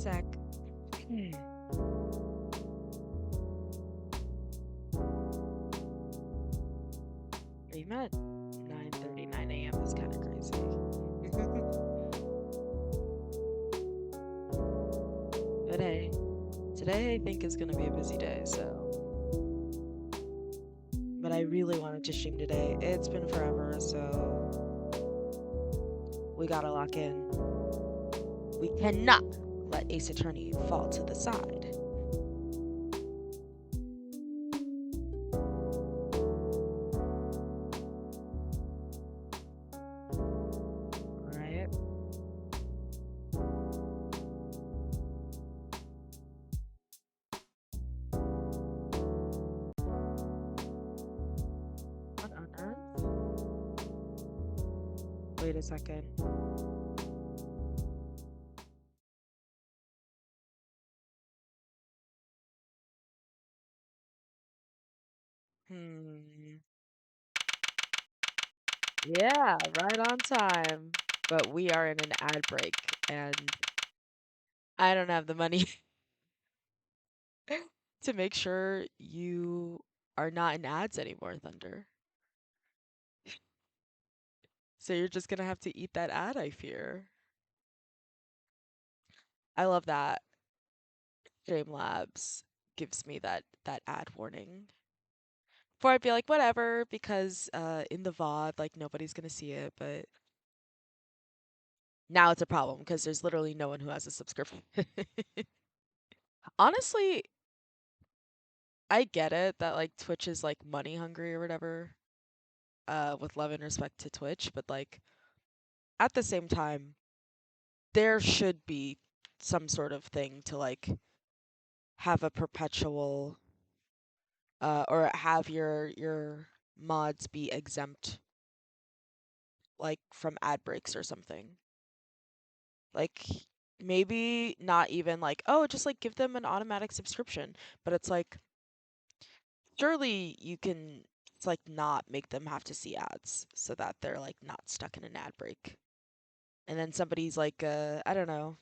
sec. Hmm. Even at 9:39 a.m. is kind of crazy. But hey, today I think is gonna be a busy day, but I really wanted to stream today. It's been forever, so we gotta lock in. We cannot let Ace Attorney fall to the side. Alright. What on earth? Wait a second. Hmm. Yeah, right on time. But we are in an ad break, and I don't have the money to make sure you are not in ads anymore, Thunder. So you're just gonna have to eat that ad, I fear. I love that Labs gives me that ad warning. Before I'd be like, whatever, because in the VOD, like nobody's gonna see it, but now it's a problem because there's literally no one who has a subscription. Honestly, I get it that like Twitch is like money hungry or whatever, with love and respect to Twitch, but like at the same time, there should be some sort of thing to like have a perpetual or have your mods be exempt like from ad breaks or something. Like maybe not even like, oh, just like give them an automatic subscription, but it's like surely you can it's like not make them have to see ads so that they're like not stuck in an ad break. And then somebody's like, I don't know.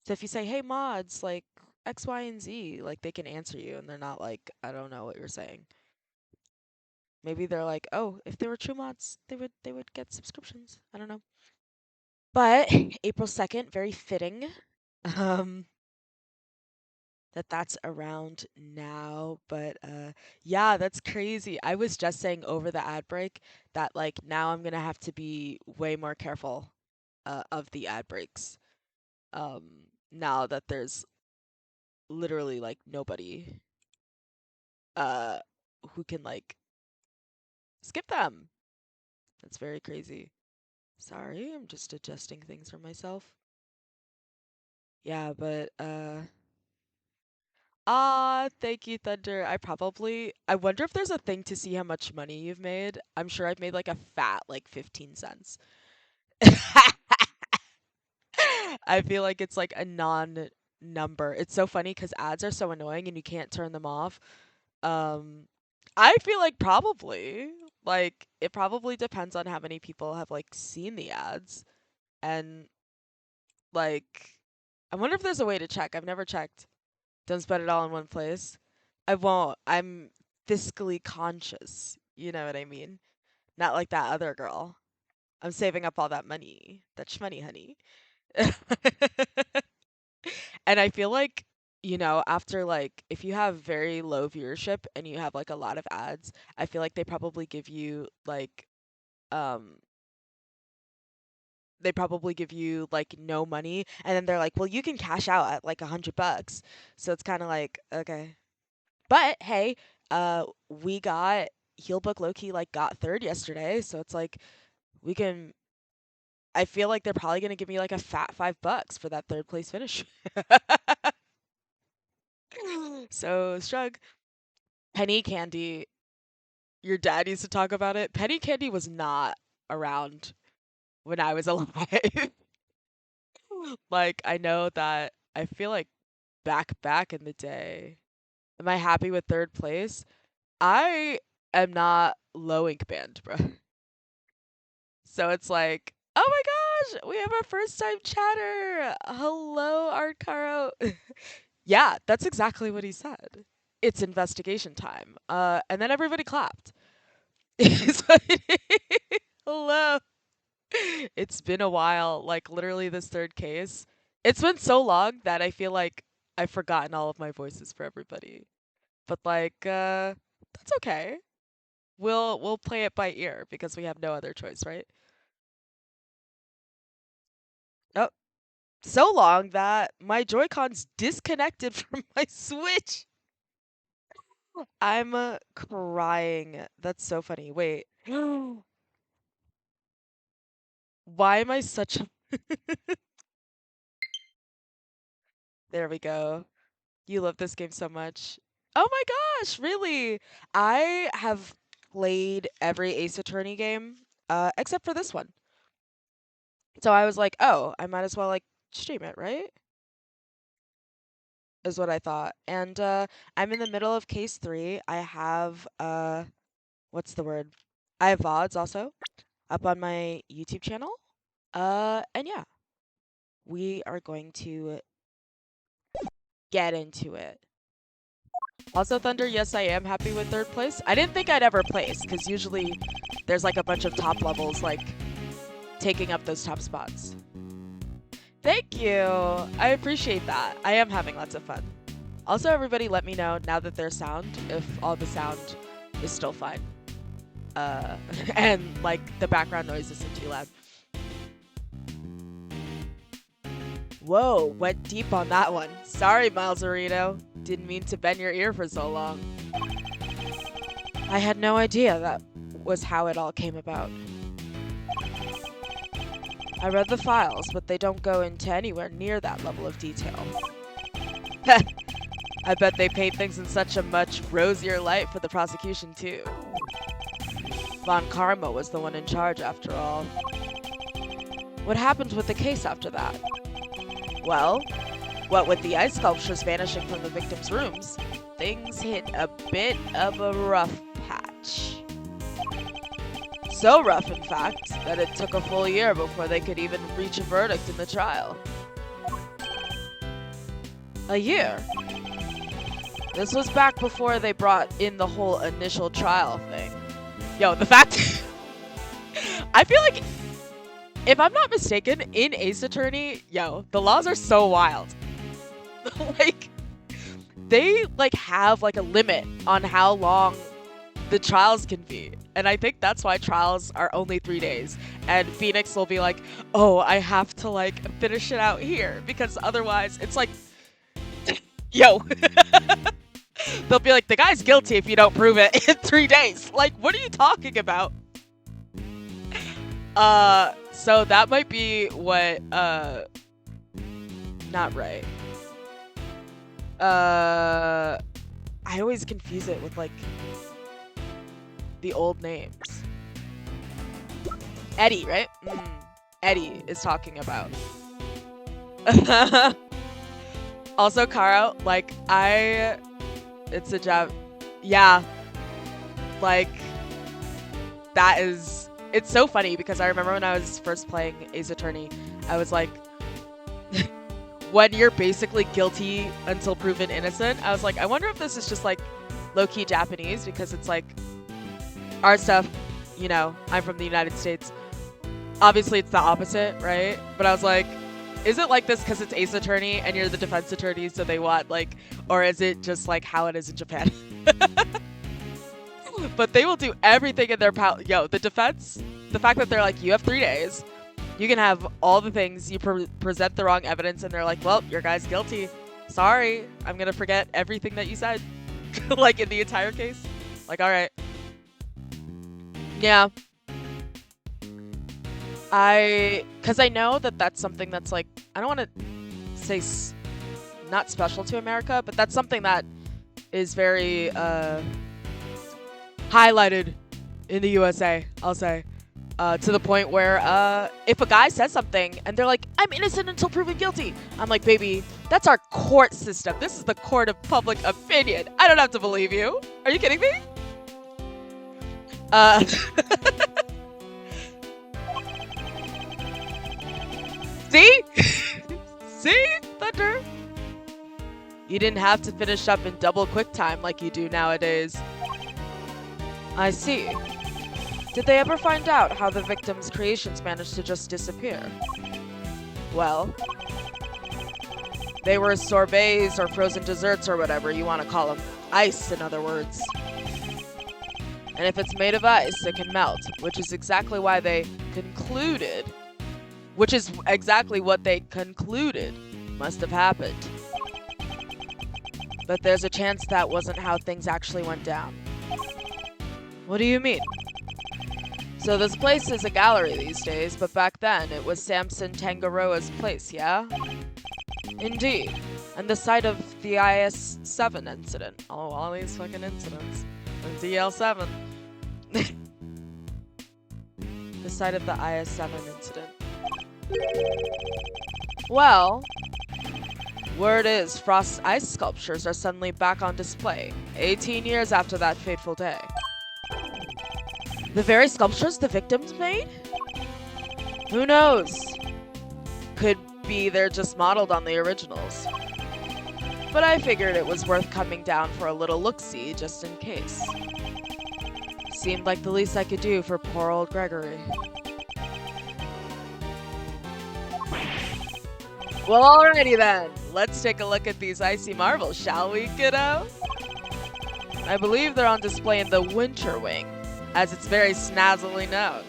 So if you say, hey mods, like X, Y, and Z, like they can answer you and they're not like, I don't know what you're saying. Maybe they're like, oh, if they were true mods, they would get subscriptions. I don't know. But April 2nd, very fitting. Um, that's around now, but yeah, that's crazy. I was just saying over the ad break that like now I'm gonna have to be way more careful of the ad breaks. Um, now that there's literally like nobody uh who can like skip them. That's very crazy. Sorry, I'm just adjusting things for myself. Yeah, but thank you, Thunder. I wonder if there's a thing to see how much money you've made. I'm sure I've made like a fat like 15 cents. I feel like it's like a non-number. It's so funny because ads are so annoying and you can't turn them off. Um, I feel like probably. Like it probably depends on how many people have like seen the ads and like I wonder if there's a way to check. I've never checked. Don't spend it all in one place. I won't. I'm fiscally conscious. You know what I mean? Not like that other girl. I'm saving up all that money. That shmoney, honey. And I feel like, after like if you have very low viewership and you have like a lot of ads, I feel like um they probably give you like no money and then they're like, "Well, you can cash out at like $100." So it's kind of like, okay. But hey, we got Healbook Loki like got third yesterday, so it's like we can. I feel like they're probably gonna give me like a fat $5 for that third place finish. So shrug. Penny Candy, your dad used to talk about it. Penny Candy was not around when I was alive. Like I know that I feel like back in the day. Am I happy with third place? I am not low ink band, bro. So it's like, oh my gosh, we have our first time chatter. Hello, Art Caro. Yeah, that's exactly what he said. It's investigation time. And then everybody clapped. So- Hello. It's been a while, like literally this third case. It's been so long that I feel like I've forgotten all of my voices for everybody. But like, that's okay. We'll play it by ear because we have no other choice, right? Oh, so long that my Joy-Cons disconnected from my Switch. I'm crying. That's so funny. Wait. Why am I such a... There we go. You love this game so much. Oh my gosh, really? I have played every Ace Attorney game, except for this one. So I was like, oh, I might as well like stream it, right? Is what I thought. And I'm in the middle of case 3. I have what's the word? I have VODs also up on my YouTube channel. And yeah, we are going to get into it. Also, Thunder, yes, I am happy with third place. I didn't think I'd ever place, because usually there's like a bunch of top levels, like, taking up those top spots. Thank you! I appreciate that. I am having lots of fun. Also, everybody let me know, now that there's sound, if all the sound is still fine. And, like, the background noise isn't too loud. Whoa, went deep on that one. Sorry, Milesarito. Didn't mean to bend your ear for so long. I had no idea that was how it all came about. I read the files, but they don't go into anywhere near that level of detail. I bet they paint things in such a much rosier light for the prosecution, too. Von Karma was the one in charge, after all. What happened with the case after that? Well, what with the ice sculptures vanishing from the victims' rooms, things hit a bit of a rough patch. So rough, in fact, that it took a full year before they could even reach a verdict in the trial. A year? This was back before they brought in the whole initial trial thing. Yo, the fact... I feel like, if I'm not mistaken, in Ace Attorney, yo, the laws are so wild. Like, they, like, have, like, a limit on how long the trials can be. And I think that's why trials are only 3 days. And Phoenix will be like, oh, I have to, like, finish it out here. Because otherwise, it's like, yo. They'll be like, the guy's guilty if you don't prove it in 3 days. Like, what are you talking about? So that might be what, not right. I always confuse it with, like, the old names. Eddie, right? Eddie is talking about. Also, Karo, like, it's a job. Yeah. Like, that is, it's so funny because I remember when I was first playing Ace Attorney, I was like, when you're basically guilty until proven innocent, I was like, I wonder if this is just like low-key Japanese because it's like our stuff, you know, I'm from the United States. Obviously, it's the opposite, right? But I was like, is it like this because it's Ace Attorney and you're the defense attorney, so they want like, or is it just like how it is in Japan? But they will do everything in their power. Yo, the defense, the fact that they're like, you have 3 days, you can have all the things, you present the wrong evidence, and they're like, well, your guy's guilty. Sorry, I'm gonna forget everything that you said. Like in the entire case. Like, all right. Yeah. Because I know that that's something that's like, I don't want to say not special to America, but that's something that is very highlighted in the USA, I'll say. To the point where if a guy says something and they're like, I'm innocent until proven guilty, I'm like, baby, that's our court system. This is the court of public opinion. I don't have to believe you. Are you kidding me? See? See, Thunder? You didn't have to finish up in double quick time like you do nowadays. I see. Did they ever find out how the victim's creations managed to just disappear? Well, they were sorbets or frozen desserts or whatever you want to call them. Ice, in other words. And if it's made of ice, it can melt, which is exactly why they concluded, which is exactly what they concluded must have happened. But there's a chance that wasn't how things actually went down. What do you mean? So this place is a gallery these days, but back then it was Samson Tangaroa's place, yeah? Indeed. And the site of the IS-7 incident. Oh, all these fucking incidents. The DL-7. The site of the IS-7 incident. Well, word is Frost's ice sculptures are suddenly back on display, 18 years after that fateful day. The very sculptures the victims made? Who knows? Could be they're just modeled on the originals. But I figured it was worth coming down for a little look-see just in case. Seemed like the least I could do for poor old Gregory. Well, alrighty then. Let's take a look at these icy marbles, shall we, kiddo? I believe they're on display in the Winter Wing, as it's very snazzily known.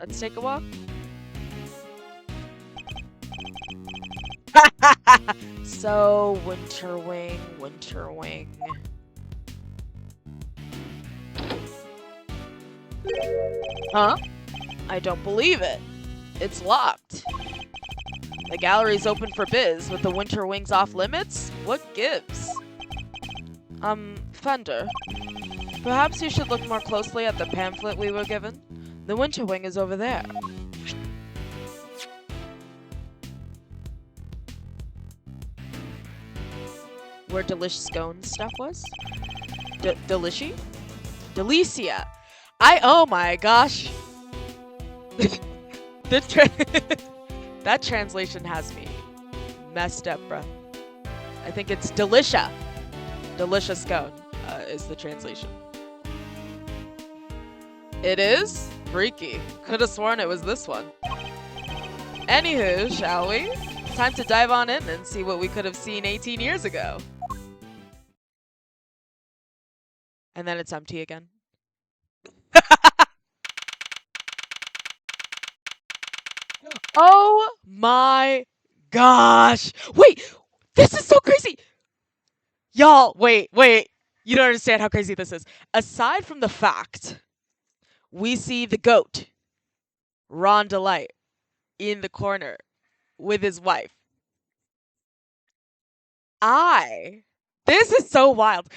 Let's take a walk. So, Winter Wing, Winter Wing. Huh? I don't believe it. It's locked. The gallery's open for biz, with the Winter Wings off limits? What gives? Fender. Perhaps you should look more closely at the pamphlet we were given. The Winter Wing is over there. Where Delish Scone's stuff was? Delicia? Oh my gosh. That translation has me messed up, bruh. I think it's Delicia. Delicia Scone is the translation. It is? Freaky. Could have sworn it was this one. Anywho, shall we? Time to dive on in and see what we could have seen 18 years ago. And then it's empty again. Oh my gosh. Wait, this is so crazy. Y'all, wait. You don't understand how crazy this is. Aside from the fact, we see the goat, Ron Delight, in the corner with his wife. This is so wild.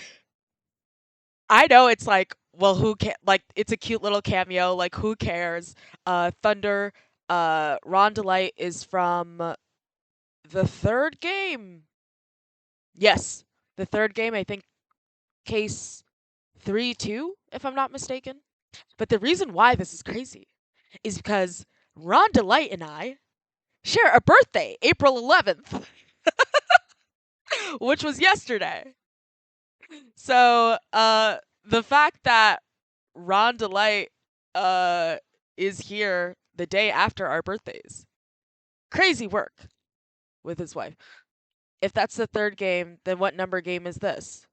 I know it's like, well, who can like it's a cute little cameo, like who cares? Thunder, Ron Delight is from the third game. Yes, the third game, I think case 3-2, if I'm not mistaken. But the reason why this is crazy is because Ron Delight and I share a birthday, April 11th, which was yesterday. So, the fact that Ron Delight is here the day after our birthdays. Crazy work with his wife. If that's the third game, then what number game is this?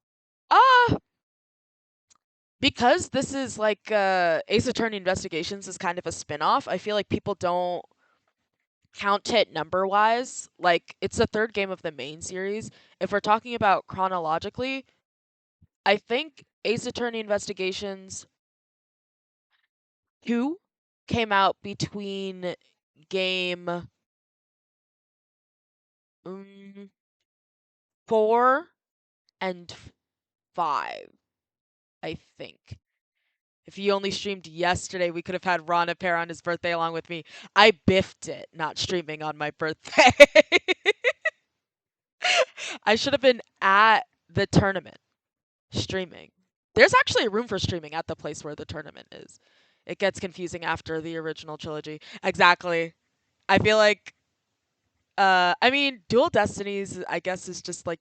Because this is like Ace Attorney Investigations is kind of a spin-off, I feel like people don't count it number-wise. Like, it's the third game of the main series. If we're talking about chronologically, I think Ace Attorney Investigations 2 came out between game 4 and 5, I think. If he only streamed yesterday, we could have had Ron appear on his birthday along with me. I biffed it, not streaming on my birthday. I should have been at the tournament streaming. There's actually a room for streaming at the place where the tournament is. It gets confusing after the original trilogy. Exactly. I feel like I mean, Dual Destinies I guess is just like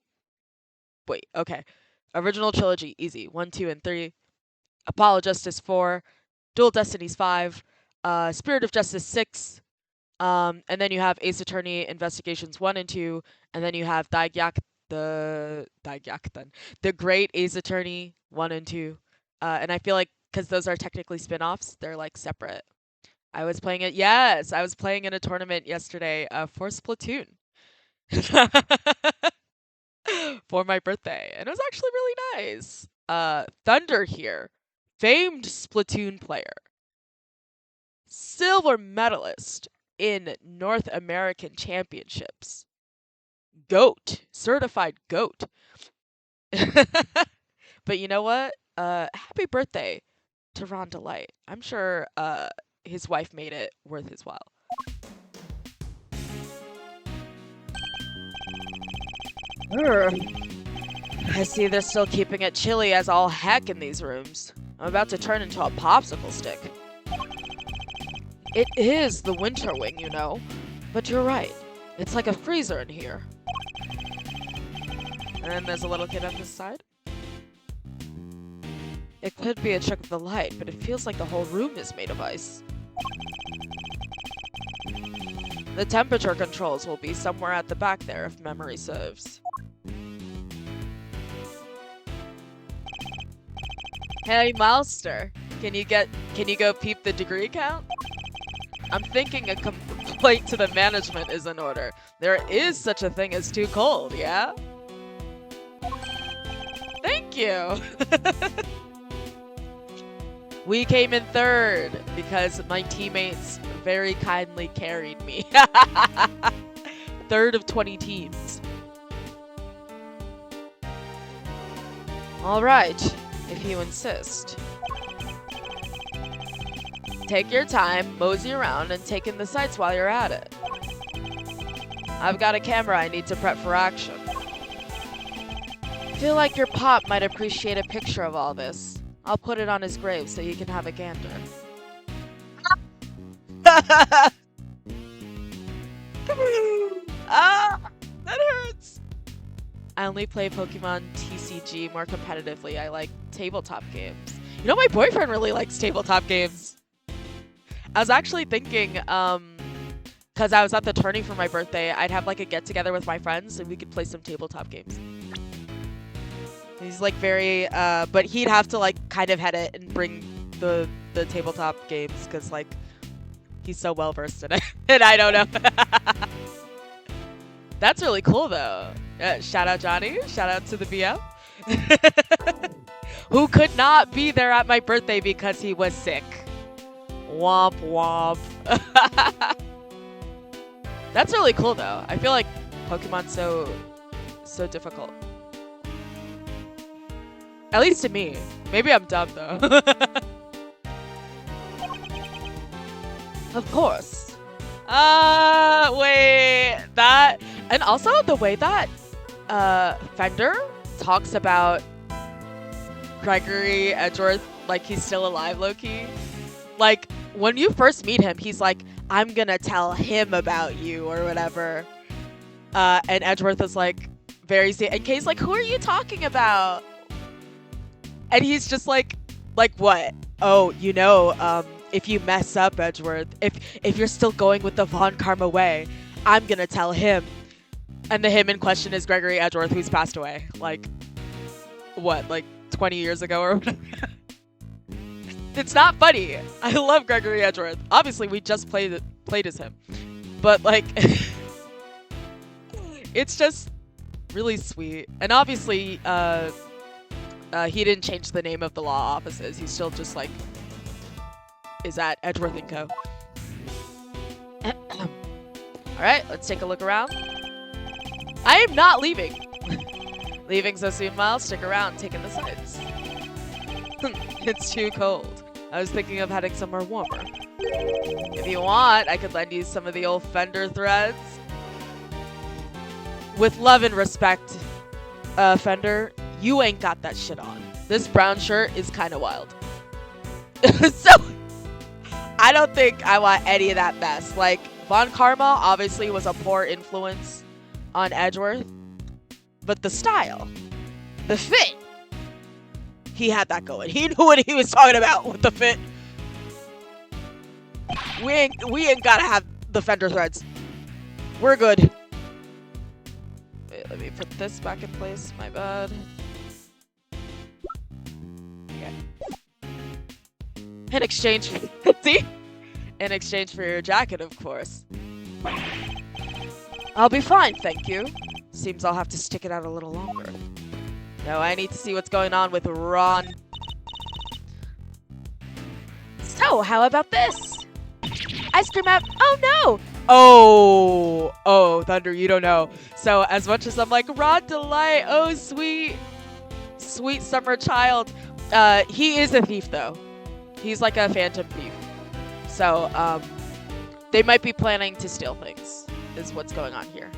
wait, okay. Original trilogy easy. 1, 2 and 3. Apollo Justice 4, Dual Destinies 5, Spirit of Justice 6, and then you have Ace Attorney Investigations 1 and 2, and then you have the Great Ace Attorney 1 and 2. And I feel like because those are technically spin-offs, they're like separate. I was playing it. Yes, I was playing in a tournament yesterday for Splatoon for my birthday, and it was actually really nice. Thunder here, famed Splatoon player, silver medalist in North American Championships, GOAT, certified GOAT. But you know what? Happy birthday to Ron Delight. I'm sure his wife made it worth his while. I see they're still keeping it chilly as all heck in these rooms. I'm about to turn into a popsicle stick. It is the winter wing, you know. But you're right. It's like a freezer in here. And there's a little kid on this side. It could be a trick of the light, but it feels like the whole room is made of ice. The temperature controls will be somewhere at the back there if memory serves. Hey, Mouster, can you go peep the degree count? I'm thinking a complaint to the management is in order. There is such a thing as too cold, yeah? Thank you! We came in third because my teammates very kindly carried me. Third of 20 teams. All right, if you insist. Take your time, mosey around, and take in the sights while you're at it. I've got a camera I need to prep for action. Feel like your pop might appreciate a picture of all this. I'll put it on his grave so you can have a gander. Ah, that hurts. I only play Pokemon TCG more competitively. I like tabletop games. You know, my boyfriend really likes tabletop games. I was actually thinking, because I was at the tourney for my birthday, I'd have like a get together with my friends and we could play some tabletop games. He's like very, but he'd have to like kind of head it and bring the tabletop games because like he's so well versed in it, and I don't know. That's really cool though. Shout out Johnny. Shout out to the BM, who could not be there at my birthday because he was sick. Womp womp. That's really cool though. I feel like Pokemon's so difficult. At least to me. Maybe I'm dumb though. Of course. Wait, that, and also the way that Fender talks about Gregory Edgeworth like he's still alive low-key. Like when you first meet him, he's like, I'm gonna tell him about you or whatever. And Edgeworth is like very and Kay's like, who are you talking about? And he's just like what? Oh, you know, if you mess up, Edgeworth, if you're still going with the Von Karma way, I'm gonna tell him. And the him in question is Gregory Edgeworth, who's passed away. Like, what, like 20 years ago or whatever? It's not funny. I love Gregory Edgeworth. Obviously, we just played as him. But, like, it's just really sweet. And obviously, he didn't change the name of the law offices. He's still just like, is at Edgeworth & Co. Alright, let's take a look around. I am not leaving. Leaving so soon, Miles? Stick around, taking the sights. It's too cold. I was thinking of heading somewhere warmer. If you want, I could lend you some of the old Fender threads. With love and respect, Fender, you ain't got that shit on. This brown shirt is kind of wild. So, I don't think I want any of that mess. Like, Von Karma obviously was a poor influence on Edgeworth, but the style, the fit, he had that going. He knew what he was talking about with the fit. We ain't gotta have the fender threads. We're good. Wait, let me put this back in place. My bad. Okay. In exchange for see? In exchange for your jacket, of course. I'll be fine, thank you. Seems I'll have to stick it out a little longer. No, I need to see what's going on with Ron. So, how about this? Ice cream out. Oh no! Oh, Thunder, you don't know. So, as much as I'm like, Ron Delight, oh sweet summer child, he is a thief though. He's like a phantom thief. So, they might be planning to steal things, is what's going on here.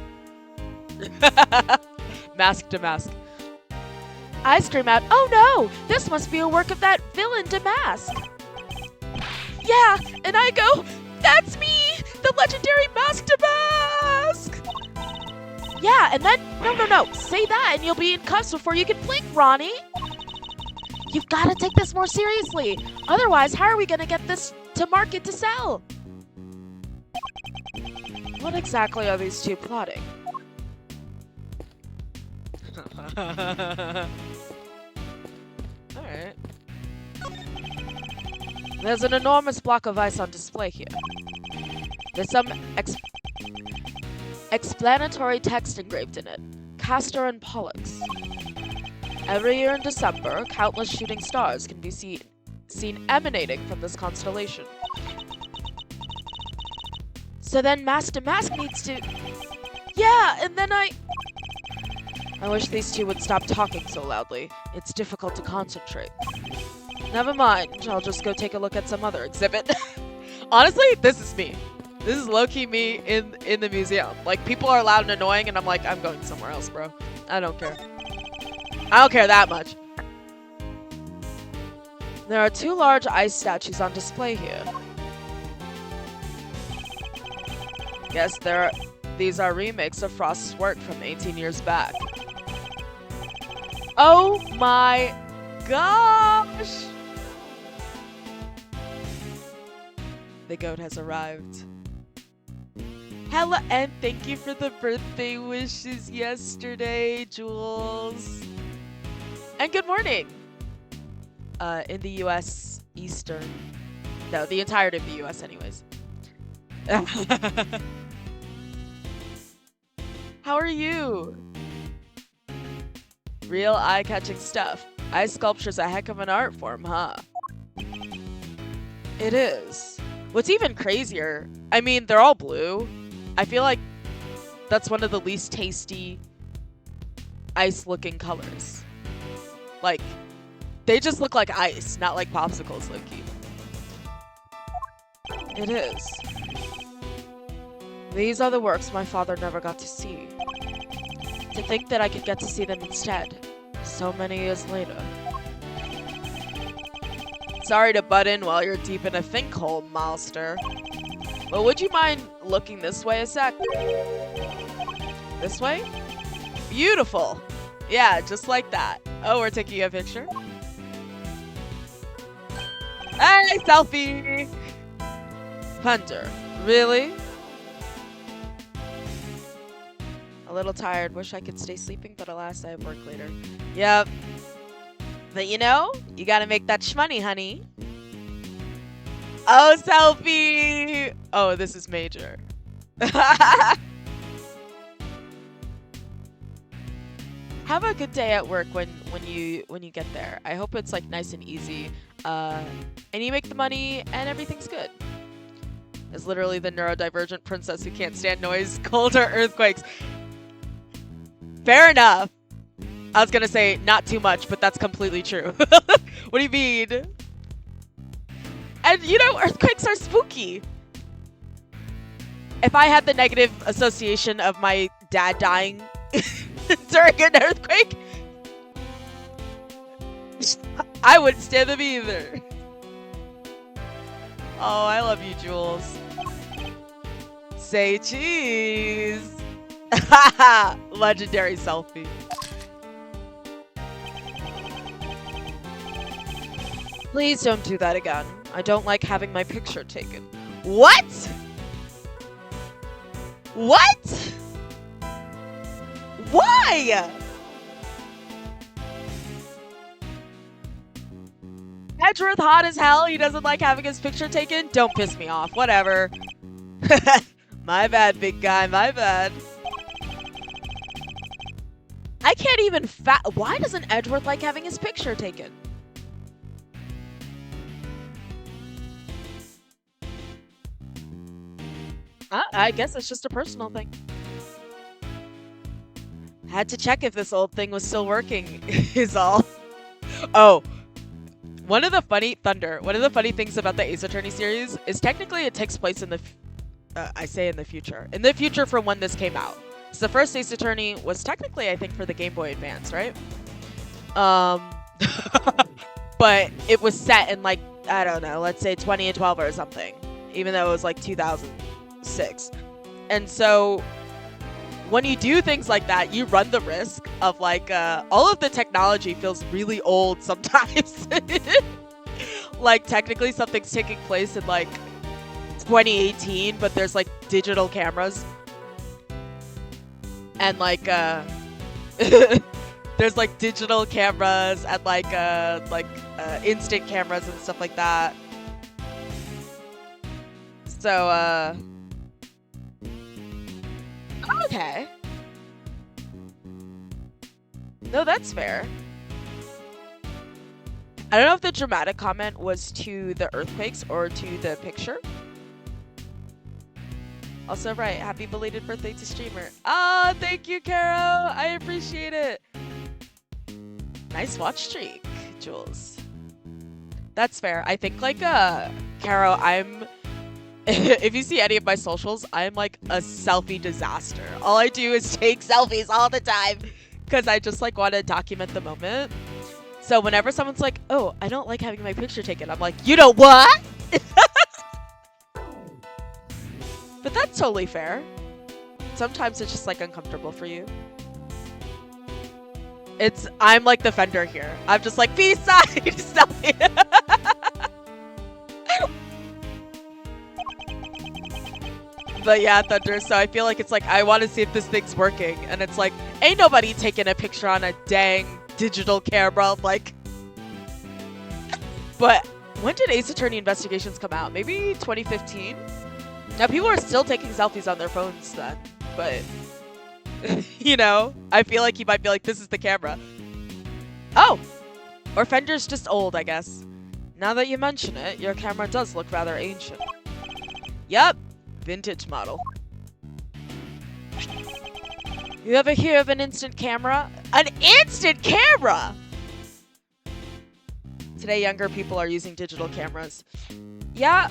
Mask to mask. Ice cream out. Oh no! This must be a work of that villain Damask. Yeah, and I go, that's me! The legendary Mask Damask! Yeah, and then, no, say that and you'll be in cuffs before you can blink, Ronnie! You've gotta take this more seriously! Otherwise, how are we gonna get this to market to sell? What exactly are these two plotting? Alright. There's an enormous block of ice on display here. There's some explanatory text engraved in it. Castor and Pollux. Every year in December, countless shooting stars can be seen emanating from this constellation. So then Mask to Mask needs to... Yeah, and then I wish these two would stop talking so loudly. It's difficult to concentrate. Never mind, I'll just go take a look at some other exhibit. Honestly, this is me. This is low-key me in the museum. Like, people are loud and annoying, and I'm like, I'm going somewhere else, bro. I don't care. I don't care that much. There are two large ice statues on display here. Yes, these are remakes of Frost's work from 18 years back. Oh my gosh! The goat has arrived. Hello, and thank you for the birthday wishes yesterday, Jules. And good morning. In the US Eastern. No, the entirety of the US anyways. How are you? Real eye-catching stuff. Ice sculpture's a heck of an art form, huh? It is. What's even crazier, I mean, they're all blue. I feel like that's one of the least tasty ice-looking colors. Like, they just look like ice, not like popsicles, Loki. It is. These are the works my father never got to see. To think that I could get to see them instead, so many years later. Sorry to butt in while you're deep in a think hole, Malster. But would you mind looking this way a sec? This way? Beautiful! Yeah, just like that. Oh, we're taking a picture? Hey, selfie! Hunter, really? A little tired, wish I could stay sleeping, but alas, I have work later. Yep. But you know, you gotta make that shmoney, honey. Oh, selfie! Oh, this is major. Have a good day at work when you get there. I hope it's like nice and easy. And you make the money and everything's good. Is literally the neurodivergent princess who can't stand noise, cold, or earthquakes. Fair enough. I was gonna say not too much, but that's completely true. What do you mean? And you know, earthquakes are spooky. If I had the negative association of my dad dying during an earthquake, I wouldn't stand them either. Oh, I love you, Jules. Say cheese. Legendary selfie. Please don't do that again. I don't like having my picture taken. What? What? Why? Edgeworth hot as hell. He doesn't like having his picture taken. Don't piss me off. Whatever. My bad, big guy. My bad. I can't even Why doesn't Edgeworth like having his picture taken? I guess it's just a personal thing. Had to check if this old thing was still working, is all. Oh, one of the funny things about the Ace Attorney series is technically it takes place in the, I say in the future from when this came out. So the first Ace Attorney was technically, I think, for the Game Boy Advance, right? But it was set in like, I don't know, let's say 2012 or something, even though it was like 2006. And so when you do things like that, you run the risk of like, all of the technology feels really old sometimes. Like technically something's taking place in like 2018, but there's like digital cameras. And like, there's like digital cameras and like instant cameras and stuff like that. So, okay. No, that's fair. I don't know if the dramatic comment was to the earthquakes or to the picture. Also, right, happy belated birthday to streamer. Ah, thank you, Caro. I appreciate it. Nice watch streak, Jules. That's fair. I think like, Caro, if you see any of my socials, I'm like a selfie disaster. All I do is take selfies all the time because I just like want to document the moment. So whenever someone's like, oh, I don't like having my picture taken, I'm like, you know what? But that's totally fair. Sometimes it's just like uncomfortable for you. I'm like the fender here. I'm just like, peace sign, selfie. But yeah, Thunder, so I feel like it's like, I want to see if this thing's working. And it's like, ain't nobody taking a picture on a dang digital camera, like. But when did Ace Attorney Investigations come out? Maybe 2015? Now, people are still taking selfies on their phones then, but, you know, I feel like he might be like, this is the camera. Oh! Or Fender's just old, I guess. Now that you mention it, your camera does look rather ancient. Yup. Vintage model. You ever hear of an instant camera? An instant camera?! Today, younger people are using digital cameras. Yeah.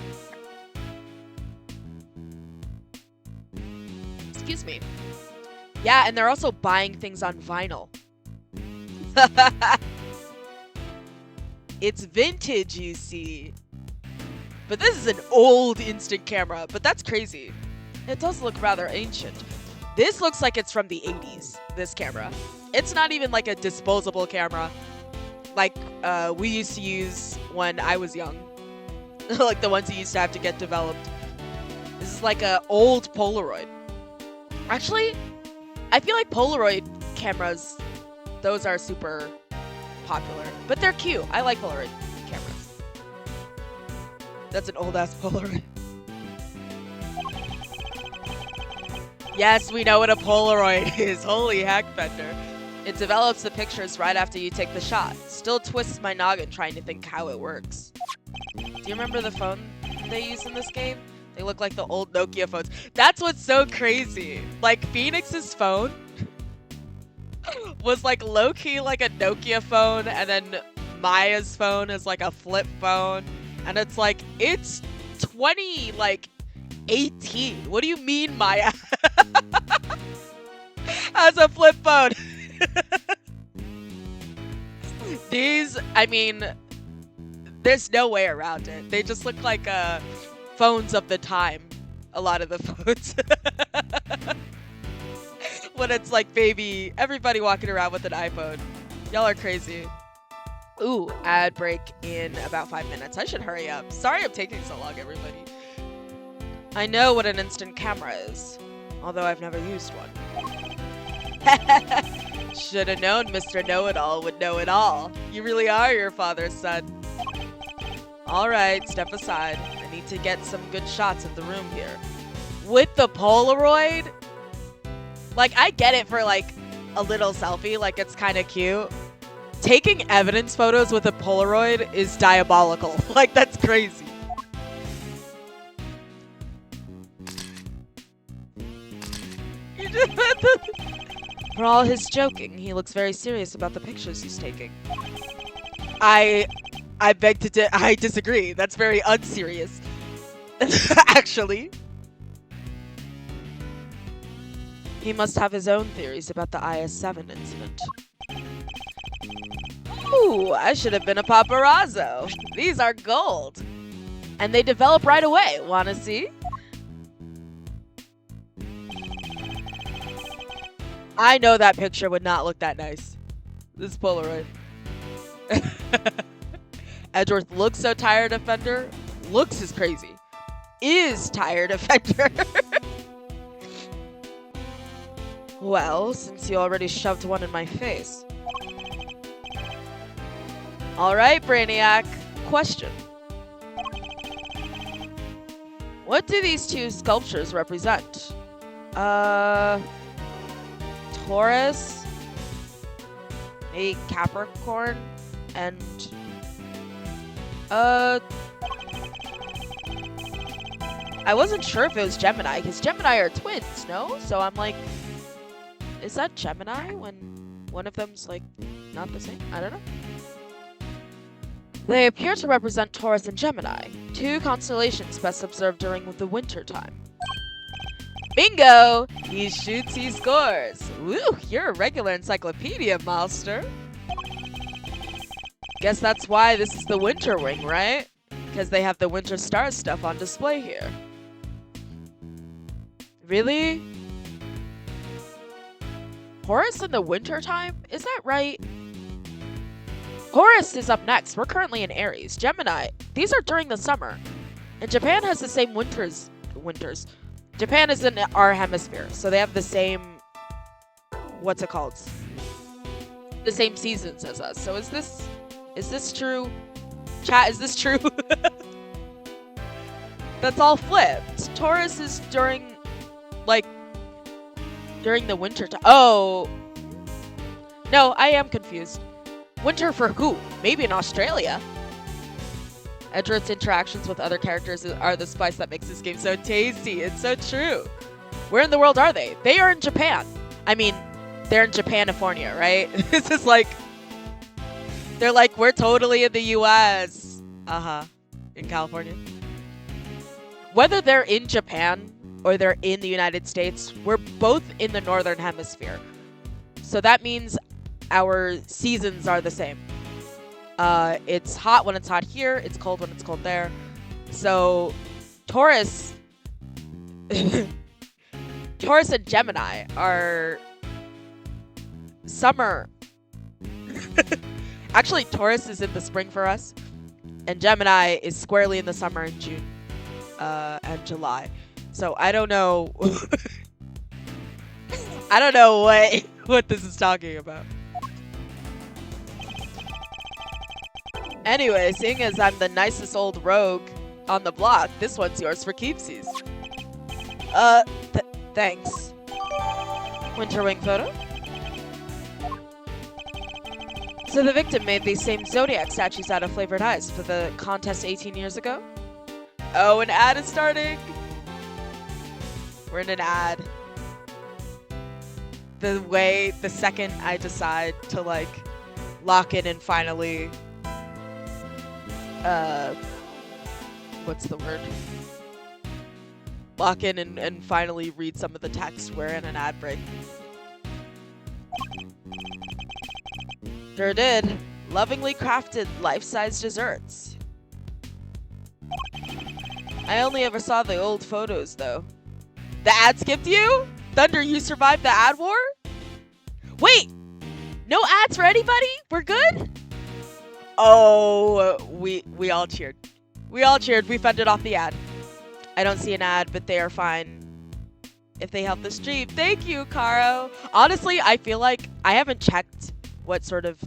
Excuse me. Yeah, and they're also buying things on vinyl. It's vintage, you see. But this is an old instant camera, but that's crazy. It does look rather ancient. This looks like it's from the 80s, this camera. It's not even like a disposable camera like we used to use when I was young. Like the ones you used to have to get developed. This is like a old Polaroid. Actually, I feel like Polaroid cameras, those are super popular. But they're cute. I like Polaroid cameras. That's an old-ass Polaroid. Yes, we know what a Polaroid is. Holy heck, Bender. It develops the pictures right after you take the shot. Still twists my noggin trying to think how it works. Do you remember the phone they use in this game? They look like the old Nokia phones. That's what's so crazy. Like, Phoenix's phone was like low-key like a Nokia phone, and then Maya's phone is like a flip phone. And it's like, it's 20, like, 18. What do you mean Maya has a flip phone? These, I mean, There's no way around it. They just look like phones of the time. A lot of the phones. When it's like baby, everybody walking around with an iPhone. Y'all are crazy. Ooh, ad break in about 5 minutes. I should hurry up. Sorry I'm taking so long, everybody. I know what an instant camera is, although I've never used one. Should have known Mr. Know-It-All would know it all. You really are your father's son. Alright, step aside. I need to get some good shots of the room here. With the Polaroid? Like, I get it for, like, a little selfie. Like, it's kind of cute. Taking evidence photos with a Polaroid is diabolical. Like, that's crazy. For all his joking, he looks very serious about the pictures he's taking. I beg to I disagree. That's very unserious. Actually. He must have his own theories about the IS-7 incident. Ooh, I should have been a paparazzo. These are gold. And they develop right away. Wanna see? I know that picture would not look that nice. This Polaroid. Edgeworth looks so tired of Fender. Looks is crazy. Is tired of Fender. Well, since you already shoved one in my face. Alright, Brainiac. Question. What do these two sculptures represent? Taurus, a Capricorn, and I wasn't sure if it was Gemini, because Gemini are twins, no? So I'm like, is that Gemini when one of them's like not the same? I don't know. They appear to represent Taurus and Gemini, two constellations best observed during the winter time. Bingo! He shoots, he scores. Woo, you're a regular encyclopedia, master. Guess that's why this is the winter wing, right? Because they have the winter star stuff on display here. Really? Horus in the winter time? Is that right? Horus is up next. We're currently in Aries. Gemini. These are during the summer. And Japan has the same winters. Japan is in our hemisphere, so they have the same, what's it called? The same seasons as us. So is this true? Chat, is this true? That's all flipped. Taurus is during the winter time. Oh. No, I am confused. Winter for who? Maybe in Australia. Edgeworth's interactions with other characters are the spice that makes this game so tasty. It's so true. Where in the world are they? They are in Japan. I mean, they're in Japanifornia, right? This is like, they're like, we're totally in the US. In California. Whether they're in Japan or they're in the United States, we're both in the Northern Hemisphere. So that means our seasons are the same. It's hot when it's hot here. It's cold when it's cold there. So Taurus, Taurus and Gemini are summer. Actually, Taurus is in the spring for us, and Gemini is squarely in the summer in June and July. So I don't know. I don't know what this is talking about. Anyway, seeing as I'm the nicest old rogue on the block, this one's yours for keepsies. Thanks. Winter wing photo. So the victim made these same zodiac statues out of flavored ice for the contest 18 years ago? Oh, an ad is starting. We're in an ad. The second I decide to like lock in and finally what's the word? Lock in and finally read some of the text, we're in an ad break. Sure did. Lovingly crafted life-size desserts. I only ever saw the old photos, though. The ad skipped you? Thunder, you survived the ad war? Wait! No ads for anybody? We're good? Oh, we all cheered. We all cheered. We fended off the ad. I don't see an ad, but they are fine if they help the stream. Thank you, Caro. Honestly, I feel like I haven't checked what sort of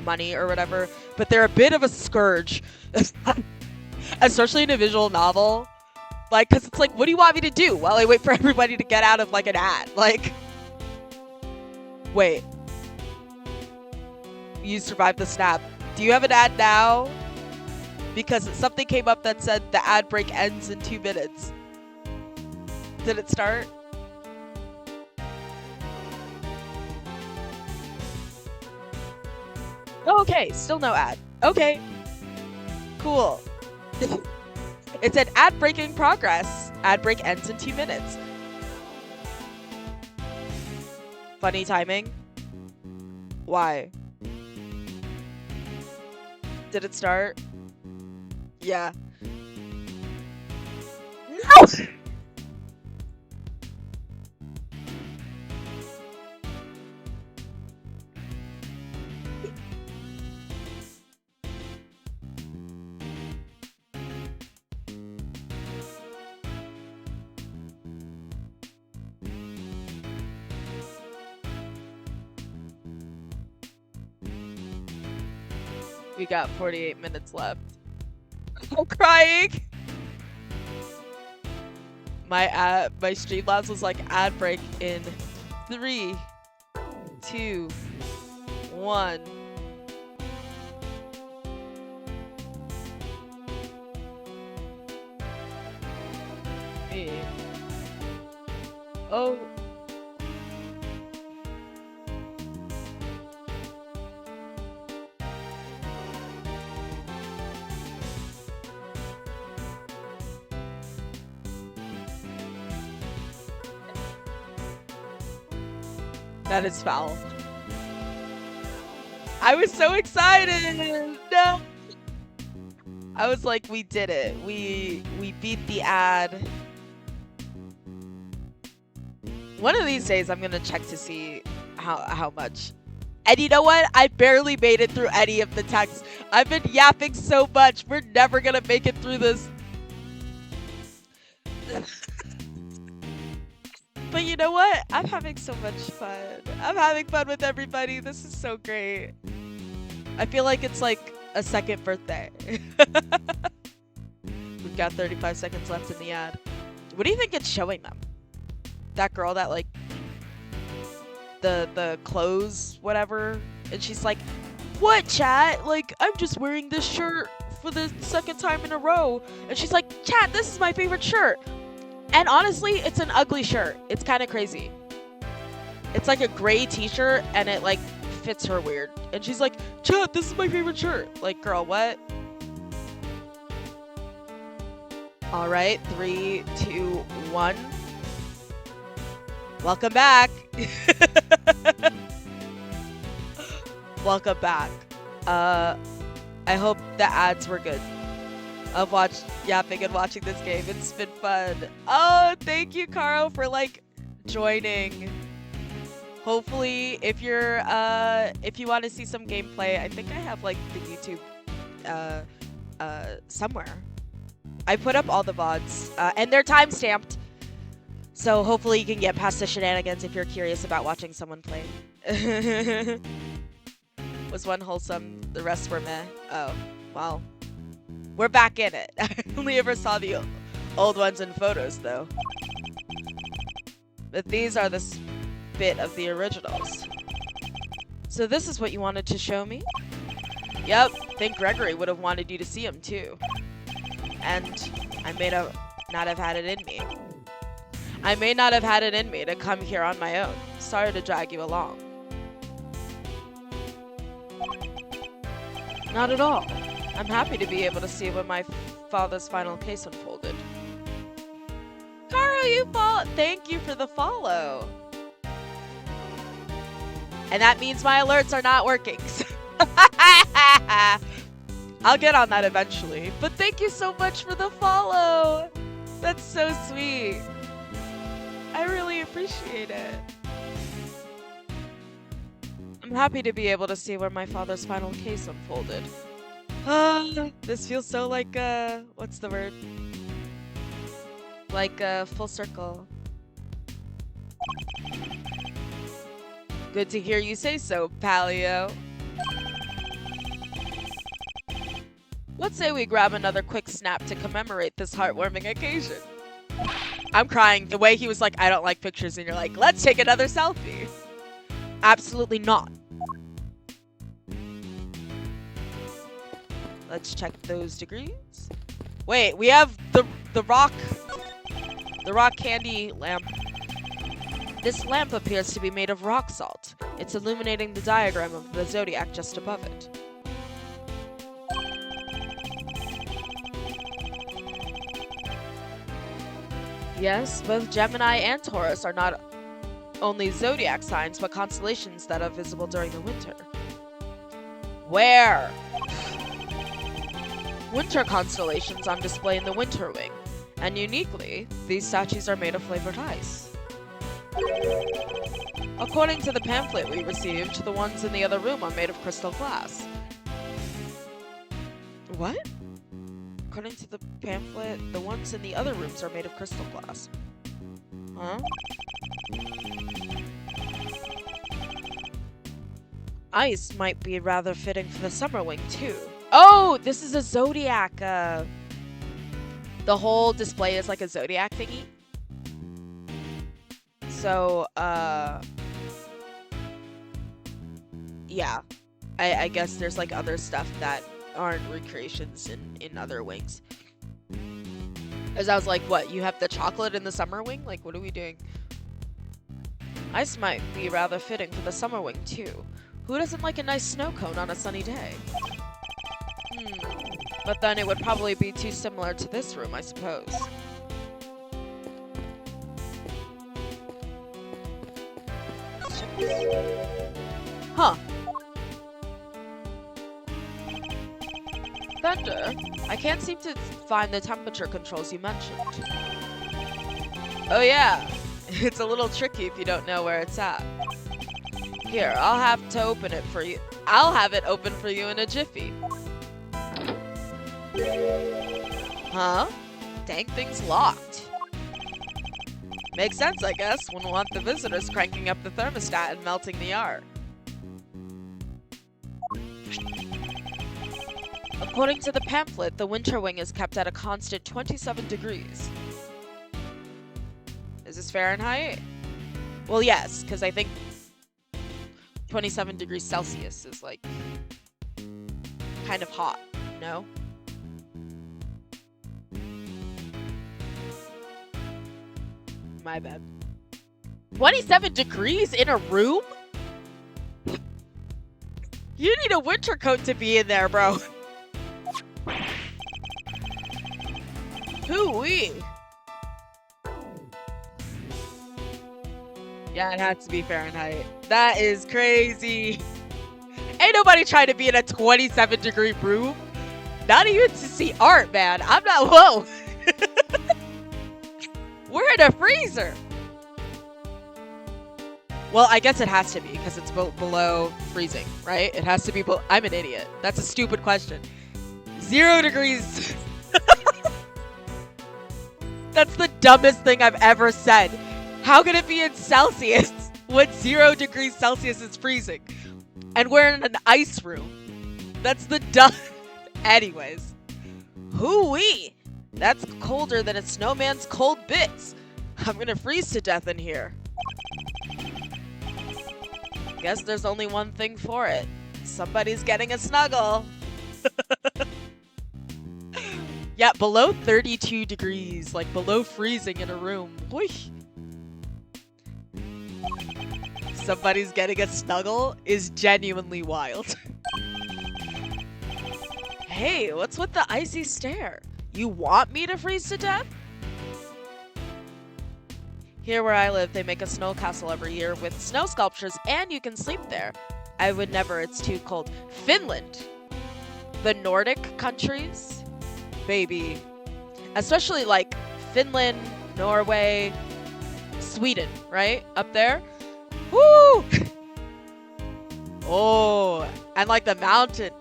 money or whatever, but they're a bit of a scourge, especially in a visual novel. Like, because it's like, what do you want me to do while I wait for everybody to get out of, like, an ad? Like, wait. You survived the snap. Do you have an ad now? Because something came up that said the ad break ends in 2 minutes. Did it start? Oh, okay, still no ad. Okay. Cool. It said ad break in progress. Ad break ends in 2 minutes. Funny timing. Why? Did it start? Yeah. No! We got 48 minutes left. I'm crying. My Streamlabs was like ad break in 3, 2, 1. Oh. That is foul. I was so excited. No. I was like, we did it. We beat the ad. One of these days, I'm gonna check to see how much. And you know what? I barely made it through any of the texts. I've been yapping so much. We're never gonna make it through this. But you know what? I'm having so much fun. I'm having fun with everybody. This is so great. I feel like it's like a second birthday. We've got 35 seconds left in the ad. What do you think it's showing them? That girl that like the clothes, whatever, and she's like, "What, chat? Like, I'm just wearing this shirt for the second time in a row." And she's like, "Chat, this is my favorite shirt." And honestly, it's an ugly shirt. It's kind of crazy. It's like a gray t-shirt and it like fits her weird. And she's like, "Chat, this is my favorite shirt." Like, girl, what? All right, 3, 2, 1. Welcome back. Welcome back. I hope the ads were good. I've watched yapping and watching this game. It's been fun. Oh, thank you, Caro, for like joining. Hopefully, if you're if you want to see some gameplay, I think I have like the YouTube somewhere. I put up all the VODs and they're time stamped. So hopefully you can get past the shenanigans if you're curious about watching someone play. Was one wholesome, the rest were meh. Oh, well. We're back in it. I only ever saw the old ones in photos, though. But these are the bit of the originals. So this is what you wanted to show me? Yep, think Gregory would have wanted you to see him, too. And I may not have had it in me. I may not have had it in me to come here on my own. Sorry to drag you along. Not at all. I'm happy to be able to see when my father's final case unfolded. Caro, you thank you for the follow. And that means my alerts are not working. I'll get on that eventually. But thank you so much for the follow. That's so sweet. I really appreciate it. I'm happy to be able to see where my father's final case unfolded. This feels so like, what's the word? Like, full circle. Good to hear you say so, Paleo. Let's say we grab another quick snap to commemorate this heartwarming occasion. I'm crying. The way he was like, I don't like pictures, and you're like, let's take another selfie. Absolutely not. Let's check those degrees. Wait, we have the rock candy lamp. This lamp appears to be made of rock salt. It's illuminating the diagram of the zodiac just above it. Yes, both Gemini and Taurus are not only zodiac signs, but constellations that are visible during the winter. Where? Winter constellations on display in the Winter Wing, and uniquely, these statues are made of flavored ice. According to the pamphlet we received, the ones in the other room are made of crystal glass. What? According to the pamphlet, the ones in the other rooms are made of crystal glass. Huh? Ice might be rather fitting for the summer wing, too. Oh, this is a zodiac. The whole display is like a zodiac thingy. So, yeah. I guess there's like other stuff that aren't recreations in other wings. As I was like, what, you have the chocolate in the summer wing? Like, what are we doing? Ice might be rather fitting for the summer wing, too. Who doesn't like a nice snow cone on a sunny day? But then it would probably be too similar to this room, I suppose. Huh. Thunder, I can't seem to find the temperature controls you mentioned. Oh yeah, it's a little tricky if you don't know where it's at. Here, I'll have to open it for you. I'll have it open for you in a jiffy. Huh? Dang thing's locked. Makes sense, I guess. Wouldn't want the visitors cranking up the thermostat and melting the art. According to the pamphlet, the winter wing is kept at a constant 27 degrees. Is this Fahrenheit? Well, yes, because I think 27 degrees Celsius is like kind of hot, no? My bad. 27 degrees in a room? You need a winter coat to be in there, bro. Hoo-wee. Yeah, it has to be Fahrenheit. That is crazy. Ain't nobody trying to be in a 27-degree room. Not even to see art, man. I'm not, whoa. We're in a freezer. Well, I guess it has to be because it's below freezing, right? It has to be I'm an idiot. That's a stupid question. 0 degrees. That's the dumbest thing I've ever said. How can it be in Celsius when 0 degrees Celsius is freezing? And we're in an ice room. That's the dumb... Anyways. Hoo-wee. That's colder than a snowman's cold bits. I'm gonna freeze to death in here. Guess there's only one thing for it. Somebody's getting a snuggle. Yeah, below 32 degrees, like below freezing in a room. Whoosh. Somebody's getting a snuggle is genuinely wild. Hey, what's with the icy stare? You want me to freeze to death? Here where I live, they make a snow castle every year with snow sculptures and you can sleep there. I would never, it's too cold. Finland. The Nordic countries? Baby. Especially like Finland, Norway, Sweden, right? Up there. Woo! Oh, and like the mountain.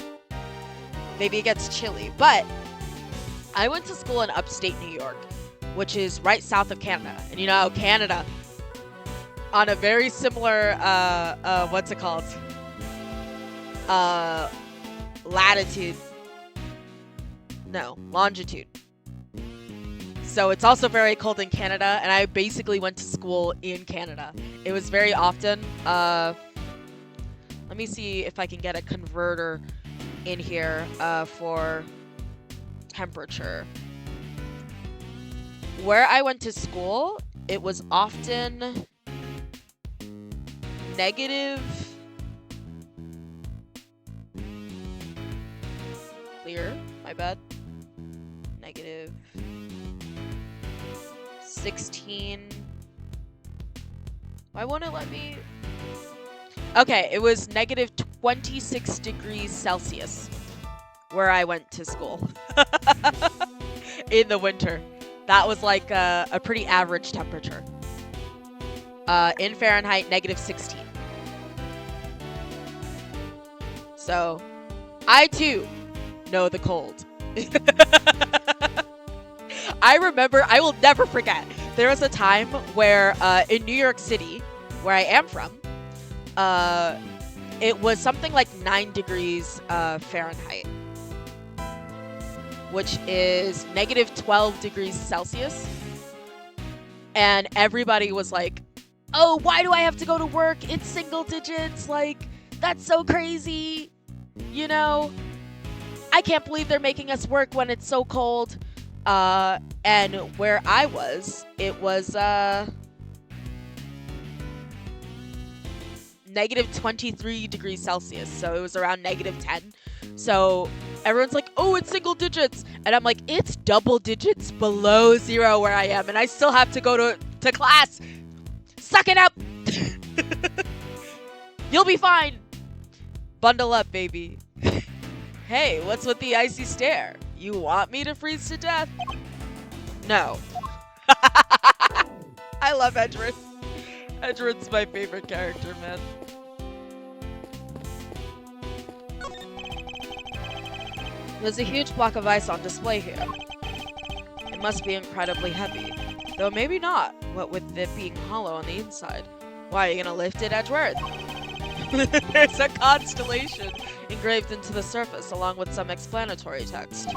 Maybe it gets chilly, but I went to school in upstate New York, which is right south of Canada. And you know, Canada, on a very similar, what's it called? Latitude. No, longitude. So it's also very cold in Canada, and I basically went to school in Canada. It was very often, let me see if I can get a converter in here, for temperature. Where I went to school, it was often negative, clear, my bad, negative 16. Why won't it let me? Okay, it was negative 26 degrees Celsius where I went to school in the winter. That was like a pretty average temperature. In Fahrenheit, negative 16. So, I too know the cold. I remember, I will never forget, there was a time where in New York City, where I am from, it was something like 9 degrees Fahrenheit, which is negative 12 degrees Celsius. And everybody was like, oh, why do I have to go to work? It's single digits. Like, that's so crazy. You know, I can't believe they're making us work when it's so cold. And where I was, it was negative 23 degrees Celsius. So it was around negative 10. So everyone's like, oh, it's single digits. And I'm like, it's double digits below zero where I am. And I still have to go to class. Suck it up. You'll be fine. Bundle up, baby. Hey, what's with the icy stare? You want me to freeze to death? No. I love Edward. Edward's my favorite character, man. There's a huge block of ice on display here. It must be incredibly heavy. Though maybe not, what with it being hollow on the inside. Why, are you gonna lift it, Edward? There's a constellation engraved into the surface along with some explanatory text.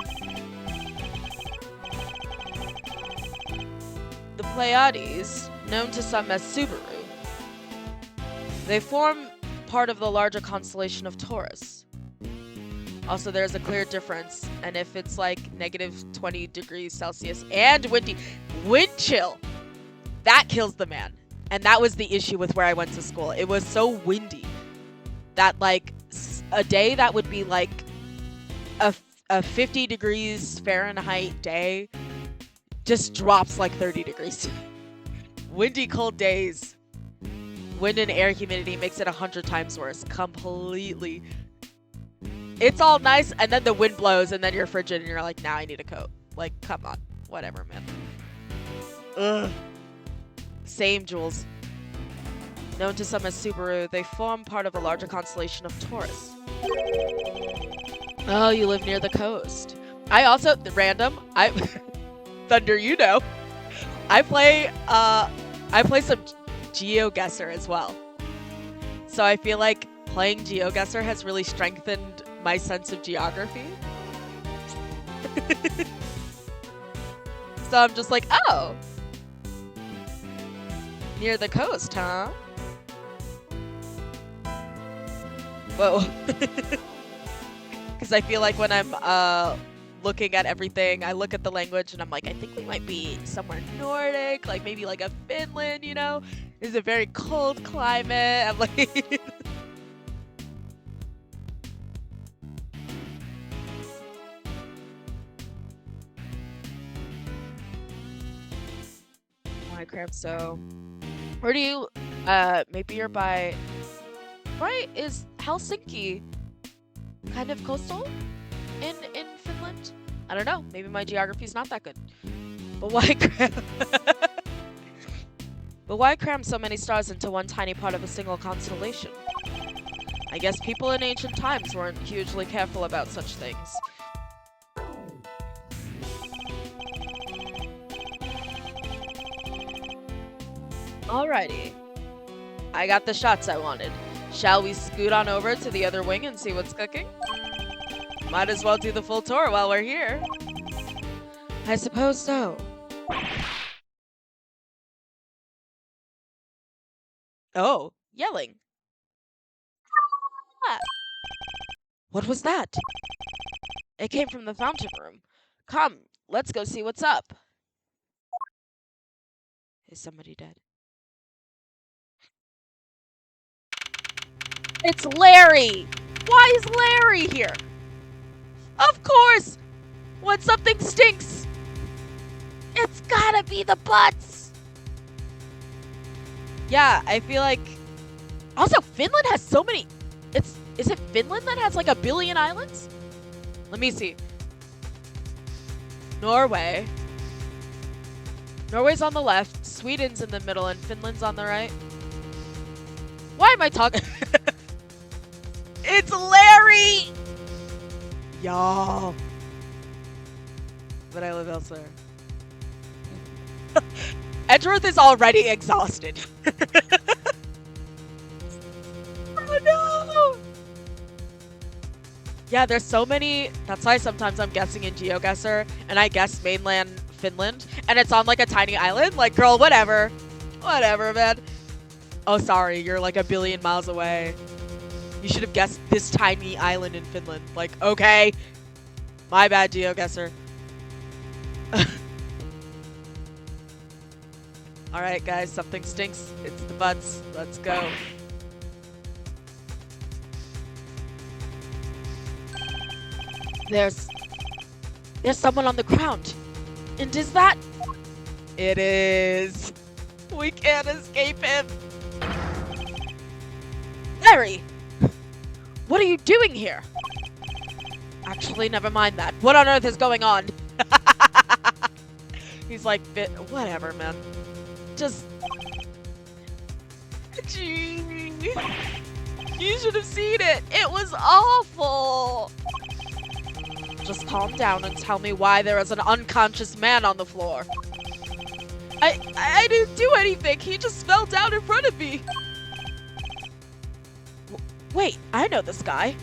The Pleiades, known to some as Subaru, they form part of the larger constellation of Taurus. Also, there's a clear difference, and if it's like negative 20 degrees Celsius and windy, wind chill, that kills the man. And that was the issue with where I went to school. It was so windy that like a day that would be like a 50 degrees Fahrenheit day just drops like 30 degrees. Windy, cold days. Wind and air humidity makes it 100 times worse. Completely. It's all nice, and then the wind blows, and then you're frigid, and you're like, now I need a coat. Like, come on. Whatever, man. Ugh. Same, Jules. Known to some as Subaru, they form part of a larger constellation of Taurus. Oh, you live near the coast. I also, random, Thunder, you know. I play some GeoGuessr as well. So I feel like playing GeoGuessr has really strengthened my sense of geography. So I'm just like, oh. Near the coast, huh? Whoa. Because I feel like when I'm looking at everything, I look at the language and I'm like, I think we might be somewhere Nordic, like maybe like a Finland, you know? It's a very cold climate. I'm like... My cramp, so... Where do you... maybe you're by... Right? Is Helsinki kind of coastal in Finland? I don't know. Maybe my geography's not that good. But why cram? But why cram so many stars into one tiny part of a single constellation? I guess people in ancient times weren't hugely careful about such things. Alrighty. I got the shots I wanted. Shall we scoot on over to the other wing and see what's cooking? Might as well do the full tour while we're here. I suppose so. Oh, yelling. Ah. What was that? It came from the fountain room. Come, let's go see what's up. Is somebody dead? It's Larry! Why is Larry here? Of course! When something stinks, it's gotta be the butts! Yeah, I feel like... Also, Finland has so many... Is it Finland that has like 1 billion islands? Let me see. Norway. Norway's on the left, Sweden's in the middle, and Finland's on the right. Why am I talking? It's Larry! Y'all. But I live elsewhere. Edgeworth is already exhausted. Oh no! Yeah, there's so many. That's why sometimes I'm guessing in GeoGuessr, and I guess mainland Finland, and it's on like a tiny island. Like, girl, whatever. Whatever, man. Oh, sorry, you're like 1 billion miles away. You should have guessed this tiny island in Finland. Like, okay. My bad, GeoGuessr. Alright, guys, something stinks. It's the butts. Let's go. There's someone on the ground. And is that? It is. We can't escape him. Larry! What are you doing here? Actually, never mind that. What on earth is going on? He's like, whatever, man. Just... Gee. You should have seen it. It was awful. Just calm down and tell me why there is an unconscious man on the floor. I didn't do anything. He just fell down in front of me. Wait, I know this guy.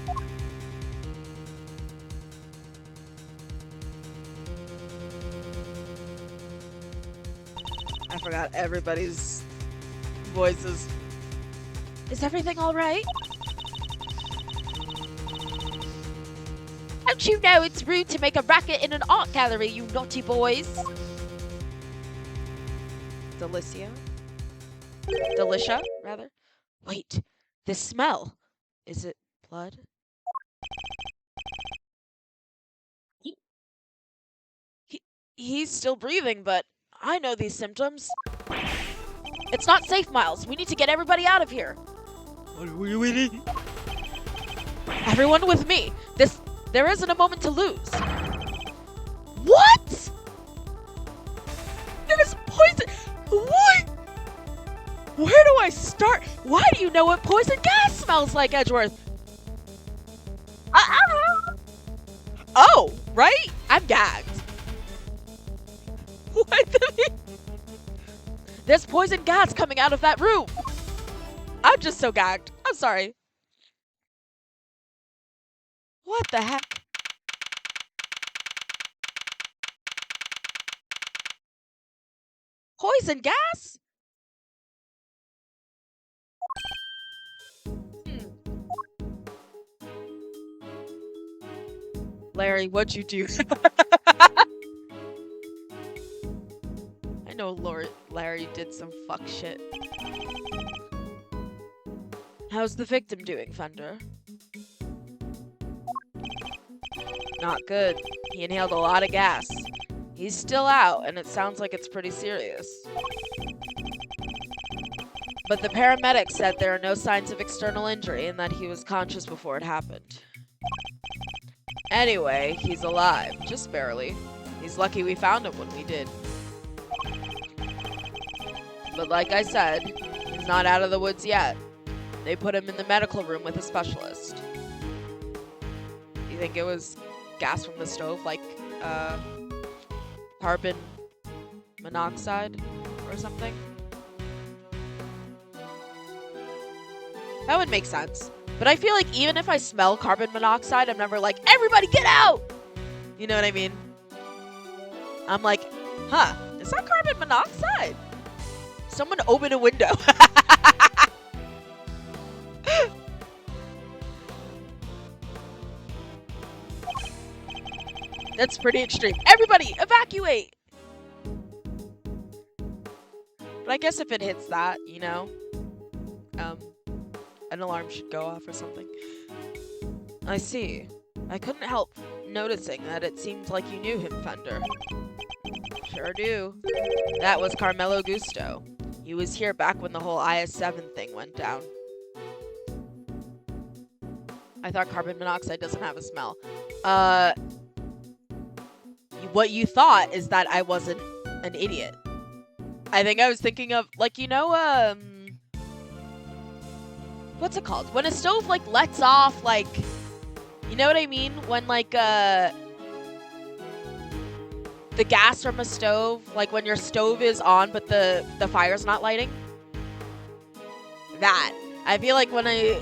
I forgot everybody's voices. Is everything all right? Don't you know it's rude to make a racket in an art gallery, you naughty boys? Delicia? Delicia, rather? Wait, this smell. Is it blood? He's still breathing, but I know these symptoms. It's not safe, Miles. We need to get everybody out of here. Everyone with me. There isn't a moment to lose. What? There's poison. What? Where do I start? Why do you know what poison gas smells like, Edgeworth? Oh, right? I'm gagged. What the? There's poison gas coming out of that room. I'm just so gagged. I'm sorry. What the heck? Poison gas? Larry, what'd you do? I know Larry did some fuck shit. How's the victim doing, Thunder? Not good. He inhaled a lot of gas. He's still out, and it sounds like it's pretty serious. But the paramedics said there are no signs of external injury and that he was conscious before it happened. Anyway, he's alive, just barely. He's lucky we found him when we did. But like I said, he's not out of the woods yet. They put him in the medical room with a specialist. You think it was gas from the stove, like carbon monoxide or something? That would make sense. But I feel like even if I smell carbon monoxide, I'm never like, everybody get out! You know what I mean? I'm like, huh, is that carbon monoxide? Someone open a window. That's pretty extreme. Everybody, evacuate! But I guess if it hits that, you know, an alarm should go off or something. I see. I couldn't help noticing that it seemed like you knew him, Fender. Sure do. That was Carmelo Gusto. He was here back when the whole IS-7 thing went down. I thought carbon monoxide doesn't have a smell. What you thought is that I wasn't an idiot. I think I was thinking of, like, you know, what's it called? When a stove, like, lets off, like, you know what I mean? When, like, the gas from a stove, like when your stove is on but the fire's not lighting. That. I feel like when I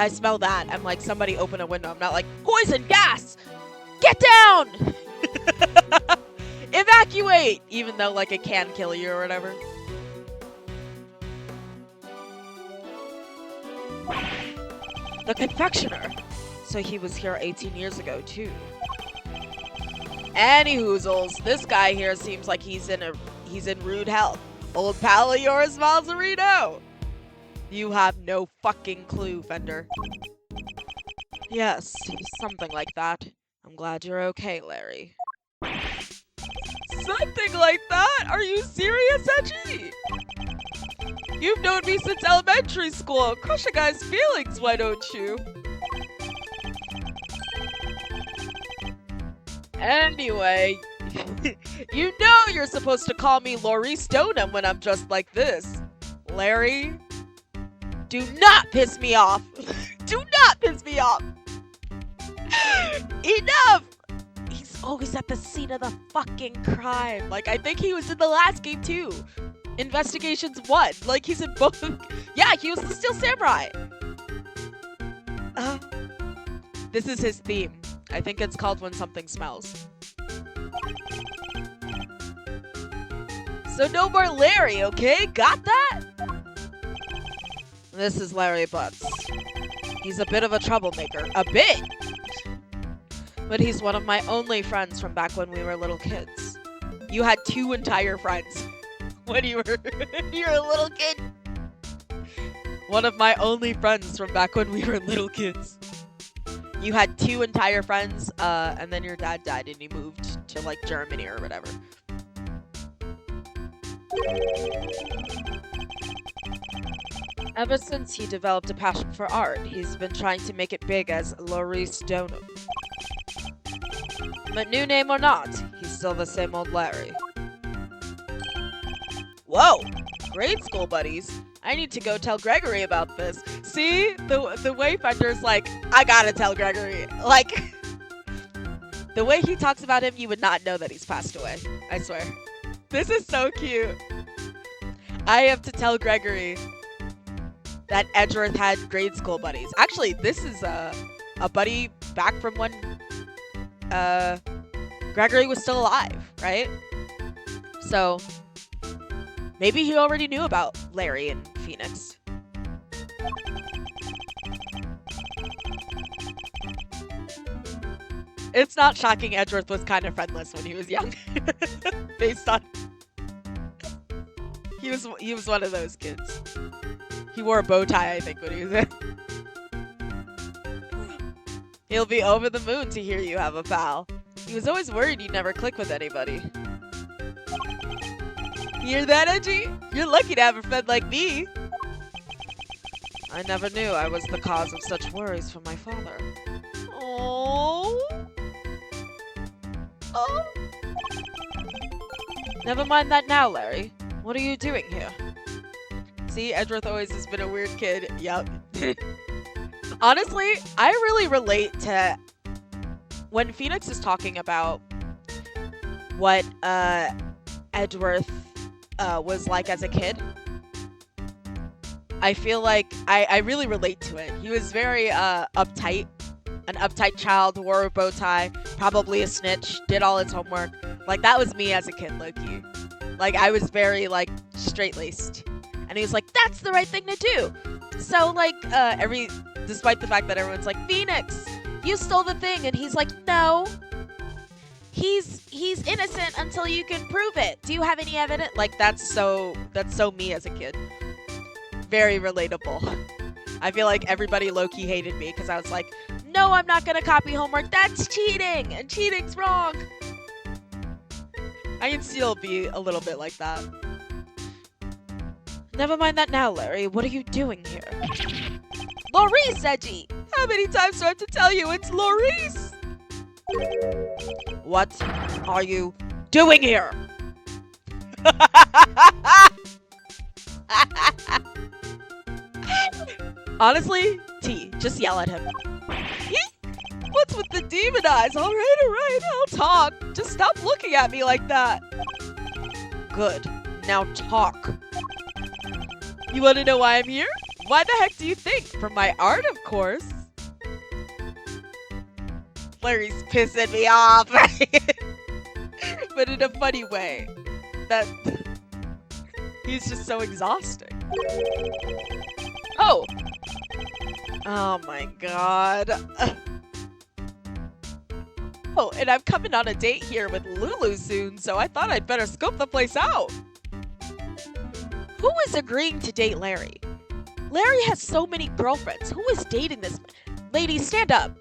smell that, I'm like, somebody open a window. I'm not like, poison gas! Get down! Evacuate! Even though, like, it can kill you or whatever. The confectioner. So he was here 18 years ago, too. Anyhoozles, this guy here seems like he's in rude health. Old pal of yours, Valzarino. You have no fucking clue, Fender. Yes, something like that. I'm glad you're okay, Larry. Something like that? Are you serious, Edgy? You've known me since elementary school. Crush a guy's feelings, why don't you? Anyway, you know you're supposed to call me Laurie Stoneham when I'm dressed like this. Larry, do not piss me off. Do not piss me off. Enough! He's always at the scene of the fucking crime. Like, I think he was in the last game too. Investigations 1. Like, he's in both. Yeah, he was the Steel Samurai. This is his theme. I think it's called When Something Smells. So no more Larry, okay? Got that? This is Larry Butts. He's a bit of a troublemaker. A bit! But he's one of my only friends from back when we were little kids. You had 2 entire friends when you were a little kid. One of my only friends from back when we were little kids. You had 2 entire friends, and then your dad died and you moved to, like, Germany or whatever. Ever since he developed a passion for art, he's been trying to make it big as Laurie Stoneham. But new name or not, he's still the same old Larry. Whoa! Grade school buddies. I need to go tell Gregory about this. See? The way Fender's like, I gotta tell Gregory. Like, the way he talks about him, you would not know that he's passed away. I swear. This is so cute. I have to tell Gregory that Edgeworth had grade school buddies. Actually, this is a buddy back from when Gregory was still alive, right? So maybe he already knew about Larry and Phoenix. It's not shocking Edgeworth was kind of friendless when he was young. Based on... He was one of those kids. He wore a bow tie, I think, when he was in. He'll be over the moon to hear you have a pal. He was always worried you'd never click with anybody. Hear that, Edgy? You're lucky to have a friend like me. I never knew I was the cause of such worries for my father. Oh. Oh. Never mind that now, Larry. What are you doing here? See, Edgeworth always has been a weird kid. Yup. Honestly, I really relate to when Phoenix is talking about what Edgeworth was like as a kid. I feel like I really relate to it. He was very uptight, an uptight child, wore a bow tie, probably a snitch, did all his homework. Like, that was me as a kid, low-key. Like, I was very, like, straight-laced. And he was like, that's the right thing to do. So, like, despite the fact that everyone's like, Phoenix, you stole the thing. And he's like, no. He's innocent until you can prove it. Do you have any evidence? Like, that's so me as a kid. Very relatable. I feel like everybody low-key hated me because I was like, no, I'm not gonna copy homework. That's cheating, and cheating's wrong. I can still be a little bit like that. Never mind that now, Larry. What are you doing here? Laurice, Edgy! How many times do I have to tell you it's Laurice? What are you doing here? Honestly, T, just yell at him. What's with the demon eyes? All right, I'll talk. Just stop looking at me like that. Good. Now talk. You want to know why I'm here? Why the heck do you think? For my art, of course. Larry's pissing me off. But in a funny way. He's just so exhausting. Oh! Oh my god. Oh, and I'm coming on a date here with Lulu soon, so I thought I'd better scope the place out. Who is agreeing to date Larry? Larry has so many girlfriends. Who is dating this? Lady, stand up.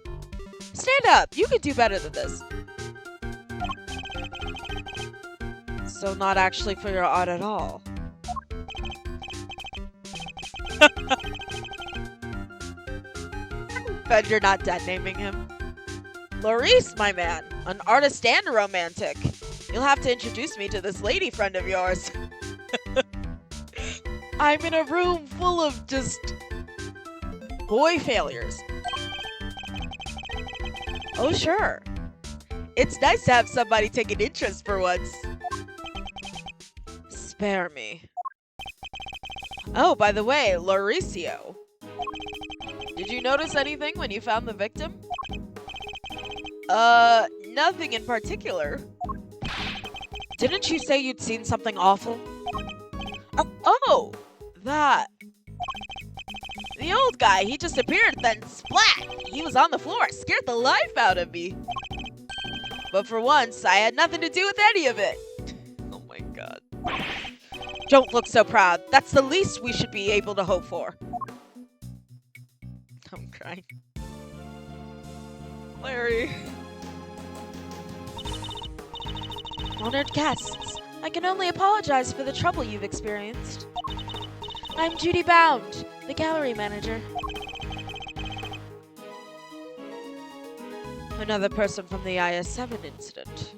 Stand up. You can do better than this. So not actually for your art at all. Bet you're not dead naming him. Laurice, my man, an artist and a romantic. You'll have to introduce me to this lady friend of yours. I'm in a room full of just boy failures. Oh, sure. It's nice to have somebody take an interest for once. Spare me. Oh, by the way, Lauricio. Did you notice anything when you found the victim? Nothing in particular. Didn't you say you'd seen something awful? Oh, that. The old guy, he just appeared, then splat! He was on the floor, scared the life out of me. But for once, I had nothing to do with any of it. Oh my god. Don't look so proud. That's the least we should be able to hope for. I'm crying. Larry. Honored guests, I can only apologize for the trouble you've experienced. I'm Judy Bound, the gallery manager. Another person from the IS-7 incident.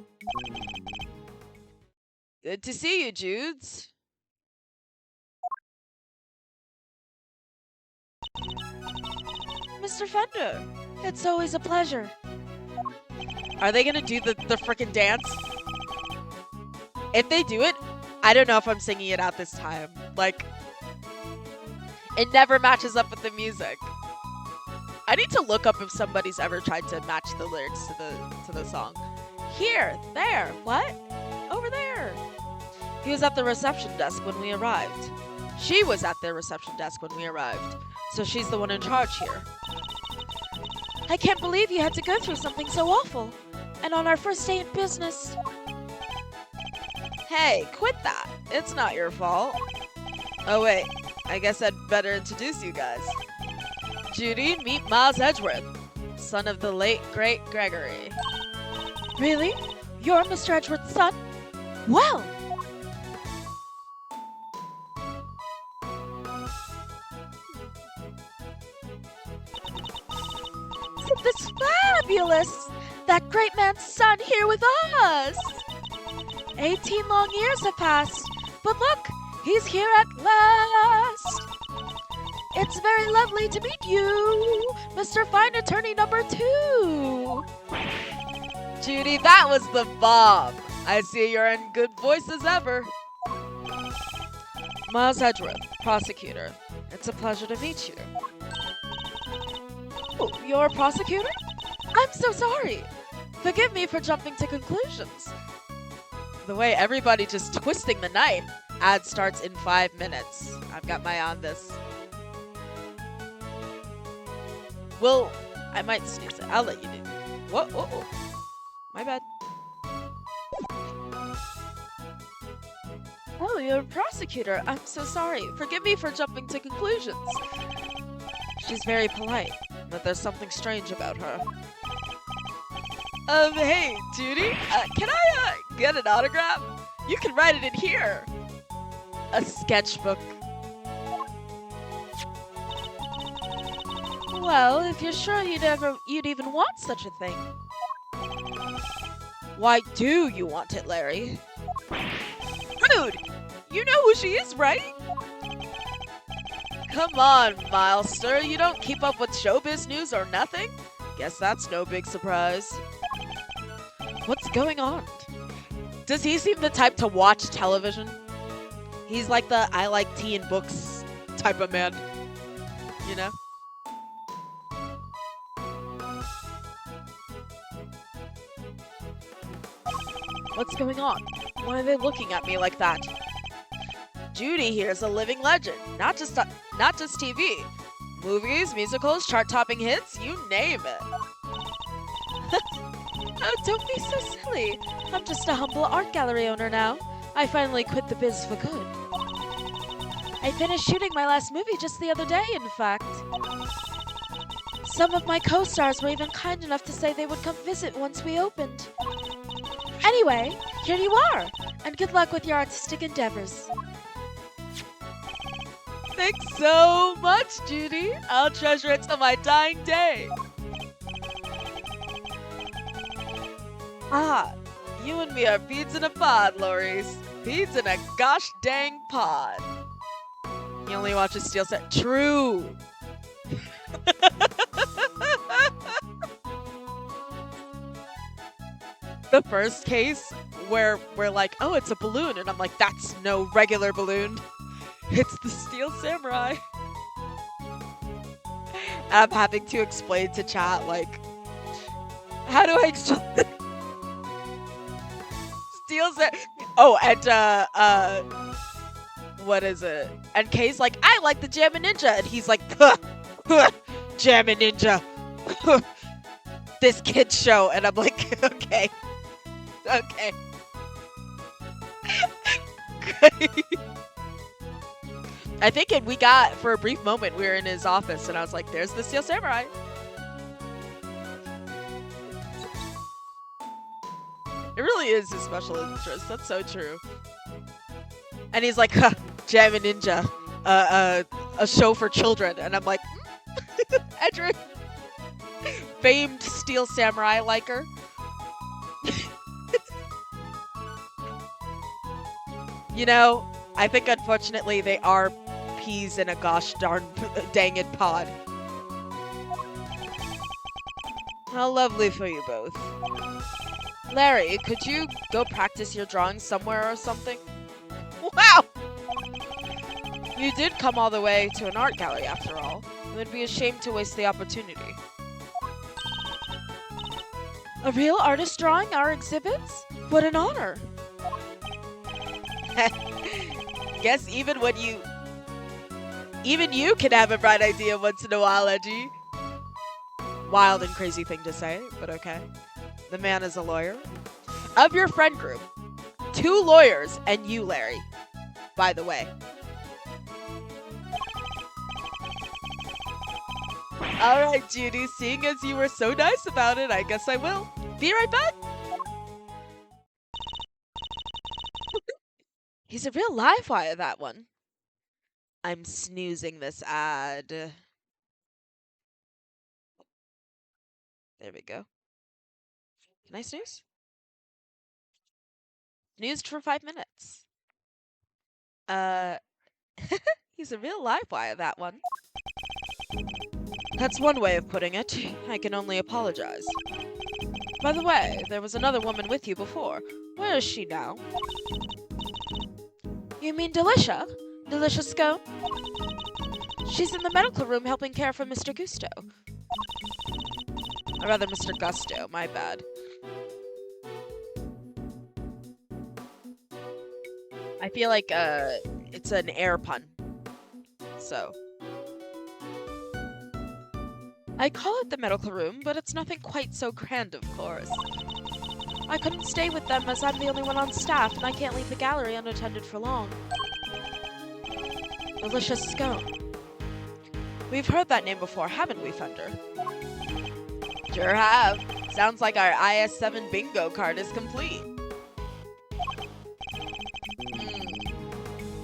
Good to see you, Judes. Mr. Fender, it's always a pleasure. Are they gonna do the frickin' dance? If they do it, I don't know if I'm singing it out this time. Like, it never matches up with the music. I need to look up if somebody's ever tried to match the lyrics to the song. Here, there, what? Over there. He was at the reception desk when we arrived. She was at the reception desk when we arrived. So she's the one in charge here. I can't believe you had to go through something so awful. And on our first day in business. Hey, quit that. It's not your fault. Oh wait, I guess I'd better introduce you guys. Judy, meet Miles Edgeworth, son of the late, great Gregory. Really? You're Mr. Edgeworth's son? Well! Isn't this fabulous? That great man's son here with us! 18 long years have passed, but look, he's here at last. It's very lovely to meet you, Mr. Fine Attorney number 2. Judy, that was the bomb. I see you're in good voice as ever. Miles Edgeworth, prosecutor. It's a pleasure to meet you. Oh, you're a prosecutor? I'm so sorry. Forgive me for jumping to conclusions. The way everybody just twisting the knife. Ad starts in 5 minutes. I've got my eye on this. Well, I might sneeze it. I'll let you do. Whoa, whoa, whoa. My bad. Oh, you're a prosecutor. I'm so sorry. Forgive me for jumping to conclusions. She's very polite, but there's something strange about her. Hey, Judy, can I, get an autograph? You can write it in here. A sketchbook. Well, if you're sure you'd even want such a thing. Why do you want it, Larry? Rude! You know who she is, right? Come on, Milester. You don't keep up with showbiz news or nothing? Guess that's no big surprise. What's going on? Does he seem the type to watch television? He's like the I like tea and books type of man. You know? What's going on? Why are they looking at me like that? Judy here's a living legend, not just TV. Movies, musicals, chart-topping hits, you name it. Oh, don't be so silly. I'm just a humble art gallery owner now. I finally quit the biz for good. I finished shooting my last movie just the other day, in fact. Some of my co-stars were even kind enough to say they would come visit once we opened. Anyway, here you are, and good luck with your artistic endeavors. Thanks so much, Judy. I'll treasure it till my dying day. Ah, you and me are beads in a pod, Loris. Beads in a gosh dang pod. He only watches Steel Set. True. The first case where we're like, oh, it's a balloon, and I'm like, that's no regular balloon. It's the Steel Samurai. And I'm having to explain to chat, like, how do I explain? Steel Samurai. Oh, and, what is it? And Kay's like, I like the Jammin' Ninja. And he's like, Jammin' Ninja. This kid's show. And I'm like, okay. Okay. I think we got, for a brief moment, we were in his office, and I was like, there's the Steel Samurai. It really is his special interest. That's so true. And he's like, huh, Jammin' Ninja, a show for children. And I'm like, Edric, famed Steel Samurai liker. You know, I think unfortunately they are peas in a gosh darn dang it pod. How lovely for you both. Larry, could you go practice your drawing somewhere or something? Wow! You did come all the way to an art gallery after all. It would be a shame to waste the opportunity. A real artist drawing our exhibits? What an honor! Guess even you can have a bright idea once in a while, Edgy. Wild and crazy thing to say, but okay. The man is a lawyer. Of your friend group, 2 lawyers and you, Larry, by the way. Alright, Judy, seeing as you were so nice about it, I guess I will. Be right back. He's a real live wire, that one. I'm snoozing this ad. There we go. Can I snooze? Snoozed for 5 minutes. Uh, he's a real live wire, that one. That's one way of putting it. I can only apologize. By the way, there was another woman with you before. Where is she now? You mean Delicia? Delicia Scone? She's in the medical room helping care for Mr. Gusto. Or rather, Mr. Gusto, my bad. I feel like it's an air pun. So. I call it the medical room, but it's nothing quite so grand, of course. I couldn't stay with them as I'm the only one on staff and I can't leave the gallery unattended for long. Delicious Scone. We've heard that name before, haven't we, Thunder? Sure have. Sounds like our IS-7 bingo card is complete.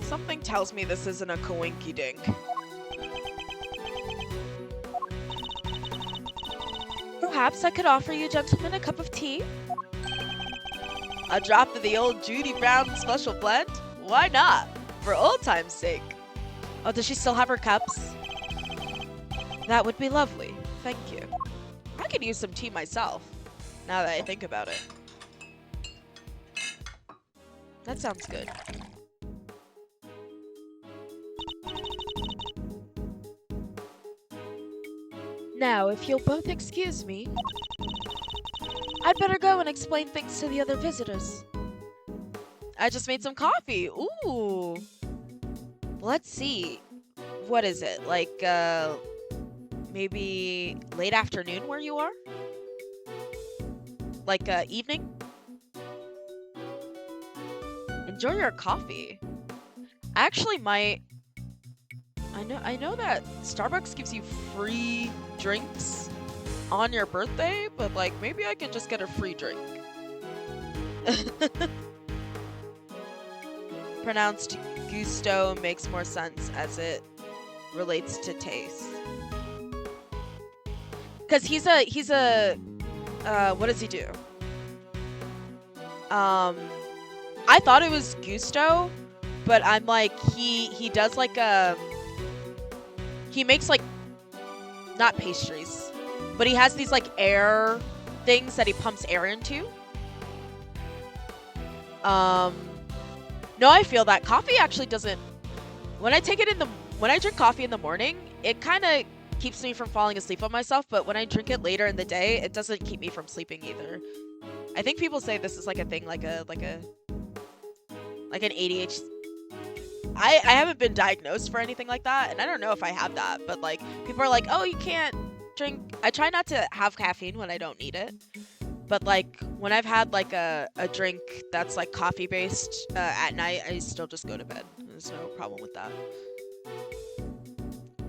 Something tells me this isn't a coinky-dink. Perhaps I could offer you gentlemen a cup of tea? A drop of the old Judy Brown special blend? Why not? For old time's sake. Oh, does she still have her cups? That would be lovely. Thank you. I could use some tea myself, now that I think about it. That sounds good. Now, if you'll both excuse me, I'd better go and explain things to the other visitors. I just made some coffee. Ooh. Let's see. What is it? Like, maybe late afternoon where you are? Like, evening? Enjoy your coffee. I actually might... I know that Starbucks gives you free drinks on your birthday, but like maybe I can just get a free drink. Pronounced gusto makes more sense as it relates to taste. Cause he's a what does he do? I thought it was gusto, but I'm like he does like he makes like not pastries, but he has these like air things that he pumps air into. No, I feel that coffee actually doesn't. When I drink coffee in the morning, it kind of keeps me from falling asleep on myself. But when I drink it later in the day, it doesn't keep me from sleeping either. I think people say this is like a thing, like an ADHD. I haven't been diagnosed for anything like that, and I don't know if I have that, but like people are like, oh, you can't drink. I try not to have caffeine when I don't need it, but like when I've had like a drink that's like coffee based at night, I still just go to bed. There's no problem with that.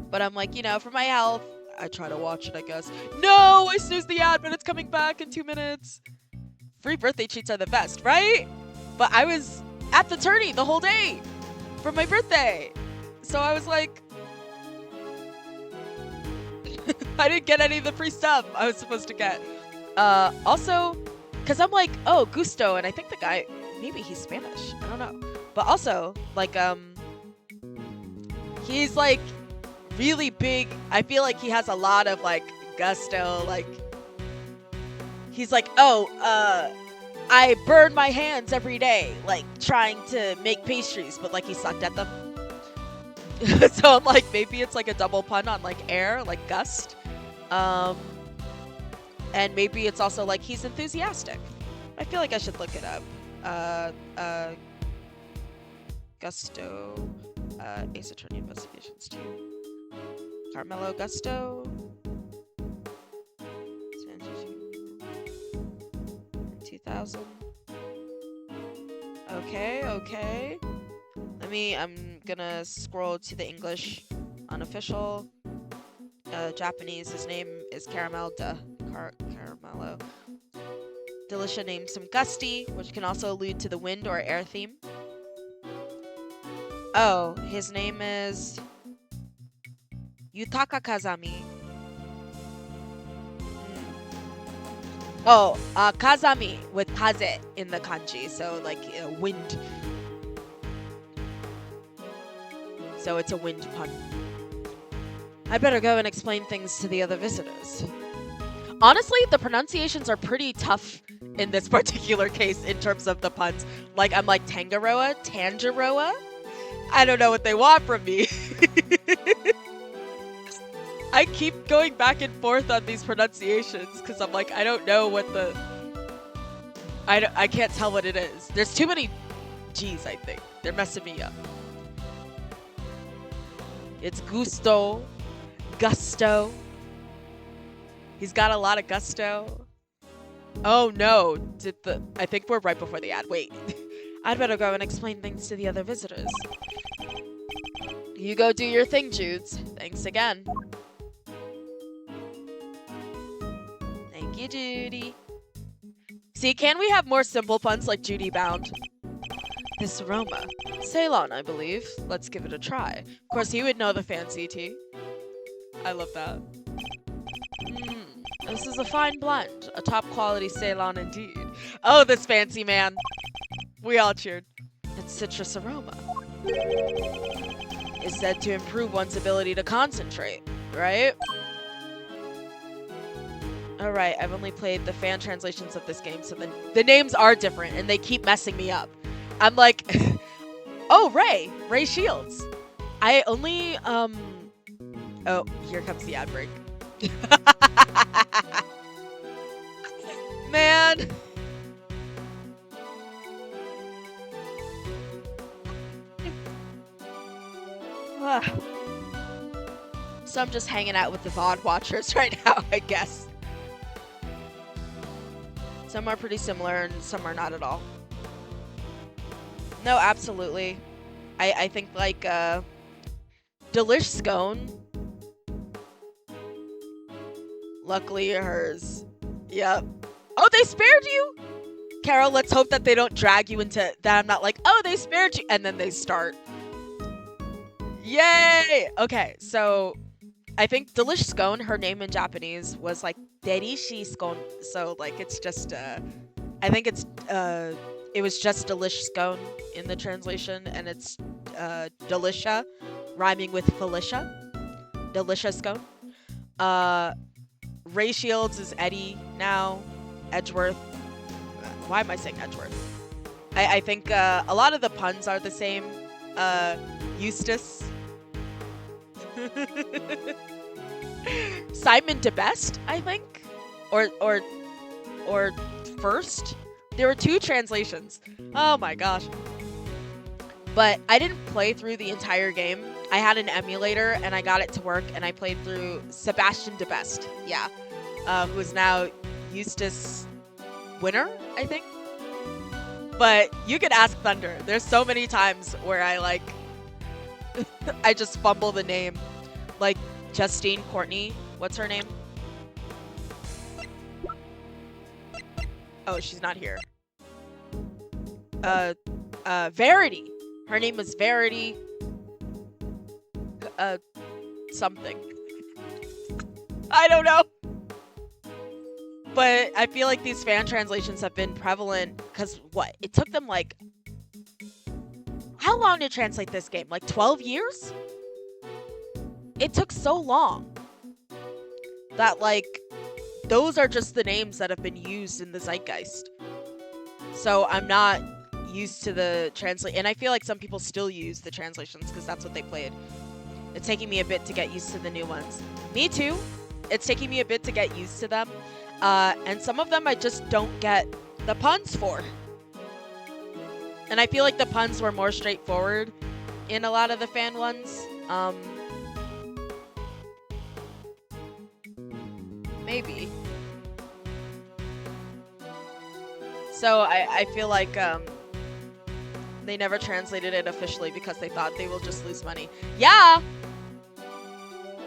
But I'm like, for my health, I try to watch it, I guess. No, I snoozed the ad, but it's coming back in 2 minutes. Free birthday treats are the best, right? But I was at the tourney the whole day for my birthday. So I was like, I didn't get any of the free stuff I was supposed to get. Also, because I'm like, oh, gusto, and I think the guy, maybe he's Spanish. I don't know. But also, like, he's like really big. I feel like he has a lot of like gusto. Like, he's like, oh, I burn my hands every day, like trying to make pastries, but like he sucked at them. So I'm like, maybe it's like a double pun on like air, like gust. And maybe it's also like he's enthusiastic. I feel like I should look it up. Gusto, Ace Attorney Investigations 2. Carmelo Gusto. 2000. Okay. I'm gonna scroll to the English unofficial. Japanese, his name is Caramello. Delicia named him Gusty, which can also allude to the wind or air theme. Oh, his name is Yutaka Kazami. Oh, kazami with kaze in the kanji, so like wind. So it's a wind pun. I better go and explain things to the other visitors. Honestly, the pronunciations are pretty tough in this particular case in terms of the puns. Like, I'm like Tangaroa, Tangaroa. I don't know what they want from me. I keep going back and forth on these pronunciations because I'm like, I don't know what the... I can't tell what it is. There's too many G's, I think. They're messing me up. It's gusto, gusto. He's got a lot of gusto. Oh no, I think we're right before the ad. Wait. I'd better go and explain things to the other visitors. You go do your thing, Judes. Thanks again. Thank you, Judy. See, can we have more simple puns like Judy Bound? This aroma. Ceylon, I believe. Let's give it a try. Of course, he would know the fancy tea. I love that. This is a fine blend. A top quality Ceylon indeed. Oh, this fancy man. We all cheered. Its citrus aroma is said to improve one's ability to concentrate, right? Alright, I've only played the fan translations of this game, so the names are different, and they keep messing me up. I'm like, oh, Ray Shields. I only, oh, here comes the ad break. Man. So I'm just hanging out with the VOD watchers right now, I guess. Some are pretty similar and some are not at all. No, absolutely. I think like Delish Scone. Luckily hers. Yep. Oh, they spared you? Carol, let's hope that they don't drag you into that. I'm not like, oh, they spared you. And then they start. Yay! Okay, so I think Delish Scone, her name in Japanese was like Derishi Scone. So like it's just I think it's it was just Delish Scone in the translation, and it's Delicia rhyming with Felicia. Delicia Scone. Ray Shields is Eddie now. Edgeworth. Why am I saying Edgeworth? I think a lot of the puns are the same. Eustace. Simon DeBest, I think, or first. There were two translations. Oh my gosh. But I didn't play through the entire game. I had an emulator and I got it to work, and I played through Sebastian DeBest. Yeah, who is now Eustace Winner, I think. But you could ask Thunder. There's so many times where I like I just fumble the name. Like Justine Courtney. What's her name? Oh, she's not here. Verity. Her name was Verity. Something. I don't know. But I feel like these fan translations have been prevalent because what? It took them like... How long to translate this game? Like 12 years? It took so long that like those are just the names that have been used in the zeitgeist. So I'm not used to the translate, and I feel like some people still use the translations because that's what they played. It's taking me a bit to get used to the new ones. Me too. It's taking me a bit to get used to them. And some of them I just don't get the puns for. And I feel like the puns were more straightforward in a lot of the fan ones. Maybe. So I feel like they never translated it officially because they thought they will just lose money. Yeah!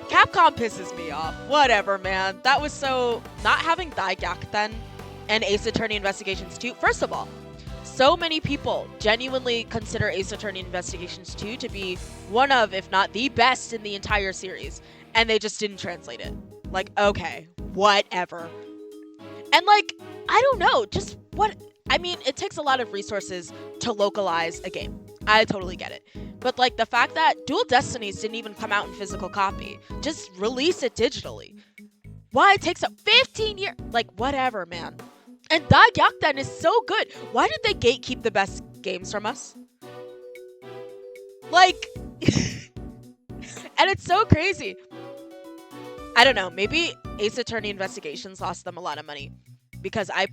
Capcom pisses me off. Whatever, man. That was so... Not having Daigakuten and Ace Attorney Investigations 2... First of all, so many people genuinely consider Ace Attorney Investigations 2 to be one of, if not the best in the entire series. And they just didn't translate it. Like, okay, whatever. And like, I don't know, just what I mean, it takes a lot of resources to localize a game. I totally get it. But like the fact that Dual Destinies didn't even come out in physical copy, just release it digitally. Why it takes up 15 years? Like whatever, man. And Dagyakden is so good. Why did they gatekeep the best games from us? Like, and it's so crazy. I don't know. Maybe Ace Attorney Investigations lost them a lot of money because I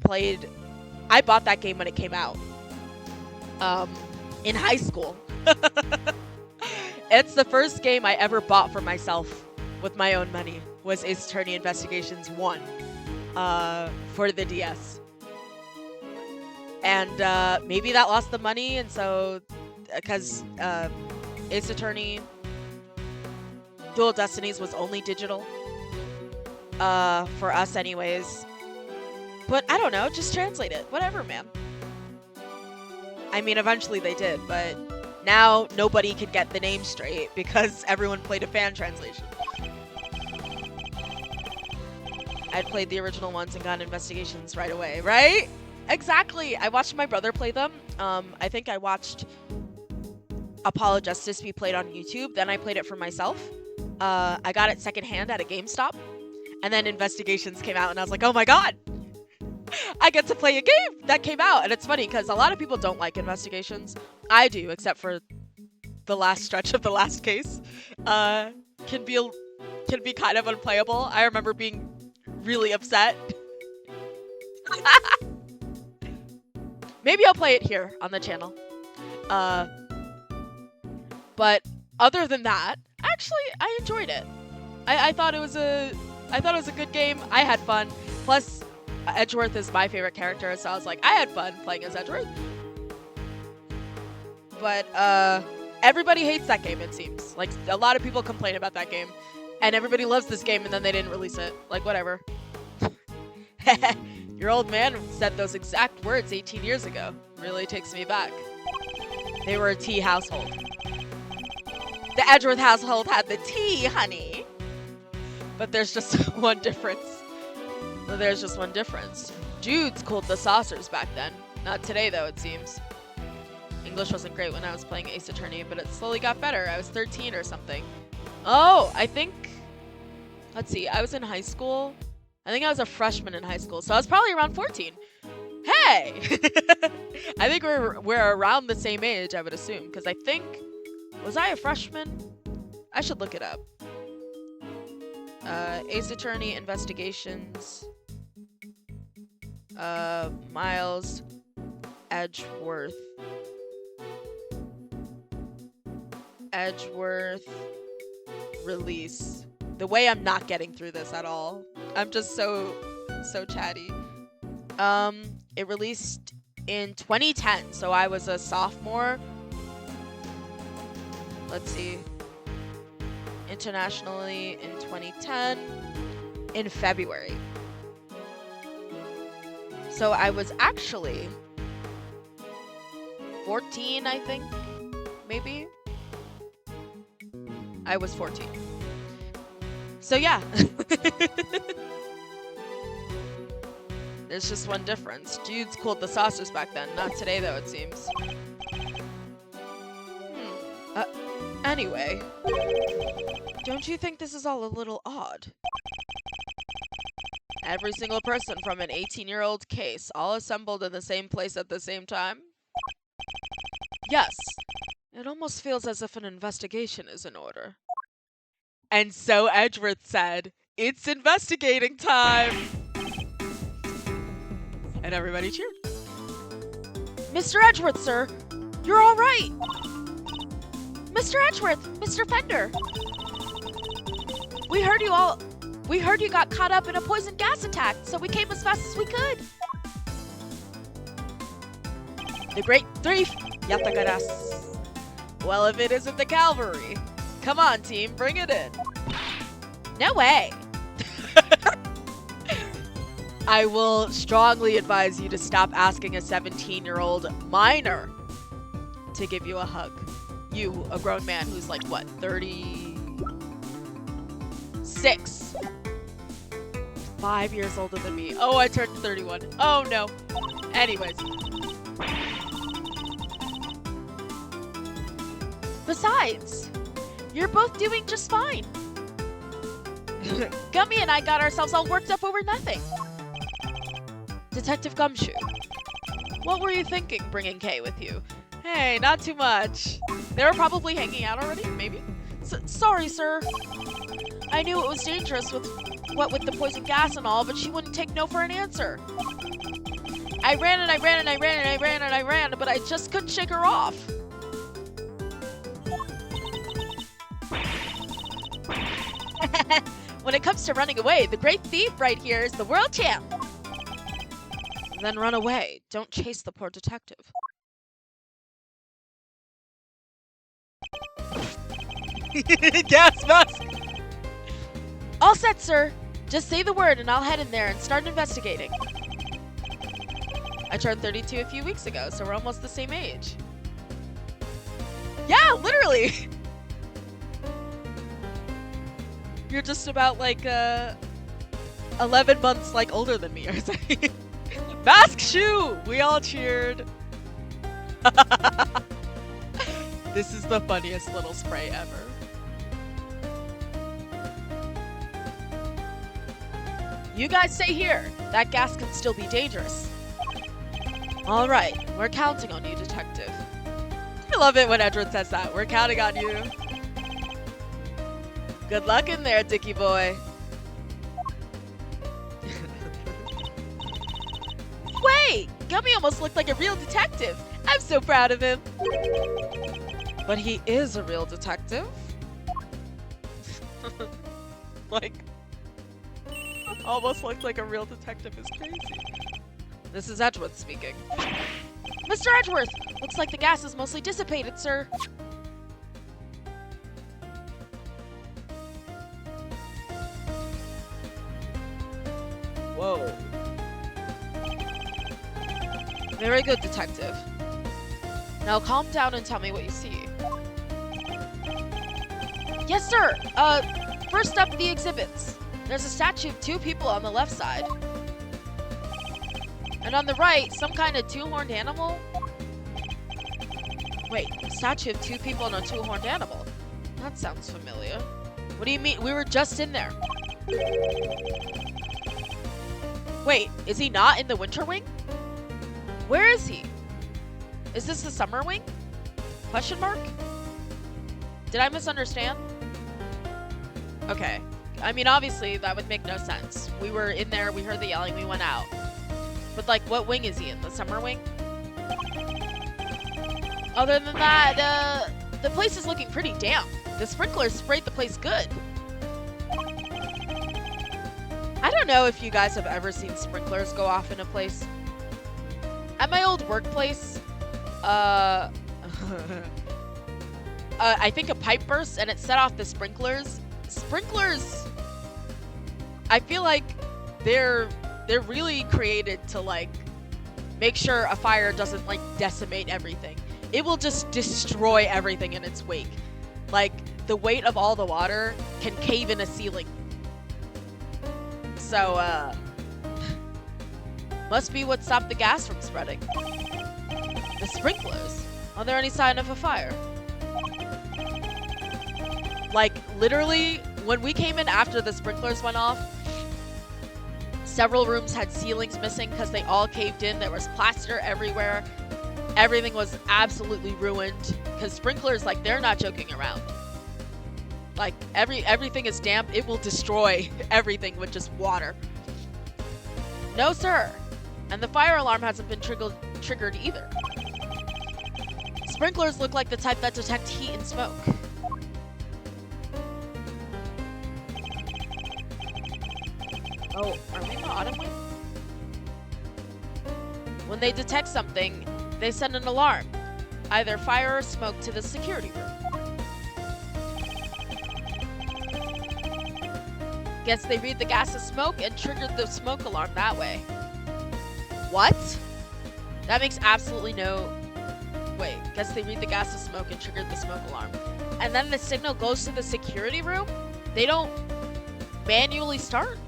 bought that game when it came out. In high school. It's the first game I ever bought for myself with my own money was Ace Attorney Investigations 1 for the DS. And maybe that lost the money, and so because Ace Attorney Dual Destinies was only digital for us anyways. But I don't know, just translate it. Whatever, man. I mean, eventually they did, but now nobody could get the name straight because everyone played a fan translation. I'd played the original ones and got Investigations right away, right? Exactly. I watched my brother play them. I think I watched Apollo Justice be played on YouTube. Then I played it for myself. I got it secondhand at a GameStop. And then Investigations came out and I was like, oh my god! I get to play a game that came out. And it's funny because a lot of people don't like Investigations. I do, except for the last stretch of the last case. Can be kind of unplayable. I remember being really upset. Maybe I'll play it here on the channel. But other than that, actually, I enjoyed it. I thought it was a good game. I had fun. Plus, Edgeworth is my favorite character, so I was like, I had fun playing as Edgeworth. But everybody hates that game, it seems. Like, a lot of people complain about that game. And everybody loves this game, and then they didn't release it. Like, whatever. Your old man said those exact words 18 years ago. Really takes me back. They were a tea household. The Edgeworth household had the tea, honey. But there's just one difference. There's just one difference. Dudes cooled the saucers back then. Not today, though, it seems. English wasn't great when I was playing Ace Attorney, but it slowly got better. I was 13 or something. Oh, I think... Let's see. I was in high school. I think I was a freshman in high school, so I was probably around 14. Hey! I think we're around the same age, I would assume, because I think... Was I a freshman? I should look it up. Ace Attorney Investigations. Miles Edgeworth. Edgeworth release. The way I'm not getting through this at all. I'm just so chatty. It released in 2010, so I was a sophomore. Let's see. Internationally in 2010 in February. So I was actually 14, I think, maybe. I was 14. So yeah. There's just one difference. Dudes cooled the saucers back then. Not today, though, it seems. Anyway. Don't you think this is all a little odd? Every single person from an 18-year-old case all assembled in the same place at the same time? Yes. It almost feels as if an investigation is in order. And so Edgeworth said, "It's investigating time!" And everybody cheered. Mr. Edgeworth, sir! You're all right! Mr. Edgeworth! Mr. Fender! We heard you got caught up in a poison gas attack, so we came as fast as we could. The Great Thief! Yatagaras. Well, if it isn't the cavalry. Come on, team, bring it in. No way! I will strongly advise you to stop asking a 17-year-old minor to give you a hug. You, a grown man who's like, what, 36? 5 years older than me. Oh, I turned 31. Oh, no. Anyways. Besides, you're both doing just fine. Gummy and I got ourselves all worked up over nothing. Detective Gumshoe, what were you thinking bringing Kay with you? Hey, not too much. They were probably hanging out already, maybe? Sorry, sir. I knew it was dangerous with the poison gas and all, but she wouldn't take no for an answer. I ran and I ran and I ran and I ran and I ran, but I just couldn't shake her off. When it comes to running away, the great thief right here is the world champ. Then run away. Don't chase the poor detective. Gas mask! All set, sir. Just say the word and I'll head in there and start investigating. I turned 32 a few weeks ago, so we're almost the same age. Yeah, literally! You're just about like 11 months like older than me or something. Mask shoe! We all cheered. This is the funniest little spray ever. You guys stay here. That gas can still be dangerous. All right, we're counting on you, detective. I love it when Edward says that. We're counting on you. Good luck in there, Dickie boy. Wait! Gummy almost looked like a real detective. I'm so proud of him. But he is a real detective. Like, almost looked like a real detective is crazy. This is Edgeworth speaking. Mr. Edgeworth! Looks like the gas is mostly dissipated, sir. Whoa. Very good, detective. Now calm down and tell me what you see. Yes, sir! First up, the exhibits. There's a statue of 2 people on the left side. And on the right, some kind of 2-horned animal? Wait, a statue of 2 people and a 2-horned animal? That sounds familiar. What do you mean? We were just in there. Wait, is he not in the winter wing? Where is he? Is this the summer wing? Question mark? Did I misunderstand? Okay. I mean, obviously, that would make no sense. We were in there, we heard the yelling, we went out. But, like, what wing is he in? The summer wing? Other than that, the place is looking pretty damp. The sprinklers sprayed the place good. I don't know if you guys have ever seen sprinklers go off in a place. At my old workplace, I think a pipe burst and it set off the sprinklers. Sprinklers, I feel like they're really created to like make sure a fire doesn't like decimate everything. It will just destroy everything in its wake. Like the weight of all the water can cave in a ceiling. So must be what stopped the gas from spreading. The sprinklers. Are there any sign of a fire? Like, literally, when we came in after the sprinklers went off, several rooms had ceilings missing because they all caved in. There was plaster everywhere. Everything was absolutely ruined because sprinklers, like, they're not joking around. Like, everything is damp. It will destroy everything with just water. No, sir. And the fire alarm hasn't been triggered either. Sprinklers look like the type that detect heat and smoke. Oh, are we in the autumn wing? When they detect something, they send an alarm. Either fire or smoke to the security room. Guess they read the gas as smoke and triggered the smoke alarm that way. What? That makes absolutely no... Wait, guess they read the gas as smoke and triggered the smoke alarm. And then the signal goes to the security room? They don't... manually start?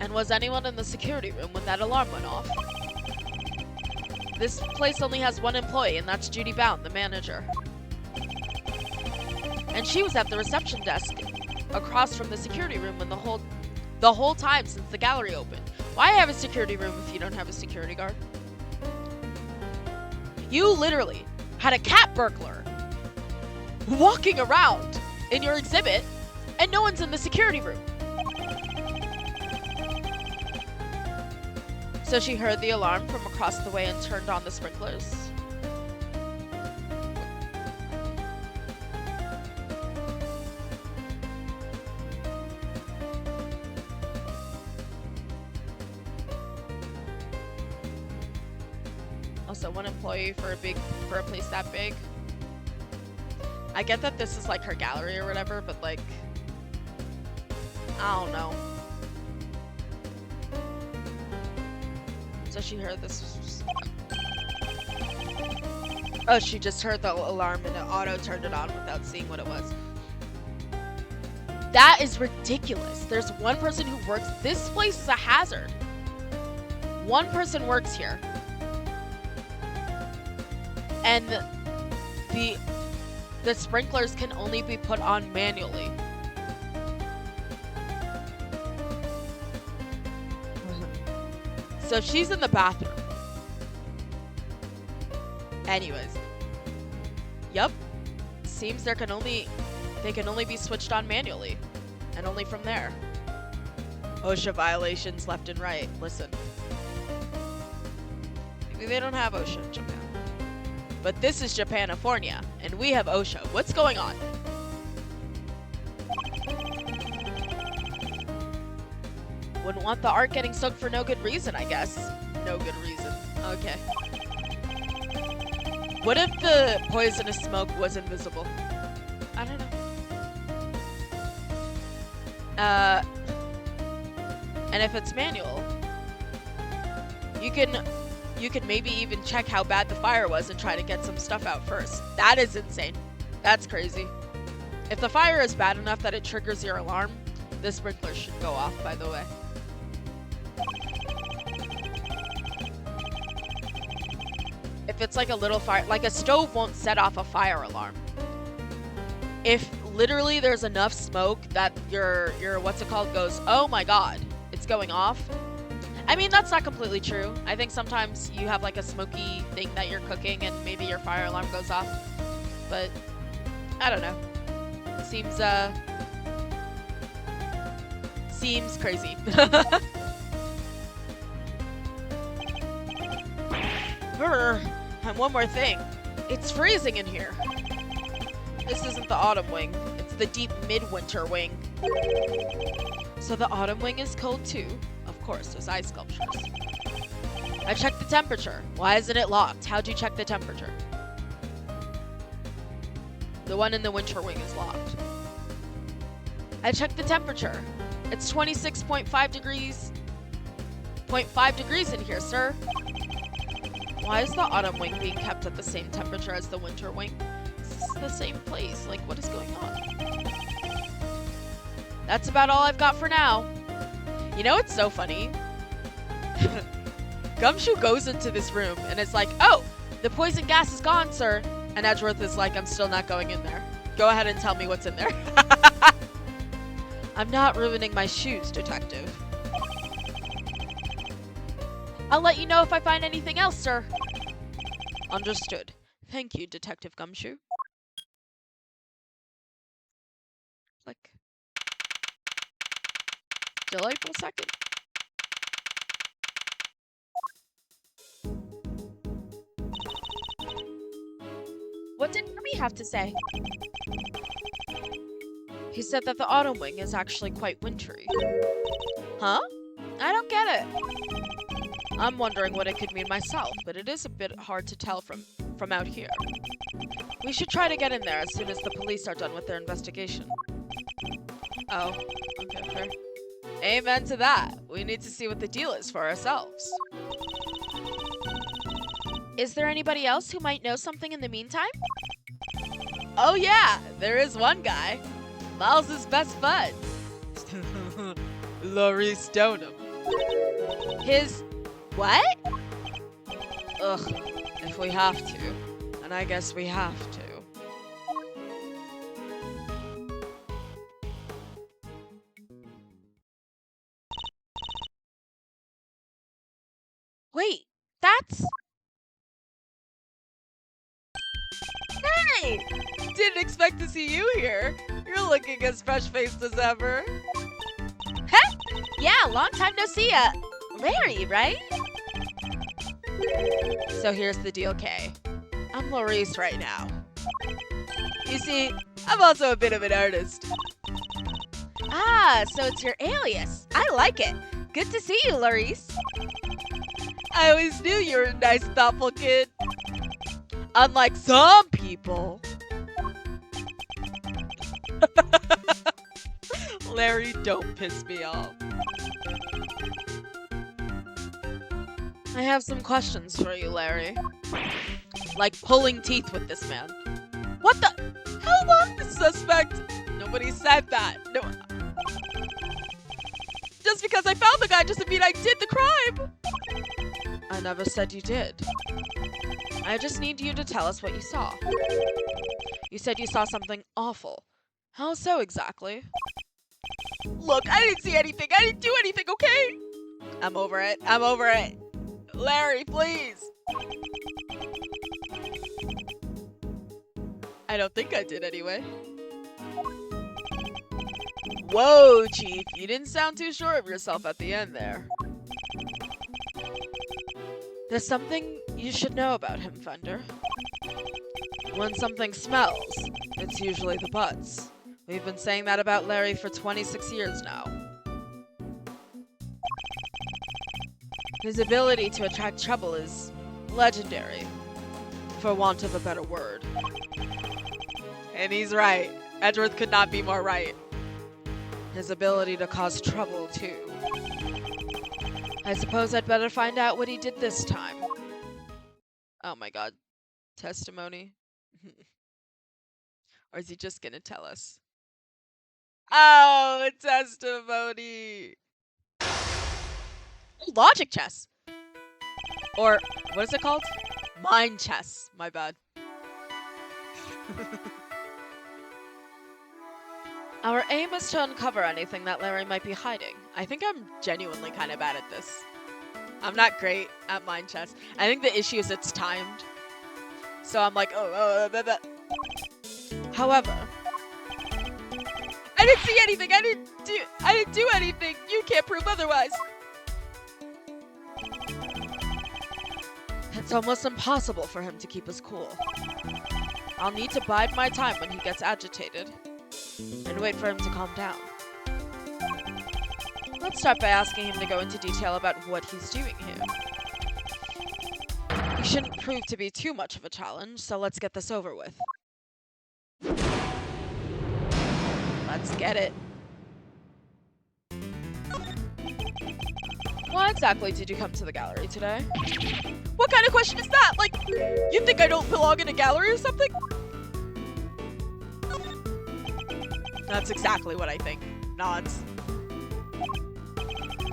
And was anyone in the security room when that alarm went off? This place only has one employee, and that's Judy Bound, the manager. And she was at the reception desk across from the security room when the whole time since the gallery opened. Why have a security room if you don't have a security guard? You literally had a cat burglar walking around in your exhibit, and no one's in the security room. So she heard the alarm from across the way and turned on the sprinklers. Also, one employee for a place that big. I get that this is like her gallery or whatever, but like, I don't know. So she heard this. Oh, she just heard the alarm and it auto turned it on without seeing what it was. That is ridiculous. There's one person who works. This place is a hazard. One person works here. And the sprinklers can only be put on manually. So she's in the bathroom. Anyways. Yep. Seems they can only be switched on manually. And only from there. OSHA violations left and right. Listen. Maybe they don't have OSHA in Japan. But this is Japanifornia, and we have OSHA. What's going on? Wouldn't want the art getting soaked for no good reason, I guess. No good reason. Okay. What if the poisonous smoke was invisible? I don't know. And if it's manual, you can maybe even check how bad the fire was and try to get some stuff out first. That is insane. That's crazy. If the fire is bad enough that it triggers your alarm, the sprinkler should go off, by the way. If it's like a little fire, like a stove won't set off a fire alarm. If literally there's enough smoke that your what's it called goes, oh my god, it's going off. I mean, that's not completely true. I think sometimes you have like a smoky thing that you're cooking and maybe your fire alarm goes off. But I don't know. Seems crazy. And one more thing. It's freezing in here. This isn't the autumn wing. It's the deep midwinter wing. So the autumn wing is cold too. Of course, there's ice sculptures. I checked the temperature. Why isn't it locked? How'd you check the temperature? The one in the winter wing is locked. I checked the temperature. It's 26.5 degrees. 0.5 degrees in here, sir. Why is the autumn wing being kept at the same temperature as the winter wing? This is the same place. Like, what is going on? That's about all I've got for now. You know, it's so funny. Gumshoe goes into this room and it's like, oh, the poison gas is gone, sir. And Edgeworth is like, I'm still not going in there. Go ahead and tell me what's in there. I'm not ruining my shoes, detective. I'll let you know if I find anything else, sir. Understood. Thank you, Detective Gumshoe. Click. Delightful second. What did Remy have to say? He said that the autumn wing is actually quite wintry. Huh? I don't get it. I'm wondering what it could mean myself, but it is a bit hard to tell from out here. We should try to get in there as soon as the police are done with their investigation. Oh, okay, fair. Amen to that. We need to see what the deal is for ourselves. Is there anybody else who might know something in the meantime? Oh yeah, there is one guy. Miles' best bud. Laurie Stoneham. His... what? Ugh, if we have to. And I guess we have to. Wait, that's... Hey! Didn't expect to see you here. You're looking as fresh-faced as ever. Heh! Yeah, long time no see ya. Larry, right? So here's the deal, Kay. I'm Laurice right now. You see, I'm also a bit of an artist. Ah, so it's your alias. I like it. Good to see you, Laurice. I always knew you were a nice, thoughtful kid. Unlike some people. Larry, don't piss me off. I have some questions for you, Larry. Like pulling teeth with this man. What the? How long the suspect? Nobody said that. No. Just because I found the guy doesn't mean I did the crime. I never said you did. I just need you to tell us what you saw. You said you saw something awful. How so exactly? Look, I didn't see anything. I didn't do anything, okay? I'm over it. I'm over it. Larry, please. I don't think I did anyway. Whoa, Chief. You didn't sound too sure of yourself at the end there. There's something you should know about him, Fender. When something smells, it's usually the butts. We've been saying that about Larry for 26 years now. His ability to attract trouble is legendary, for want of a better word. And he's right. Edgeworth could not be more right. His ability to cause trouble, too. I suppose I'd better find out what he did this time. Oh my god. Testimony? Or is he just gonna tell us? Oh, testimony! Logic chess! Or, what is it called? Mind chess. My bad. Our aim is to uncover anything that Larry might be hiding. I think I'm genuinely kind of bad at this. I'm not great at mind chess. I think the issue is it's timed. So I'm like, blah, blah. However, I didn't see anything. I didn't do anything. You can't prove otherwise. It's almost impossible for him to keep his cool. I'll need to bide my time when he gets agitated and wait for him to calm down. Let's start by asking him to go into detail about what he's doing here. He shouldn't prove to be too much of a challenge, so let's get this over with. Let's get it. Why exactly did you come to the gallery today? What kind of question is that? Like, you think I don't belong in a gallery or something? That's exactly what I think. Nods.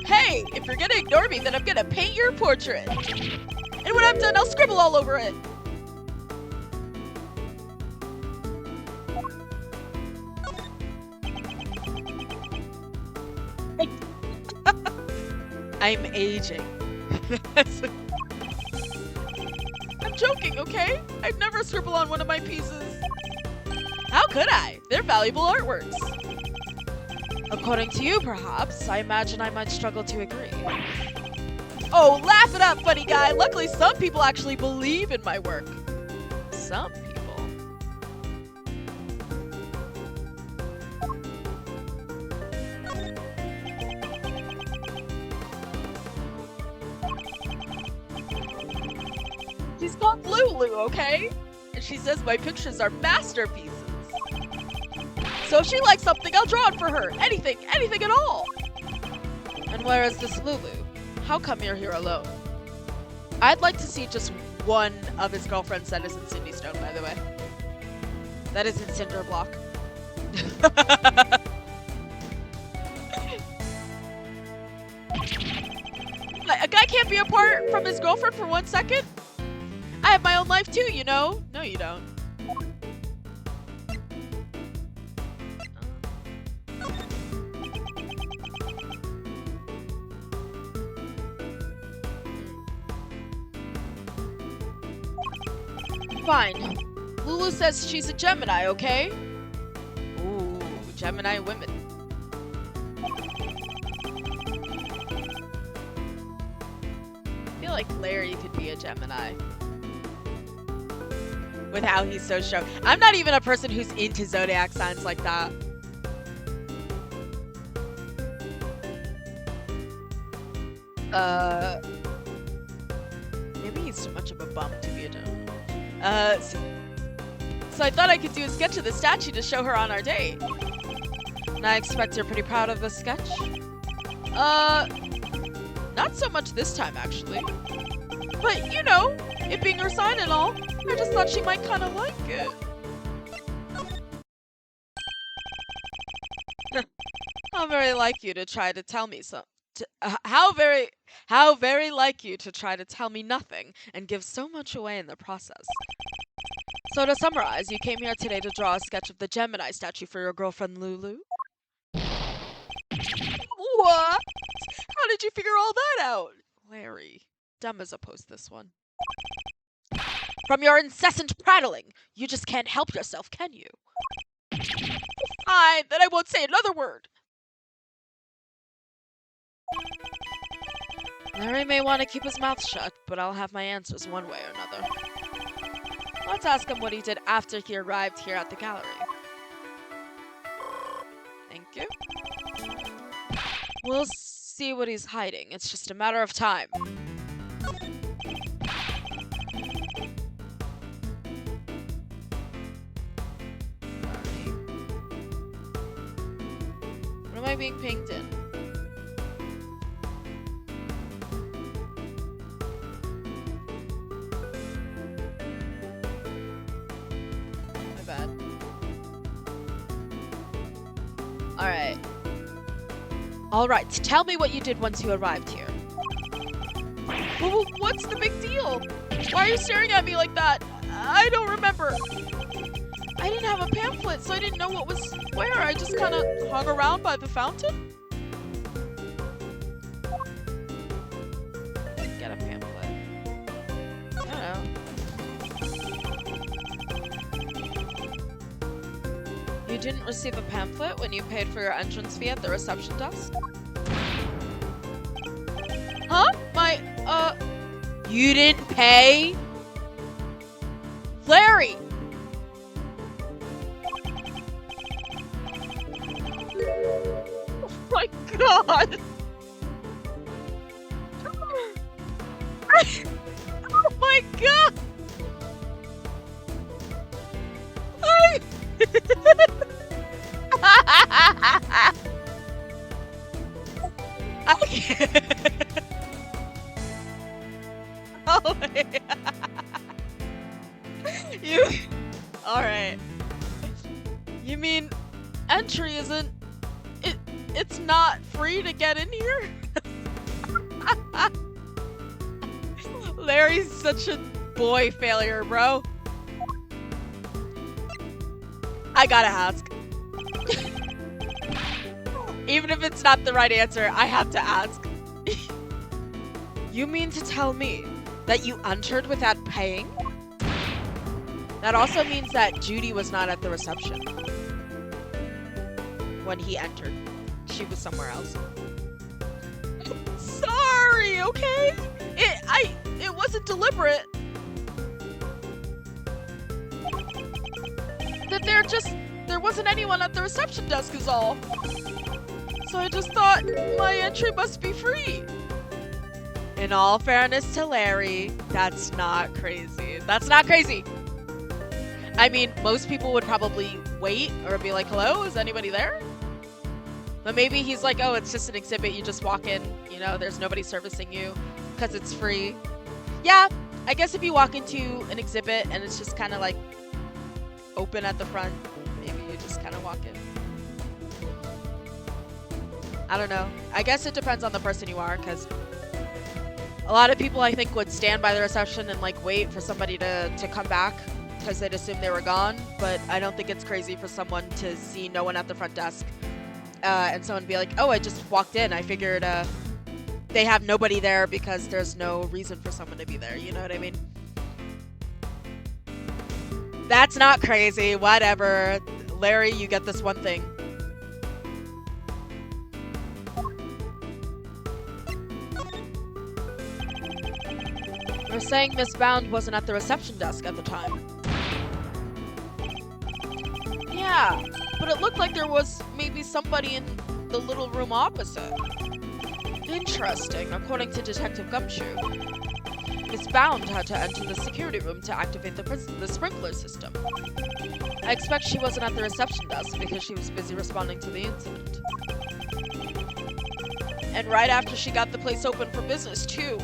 Hey, if you're gonna ignore me, then I'm gonna paint your portrait. And when I'm done, I'll scribble all over it. I'm aging. I'm joking, okay? I'd never scribble on one of my pieces. How could I? They're valuable artworks. According to you, perhaps. I imagine I might struggle to agree. Oh, laugh it up, funny guy. Luckily, some people actually believe in my work. Some people. She's called Lulu, okay? And she says my pictures are masterpieces. So if she likes something, I'll draw it for her. Anything at all. And where is this Lulu? How come you're here alone? I'd like to see just one of his girlfriends that isn't Sydney Stone, by the way. That isn't cinder block. A guy can't be apart from his girlfriend for 1 second? I have my own life too, you know? No, you don't. Fine. Lulu says she's a Gemini, okay? Ooh, Gemini women. I feel like Larry could be a Gemini. With how he's so show. I'm not even a person who's into zodiac signs like that. Maybe he's too much of a bum to be a Gemini. So I thought I could do a sketch of the statue to show her on our date. And I expect you're pretty proud of the sketch? Not so much this time, actually. But, you know, it being her sign and all, I just thought she might kind of like it. How very like you to try to tell me how very like you to try to tell me nothing and give so much away in the process. So to summarize, you came here today to draw a sketch of the Gemini statue for your girlfriend Lulu? What? How did you figure all that out? Larry. Dumb as opposed this one. From your incessant prattling, you just can't help yourself, can you? Fine, then I won't say another word. Larry may want to keep his mouth shut, but I'll have my answers one way or another. Let's ask him what he did after he arrived here at the gallery. Thank you. We'll see what he's hiding. It's just a matter of time. What am I being pinged in? My bad. Alright. Alright, tell me what you did once you arrived here. Well, what's the big deal? Why are you staring at me like that? I don't remember. I didn't have a pamphlet, so I didn't know what was where. I just kind of hung around by the fountain. Get a pamphlet. I don't know. You didn't receive a pamphlet when you paid for your entrance fee at the reception desk? Huh? You didn't pay? Larry! Oh my god! Oh my god! I can't. Oh my You Alright. You mean entry isn't it's not free to get in here? Larry's such a boy failure, bro. I gotta ask. Even if it's not the right answer, I have to ask. You mean to tell me that you entered without paying? That also means that Judy was not at the reception when he entered. She was somewhere else. Sorry, okay? It wasn't deliberate. That there wasn't anyone at the reception desk is all. So I just thought my entry must be free. In all fairness to Larry, that's not crazy. That's not crazy. I mean, most people would probably wait or be like, hello, is anybody there? But maybe he's like, oh, it's just an exhibit. You just walk in, you know, there's nobody servicing you because it's free. Yeah, I guess if you walk into an exhibit and it's just kind of like open at the front, maybe you just kind of walk in. I don't know. I guess it depends on the person you are, because a lot of people I think would stand by the reception and like wait for somebody to come back because they'd assume they were gone. But I don't think it's crazy for someone to see no one at the front desk and someone be like, oh, I just walked in. I figured they have nobody there because there's no reason for someone to be there. You know what I mean? That's not crazy. Whatever. Larry, you get this one thing. We're saying Miss Bound wasn't at the reception desk at the time. Yeah, but it looked like there was maybe somebody in the little room opposite. Interesting. According to Detective Gumshoe, Miss Bound had to enter the security room to activate the sprinkler system. I expect she wasn't at the reception desk because she was busy responding to the incident. And right after she got the place open for business, too.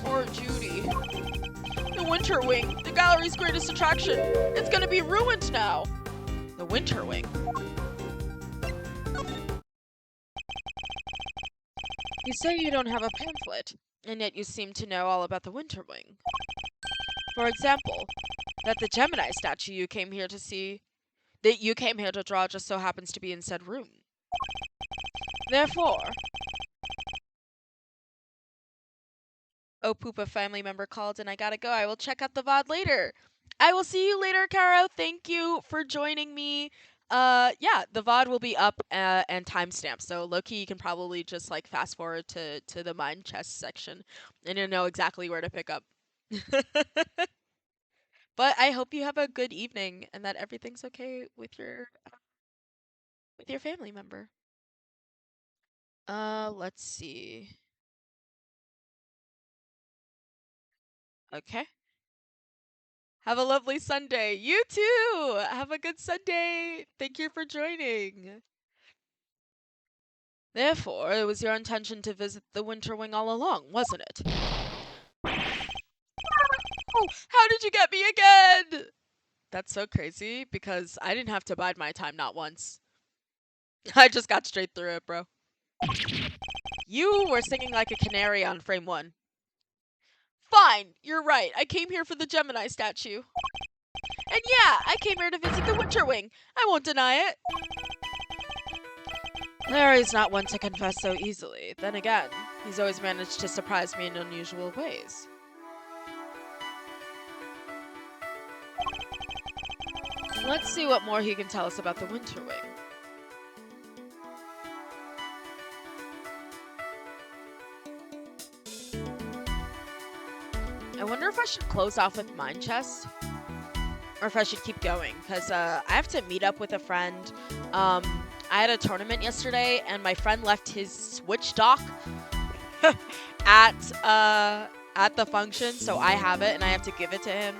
Poor Judy. The Winter Wing, the gallery's greatest attraction. It's gonna be ruined now. The Winter Wing. You say you don't have a pamphlet, and yet you seem to know all about the Winter Wing. For example, that the Gemini statue you came here to draw just so happens to be in said room. Therefore, oh poop, a family member called and I gotta go. I will check out the VOD later. I will see you later, Caro. Thank you for joining me. Yeah, the VOD will be up and timestamped. So low-key, you can probably just like fast forward to the mind chest section and you'll know exactly where to pick up. But I hope you have a good evening and that everything's okay with your family member. Let's see. Okay. Have a lovely Sunday. You too. Have a good Sunday. Thank you for joining. Therefore, it was your intention to visit the Winter Wing all along, wasn't it? Oh, how did you get me again? That's so crazy because I didn't have to bide my time not once. I just got straight through it, bro. You were singing like a canary on frame 1. Fine, you're right. I came here for the Gemini statue. And yeah, I came here to visit the Winter Wing. I won't deny it. Larry's not one to confess so easily. Then again, he's always managed to surprise me in unusual ways. Let's see what more he can tell us about the Winter Wing. I wonder if I should close off with Mind Chest or if I should keep going because I have to meet up with a friend. I had a tournament yesterday and my friend left his Switch dock at the function, so I have it and I have to give it to him.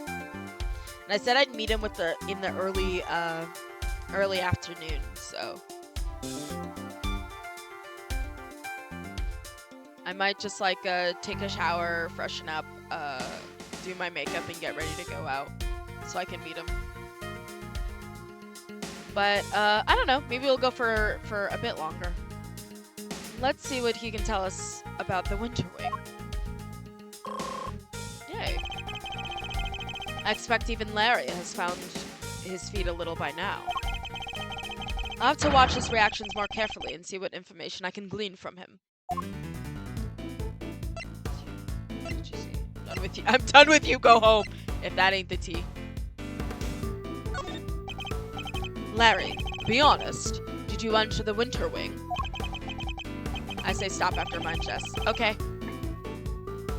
And I said I'd meet him in the early afternoon, so I might just like take a shower, freshen up, do my makeup, and get ready to go out so I can meet him. But I don't know, maybe we'll go for a bit longer. Let's see what he can tell us about the Winter Wing. Yay. I expect even Larry has found his feet a little by now. I'll have to watch his reactions more carefully and see what information I can glean from him. Done with you. I'm done with you. Go home. If that ain't the tea. Larry, be honest. Did you enter the Winter Wing? I say stop after Mind Chest. Okay.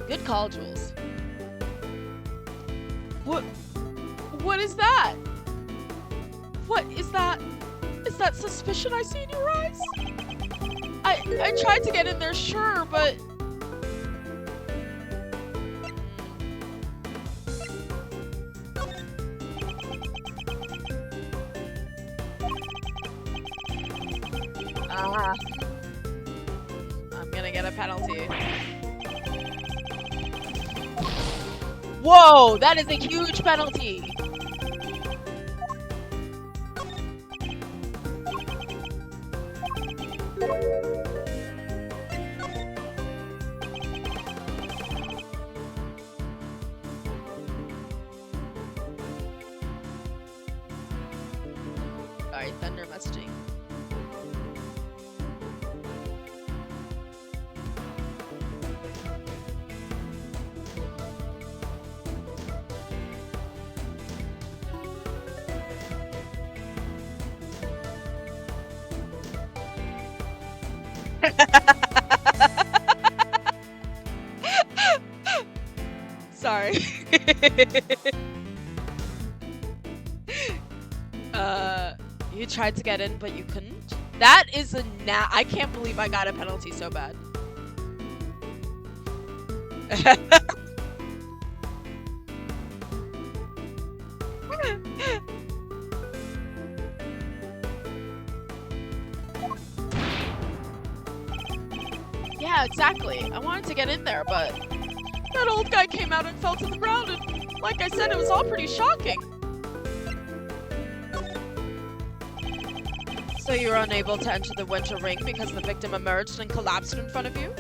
Good call, Jules. What is that? What is that? Is that suspicion I see in your eyes? I tried to get in there, sure, but... I'm gonna get a penalty. Whoa, that is a huge penalty. Alright, then you're messaging. Sorry. You tried to get in, but you couldn't? That is I can't believe I got a penalty so bad. Yeah, exactly. I wanted to get in there, but that old guy came out and fell to the ground, and like I said, it was all pretty shocking. So you were unable to enter the winter ring because the victim emerged and collapsed in front of you?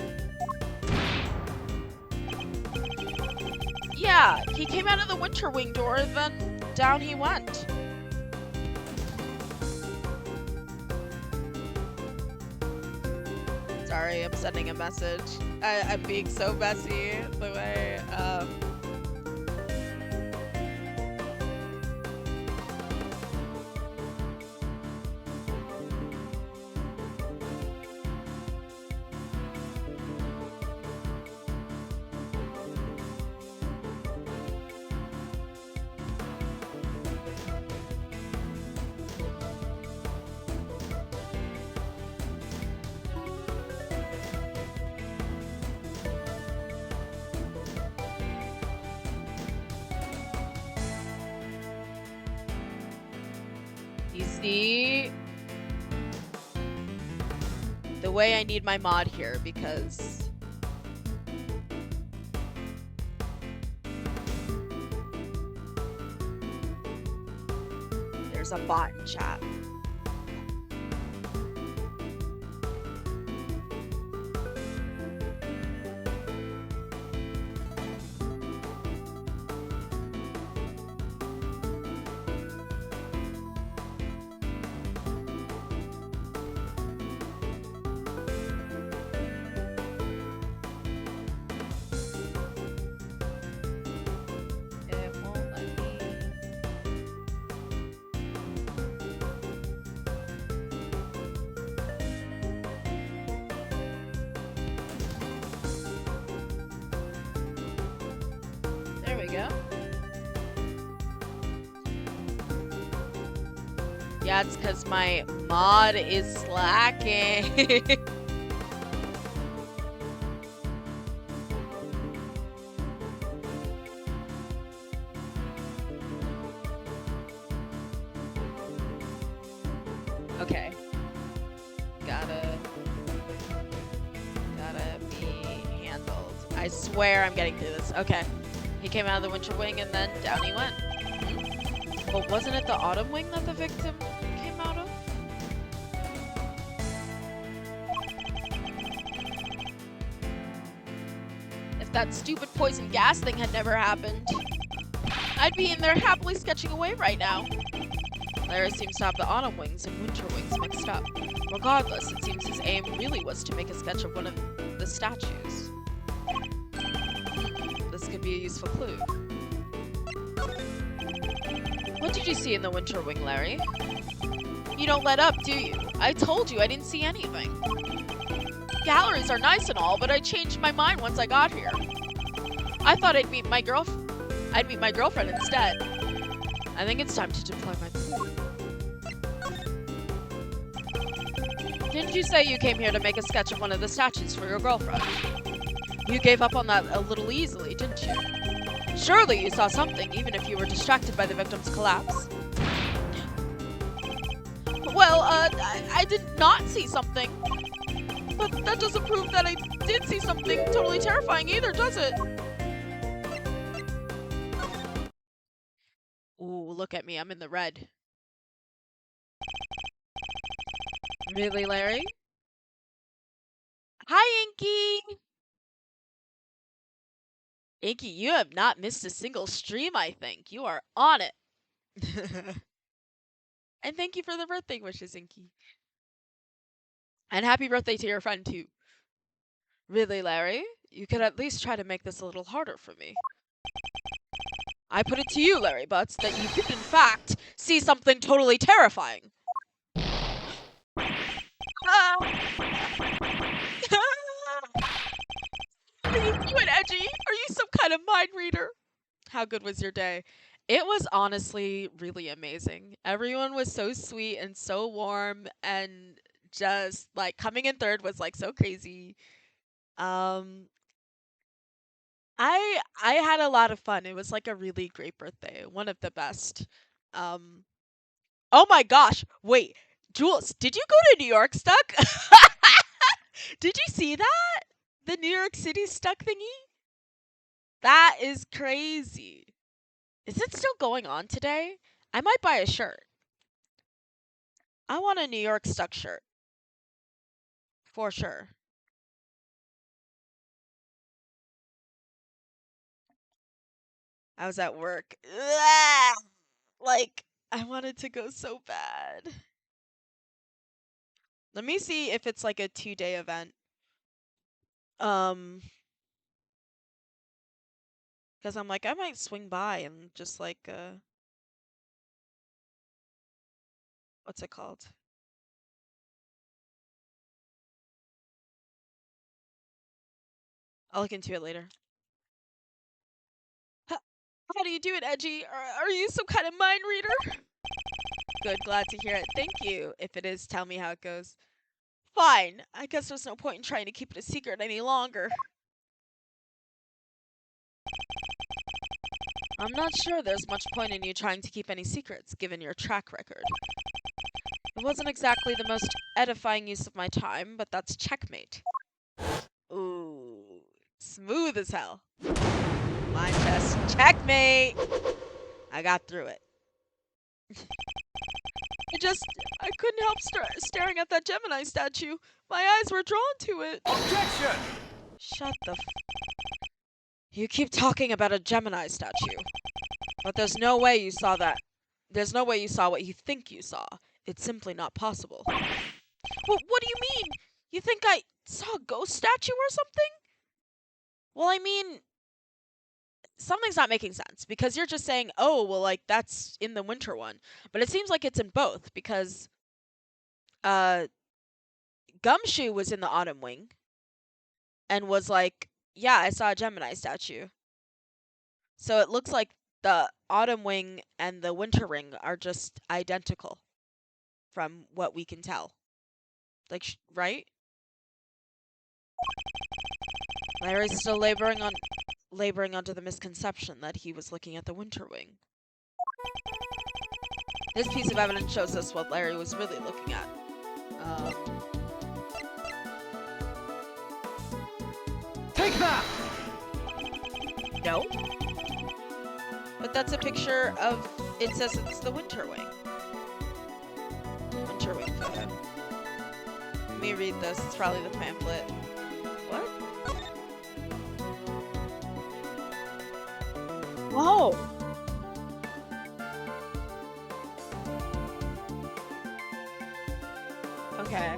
Yeah, he came out of the winter wing door, then down he went. Sorry, I'm sending a message. I'm being so messy the way, you see the way I need my mod here, because there's a bot in chat. It won't let me. There we go. Yeah, it's because my mod is slacking. Okay. Gotta be handled. I swear I'm getting through this. Okay. He came out of the winter wing and then down he went. But wasn't it the autumn wing that the victim came out of? If that stupid poison gas thing had never happened, I'd be in there happily sketching away right now. Larry seems to have the autumn wings and winter wings mixed up. Regardless, it seems his aim really was to make a sketch of one of the statues. This could be a useful clue. What did you see in the winter wing, Larry? You don't let up, do you? I told you I didn't see anything. Galleries are nice and all, but I changed my mind once I got here. I thought I'd meet my girlfriend instead. I think it's time to deploy my clue. Didn't you say you came here to make a sketch of one of the statues for your girlfriend? You gave up on that a little easily, didn't you? Surely you saw something, even if you were distracted by the victim's collapse. Well, I did not see something. But that doesn't prove that I did see something totally terrifying either, does it? Ooh, look at me, I'm in the red. Really, Larry? Hi, Inky! Inky, you have not missed a single stream, I think. You are on it. And thank you for the birthday wishes, Inky. And happy birthday to your friend, too. Really, Larry? You could at least try to make this a little harder for me. I put it to you, Larry Butts, that you did in fact see something totally terrifying. Ah! Are you doing, Edgy? Are you some kind of mind reader? How good was your day? It was honestly really amazing. Everyone was so sweet and so warm, and just like coming in third was like so crazy. Um I had a lot of fun. It was like a really great birthday. One of the best. Um Oh my gosh. Wait. Jules, did you go to New York stuck? Did you see that? The New York City stuck thingy? That is crazy. Is it still going on today? I might buy a shirt. I want a New York stuck shirt. For sure. I was at work. Ugh! Like, I wanted to go so bad. Let me see if it's like a 2-day event. Because I'm like, I might swing by and just like, what's it called? I'll look into it later. How do you do it, Edgy? Are you some kind of mind reader? Good, glad to hear it. Thank you. If it is, tell me how it goes. Fine. I guess there's no point in trying to keep it a secret any longer. I'm not sure there's much point in you trying to keep any secrets, given your track record. It wasn't exactly the most edifying use of my time, but that's checkmate. Ooh, smooth as hell. Mine just checkmate. I got through it. I couldn't help staring at that Gemini statue. My eyes were drawn to it. Objection! Shut the You keep talking about a Gemini statue. But there's no way you saw that. There's no way you saw what you think you saw. It's simply not possible. Well, what do you mean? You think I saw a ghost statue or something? Well, I mean, something's not making sense because you're just saying, oh, well, like, that's in the winter one. But it seems like it's in both because Gumshoe was in the autumn wing and was like, yeah, I saw a Gemini statue. So it looks like the autumn wing and the winter ring are just identical from what we can tell. Like, right? Larry's still laboring under the misconception that he was looking at the winter wing. This piece of evidence shows us what Larry was really looking at. Take that! No. But that's a picture of, it says it's the winter wing. Winter wing photo. Let me read this, it's probably the pamphlet. What? Whoa! Okay.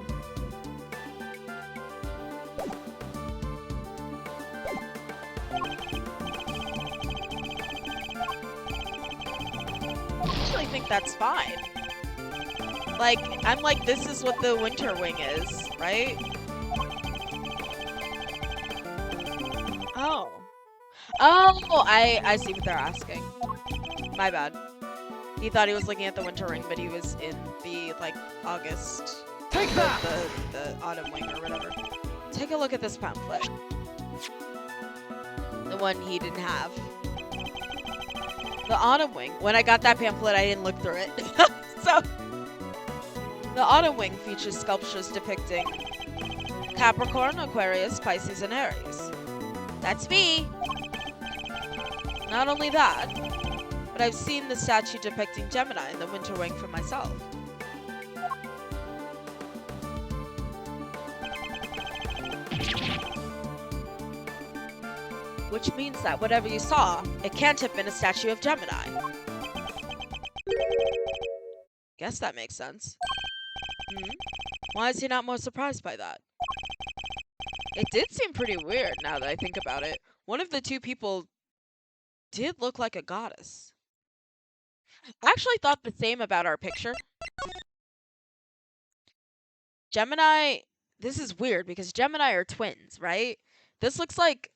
I actually think that's fine. Like, I'm like, this is what the winter wing is, right? Oh. Oh, I see what they're asking. My bad. He thought he was looking at the winter wing, but he was in the, like, August. Take that! The autumn wing or whatever. Take a look at this pamphlet. The one he didn't have. The autumn wing. When I got that pamphlet, I didn't look through it. So, the autumn wing features sculptures depicting Capricorn, Aquarius, Pisces, and Aries. That's me! Not only that, but I've seen the statue depicting Gemini in the winter wing for myself. Which means that whatever you saw, it can't have been a statue of Gemini. Guess that makes sense. Hmm? Why is he not more surprised by that? It did seem pretty weird now that I think about it. One of the two people did look like a goddess. I actually thought the same about our picture. Gemini, this is weird because Gemini are twins, right? This looks like,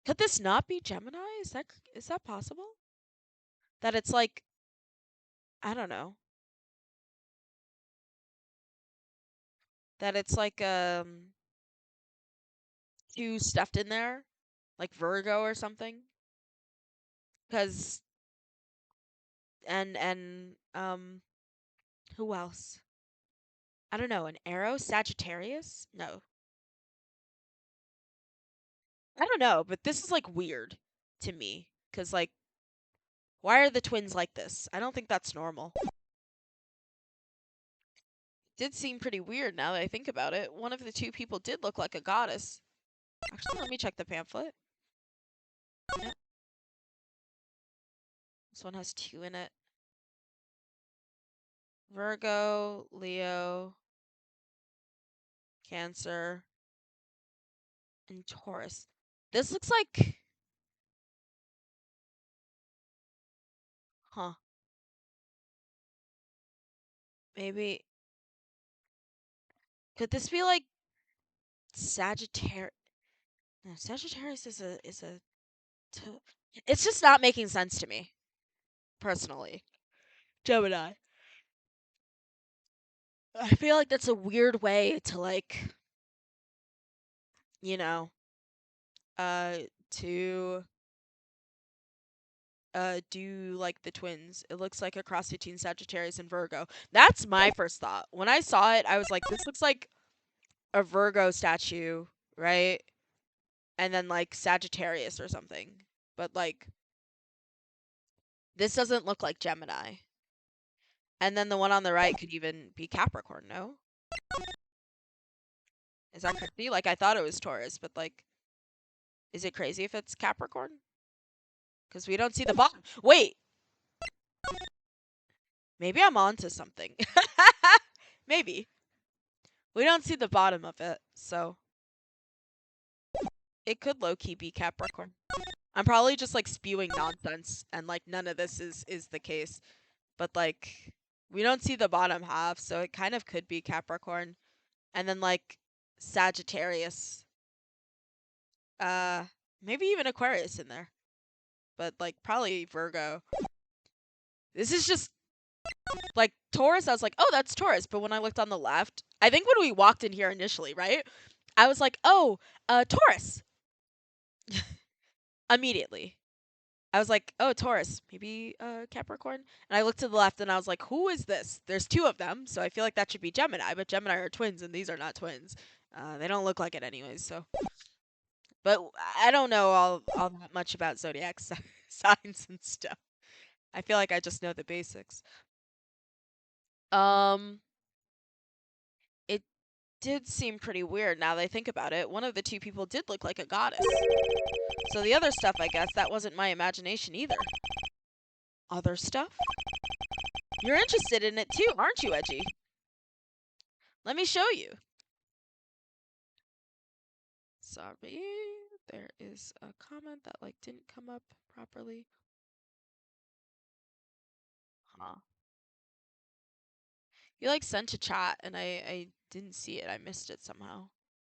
could this not be Gemini? Is that possible? That it's like, I don't know. That it's like two stuffed in there, like Virgo or something. Cuz and who else? I don't know, an arrow, Sagittarius? No. I don't know, but this is like weird to me cuz like why are the twins like this? I don't think that's normal. Did seem pretty weird now that I think about it. One of the two people did look like a goddess. Actually, let me check the pamphlet. Yep. This one has 2 in it. Virgo, Leo, Cancer, and Taurus. This looks like, huh, maybe, could this be like Sagittarius? No, Sagittarius t- it's just not making sense to me, personally. Gemini. I feel like that's a weird way to like, you know, uh, to do like the twins. It looks like a cross between Sagittarius and Virgo. That's my first thought. When I saw it, I was like, this looks like a Virgo statue, right? And then like Sagittarius or something. But like this doesn't look like Gemini. And then the one on the right could even be Capricorn, no? Is that crazy? Like I thought it was Taurus, but like is it crazy if it's Capricorn? Cuz we don't see the bottom. Wait, maybe I'm onto something. Maybe. We don't see the bottom of it, so it could low-key be Capricorn. I'm probably just like spewing nonsense and like none of this is the case. But like we don't see the bottom half, so it kind of could be Capricorn. And then like Sagittarius. Uh maybe even Aquarius in there. But like probably Virgo. This is just like Taurus, I was like, "Oh, that's Taurus." But when I looked on the left, I think when we walked in here initially, right? I was like, "Oh, Taurus." Immediately. I was like, "Oh, Taurus, maybe Capricorn." And I looked to the left and I was like, "Who is this?" There's 2 of them, so I feel like that should be Gemini, but Gemini are twins and these are not twins. They don't look like it anyways, so. But I don't know all that much about zodiac signs and stuff. I feel like I just know the basics. Um, it did seem pretty weird now that I think about it. One of the 2 people did look like a goddess. So the other stuff, I guess, that wasn't my imagination either. Other stuff? You're interested in it too, aren't you, Edgy? Let me show you. Sorry, there is a comment that like didn't come up properly. Huh. You like sent a chat and I didn't see it. I missed it somehow.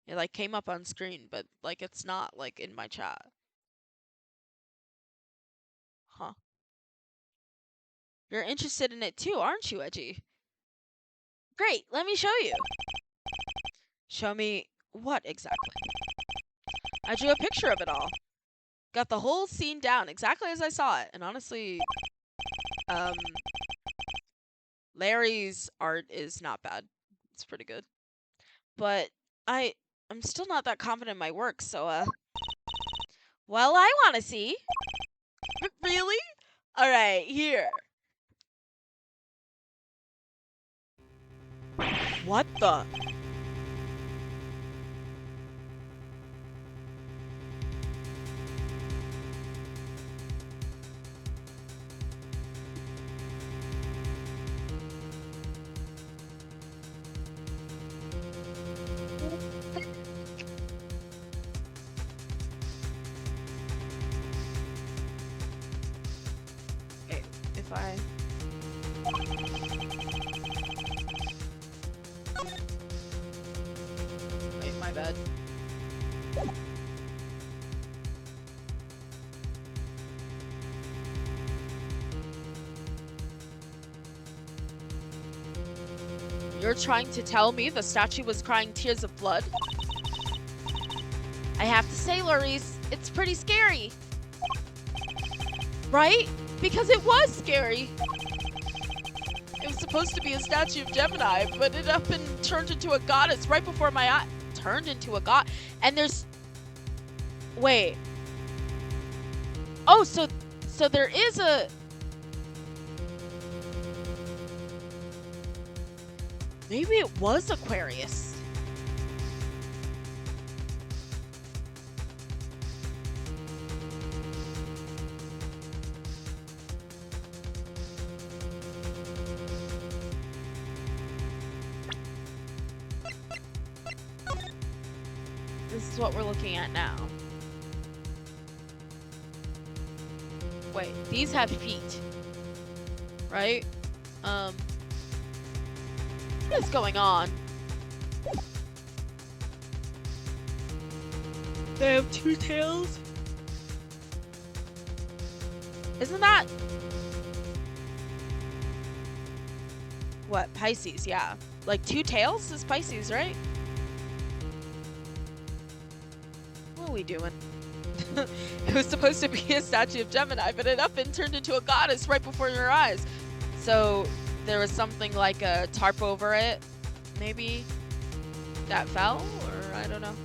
It like came up on screen, but like it's not like in my chat. Huh. You're interested in it too, aren't you, Edgy? Great, let me show you. Show me what exactly? I drew a picture of it all. Got the whole scene down exactly as I saw it. And honestly, um, Larry's art is not bad. It's pretty good. But I'm still not that confident in my work, so well, I want to see. Really? All right, here. What the? You're trying to tell me the statue was crying tears of blood? I have to say, Lurries, it's pretty scary. Right? Because it was scary. It was supposed to be a statue of Gemini, but it up and turned into a goddess right before my eye. Turned into a god. And there's... Wait. Oh, so there is a... Maybe it was Aquarius. This is what we're looking at now. Wait, these have feet. Right? What is going on? They have two tails? Isn't that... What? Pisces, yeah. Like, two tails is Pisces, right? What are we doing? It was supposed to be a statue of Gemini, but it up and turned into a goddess right before your eyes. So there was something like a tarp over it, maybe, that fell, or I don't know.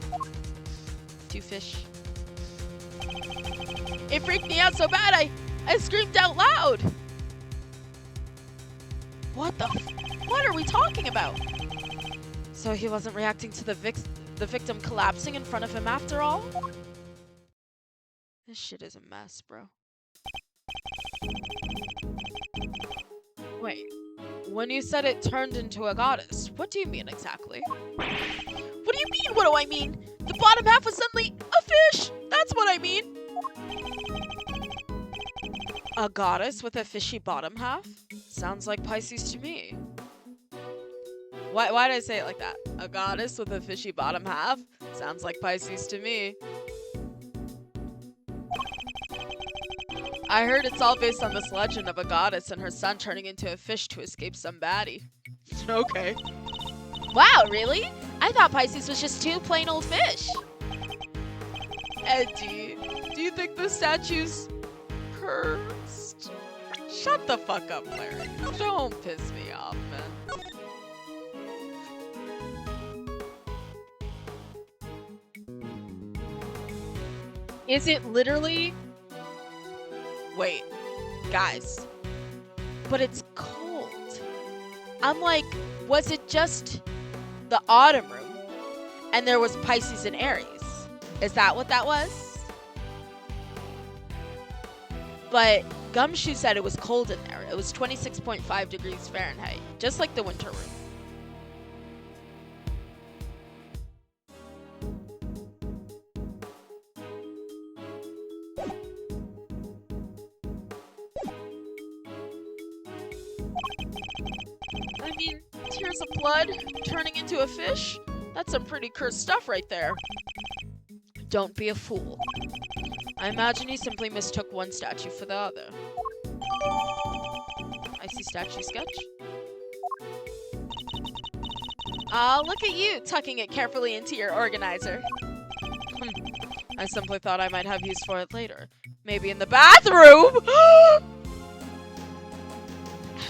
Two fish. It freaked me out so bad I screamed out loud. What are we talking about? So he wasn't reacting to the victim collapsing in front of him after all? This shit is a mess, bro. Wait, when you said it turned into a goddess, what do you mean exactly? What do you mean, what do I mean? The bottom half was suddenly a fish! That's what I mean! A goddess with a fishy bottom half? Sounds like Pisces to me. Why did I say it like that? A goddess with a fishy bottom half? Sounds like Pisces to me. I heard it's all based on this legend of a goddess and her son turning into a fish to escape some baddie. Okay. Wow, really? I thought Pisces was just two plain old fish. Eddie, do you think the statue's cursed? Shut the fuck up, Larry. Don't piss me off, man. Is it literally... Wait, guys. But it's cold. I'm like, was it just the autumn room and there was Pisces and Aries? Is that what that was? But Gumshoe said it was cold in there. It was 26.5 degrees Fahrenheit, just like the winter room. I mean, tears of blood turning into a fish? That's some pretty cursed stuff right there. Don't be a fool. I imagine he simply mistook one statue for the other. I see statue sketch. Ah, look at you, tucking it carefully into your organizer. I simply thought I might have use for it later. Maybe in the bathroom!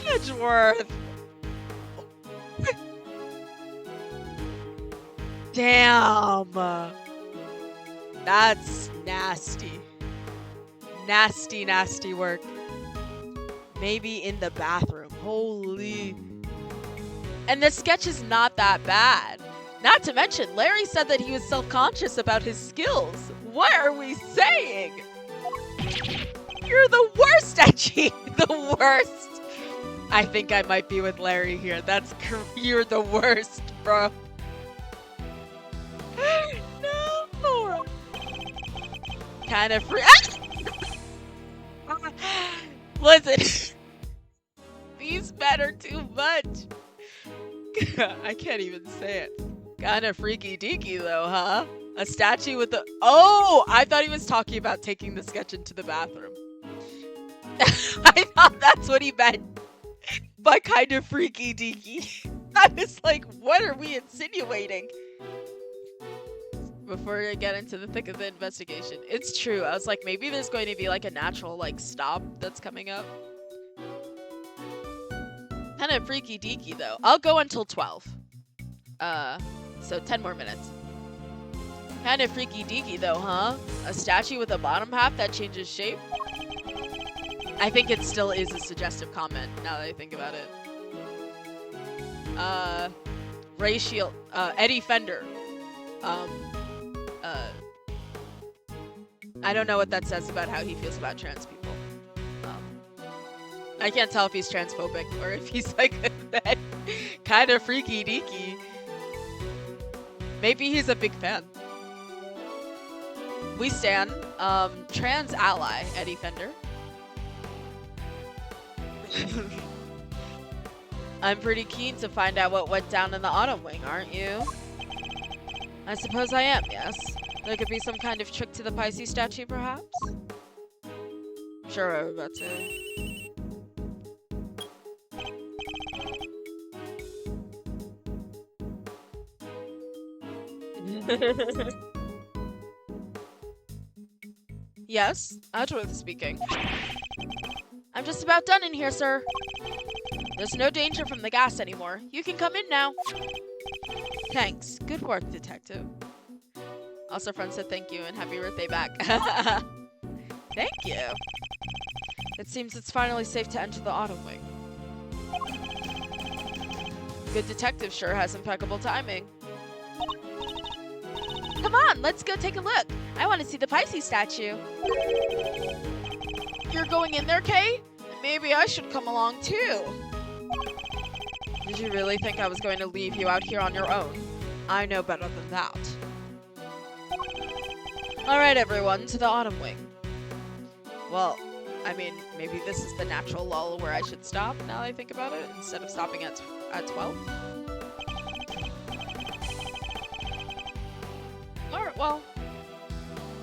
Edgeworth! Damn! That's nasty. Nasty, nasty work. Maybe in the bathroom. Holy. And the sketch is not that bad. Not to mention, Larry said that he was self-conscious about his skills. What are we saying? You're the worst, Edgy. The worst. I think I might be with Larry here. You're the worst, bro. No. Kind of free. Listen. These matter too much. I can't even say it. Kind of freaky deaky though, huh? A statue with the... Oh! I thought he was talking about taking the sketch into the bathroom. I thought that's what he meant by kind of freaky deaky. I was like, what are we insinuating? Before I get into the thick of the investigation. It's true. I was like, maybe there's going to be like a natural like stop that's coming up. Kind of freaky deaky though. I'll go until 12. So 10 more minutes. Kind of freaky deaky though, huh? A statue with a bottom half that changes shape? I think it still is a suggestive comment now that I think about it. Ray Shield, Eddie Fender. I don't know what that says about how he feels about trans people. I can't tell if he's transphobic or if he's like kind of freaky deaky. Maybe he's a big fan. We stand, trans ally, Eddie Fender. I'm pretty keen to find out what went down in the autumn wing, aren't you? I suppose I am, yes. There could be some kind of trick to the Pisces statue, perhaps? Sure, we're about to. Yes, Edgeworth speaking. I'm just about done in here, sir. There's no danger from the gas anymore. You can come in now. Thanks. Good work, detective. Also, friend said thank you and happy birthday back. Thank you. It seems it's finally safe to enter the autumn wing. Good detective sure has impeccable timing. Come on, let's go take a look. I want to see the Pisces statue. You're going in there, Kay? Maybe I should come along too. Did you really think I was going to leave you out here on your own? I know better than that. Alright everyone, to the autumn wing. Well, I mean, maybe this is the natural lull where I should stop now that I think about it, instead of stopping at 12. Alright, well,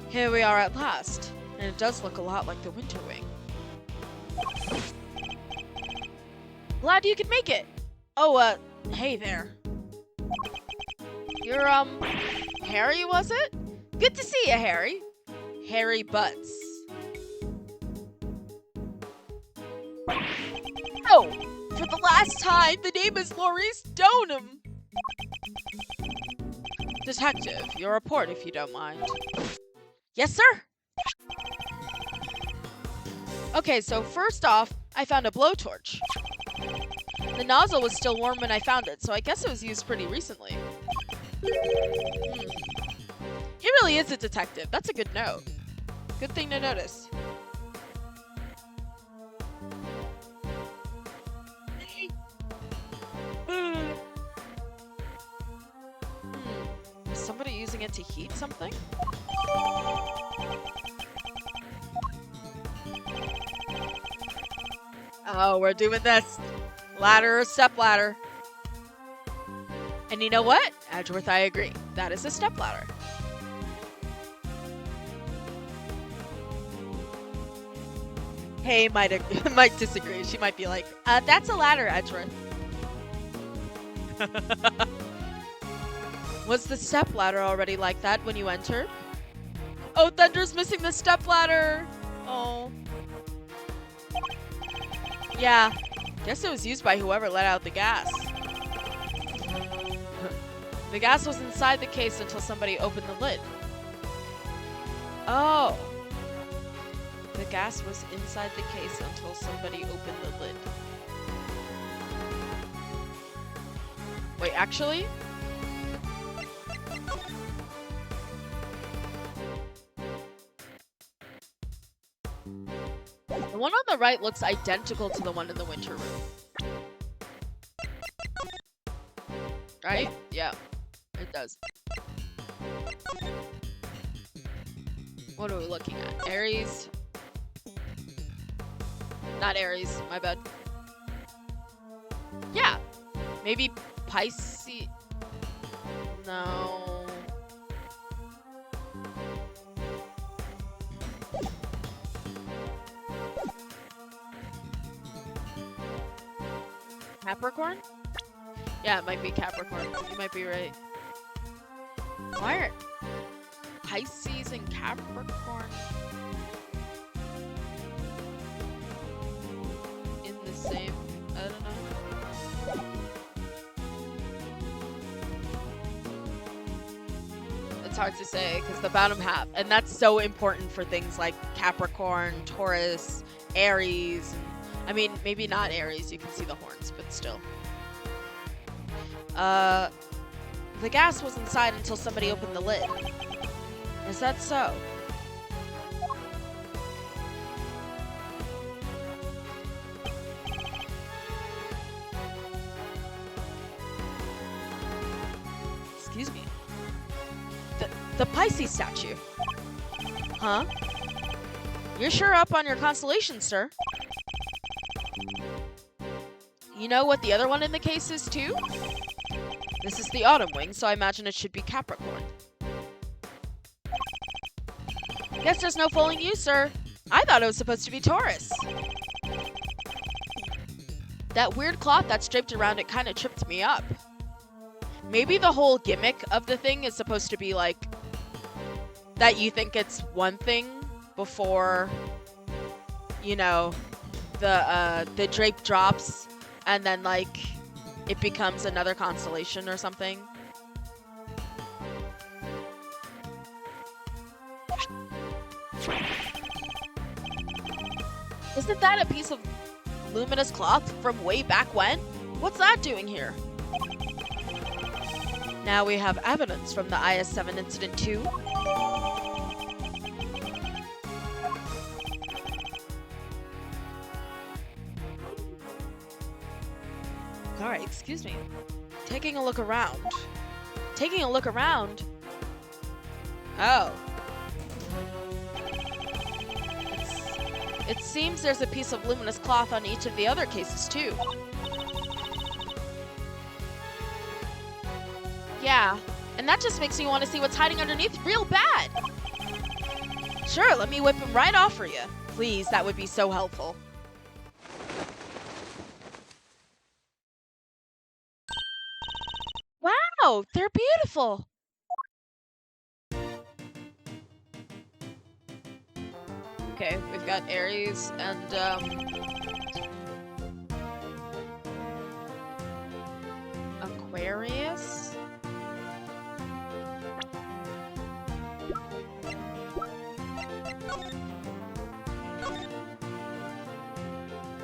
here we are at last, and it does look a lot like the winter wing. Glad you could make it! Oh, hey there. You're, Harry, was it? Good to see you, Harry. Harry Butts. Oh, for the last time, the name is Maurice Donham. Detective, your report if you don't mind. Yes, sir? Okay, so first off, I found a blowtorch. The nozzle was still warm when I found it, so I guess it was used pretty recently. He really is a detective. That's a good note. Good thing to notice. Is somebody using it to heat something? Oh, we're doing this. Ladder or step ladder. And you know what? Edgeworth, I agree. That is a step ladder. Hey might disagree. She might be like, that's a ladder, Edgeworth. Was the step ladder already like that when you entered? Oh, Thunder's missing the step ladder. Oh. Yeah. Guess it was used by whoever let out the gas. The gas was inside the case until somebody opened the lid. Oh. The gas was inside the case until somebody opened the lid. Wait, actually? The one on the right looks identical to the one in the winter room. Right? Yeah, it does. What are we looking at? Aries? Not Aries, my bad. Yeah, maybe Pisces? No. Capricorn? Yeah, it might be Capricorn. You might be right. Why are Pisces and Capricorn in the same? I don't know. It's hard to say because the bottom half, and that's so important for things like Capricorn, Taurus, Aries. I mean, maybe not Aries. You can see the horns, but still. The gas was inside until somebody opened the lid. Is that so? Excuse me. The Pisces statue. Huh? You're sure up on your constellation, sir. You know what the other one in the case is, too? This is the autumn wing, so I imagine it should be Capricorn. Guess there's no fooling you, sir. I thought it was supposed to be Taurus. That weird cloth that's draped around it kind of tripped me up. Maybe the whole gimmick of the thing is supposed to be like that you think it's one thing before, you know, the drape drops and then like it becomes another constellation or something. Isn't that a piece of luminous cloth from way back when? What's that doing here? Now we have evidence from the IS-7 incident too. Alright, excuse me. Taking a look around. Taking a look around? Oh. It seems there's a piece of luminous cloth on each of the other cases too. Yeah, and that just makes me want to see what's hiding underneath real bad. Sure, let me whip him right off for you. Please, that would be so helpful. Wow, they're beautiful. Okay, we've got Aries and Aquarius.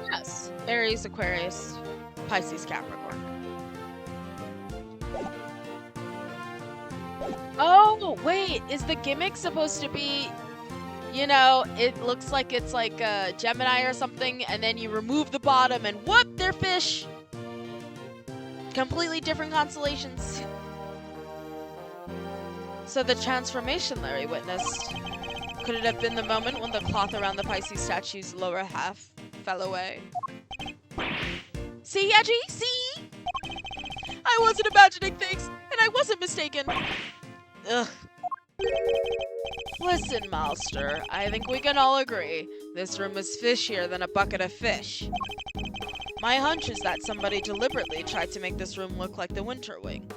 Yes, Aries, Aquarius, Pisces, Capricorn. Oh, wait, is the gimmick supposed to be, you know, it looks like it's like a Gemini or something, and then you remove the bottom and whoop, they're fish. Completely different constellations. So the transformation Larry witnessed, could it have been the moment when the cloth around the Pisces statue's lower half fell away? See, Edgy? See? I wasn't imagining things, and I wasn't mistaken. Ugh. Listen, Malster, I think we can all agree this room is fishier than a bucket of fish. My hunch is that somebody deliberately tried to make this room look like the Winter Wing.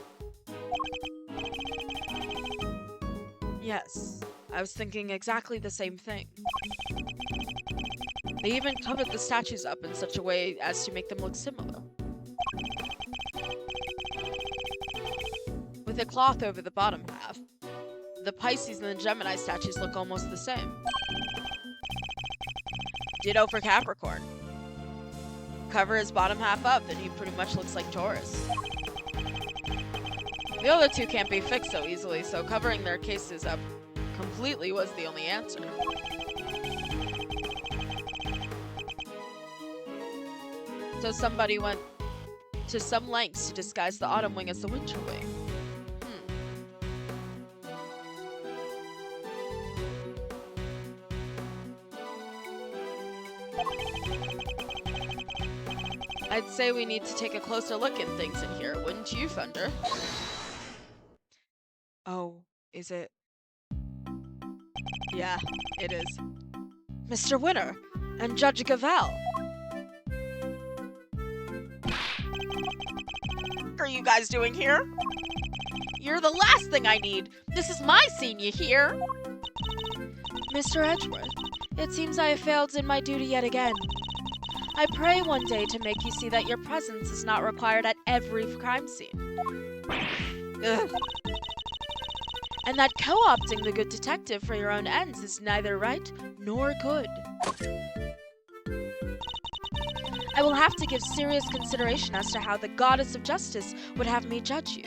Yes, I was thinking exactly the same thing. They even covered the statues up in such a way as to make them look similar. With a cloth over the bottom half, the Pisces and the Gemini statues look almost the same. Ditto for Capricorn. Cover his bottom half up and he pretty much looks like Taurus. The other two can't be fixed so easily, so covering their cases up completely was the only answer. So somebody went to some lengths to disguise the autumn wing as the winter wing. I'd say we need to take a closer look at things in here, wouldn't you, Thunder? Oh, is it? Yeah, it is. Mr. Winter and Judge Gavel. are you guys doing here? You're the last thing I need. This is my scene, you hear? Mr. Edgeworth, it seems I have failed in my duty yet again. I pray one day to make you see that your presence is not required at every crime scene. Ugh. And that co-opting the good detective for your own ends is neither right nor good. I will have to give serious consideration as to how the goddess of justice would have me judge you.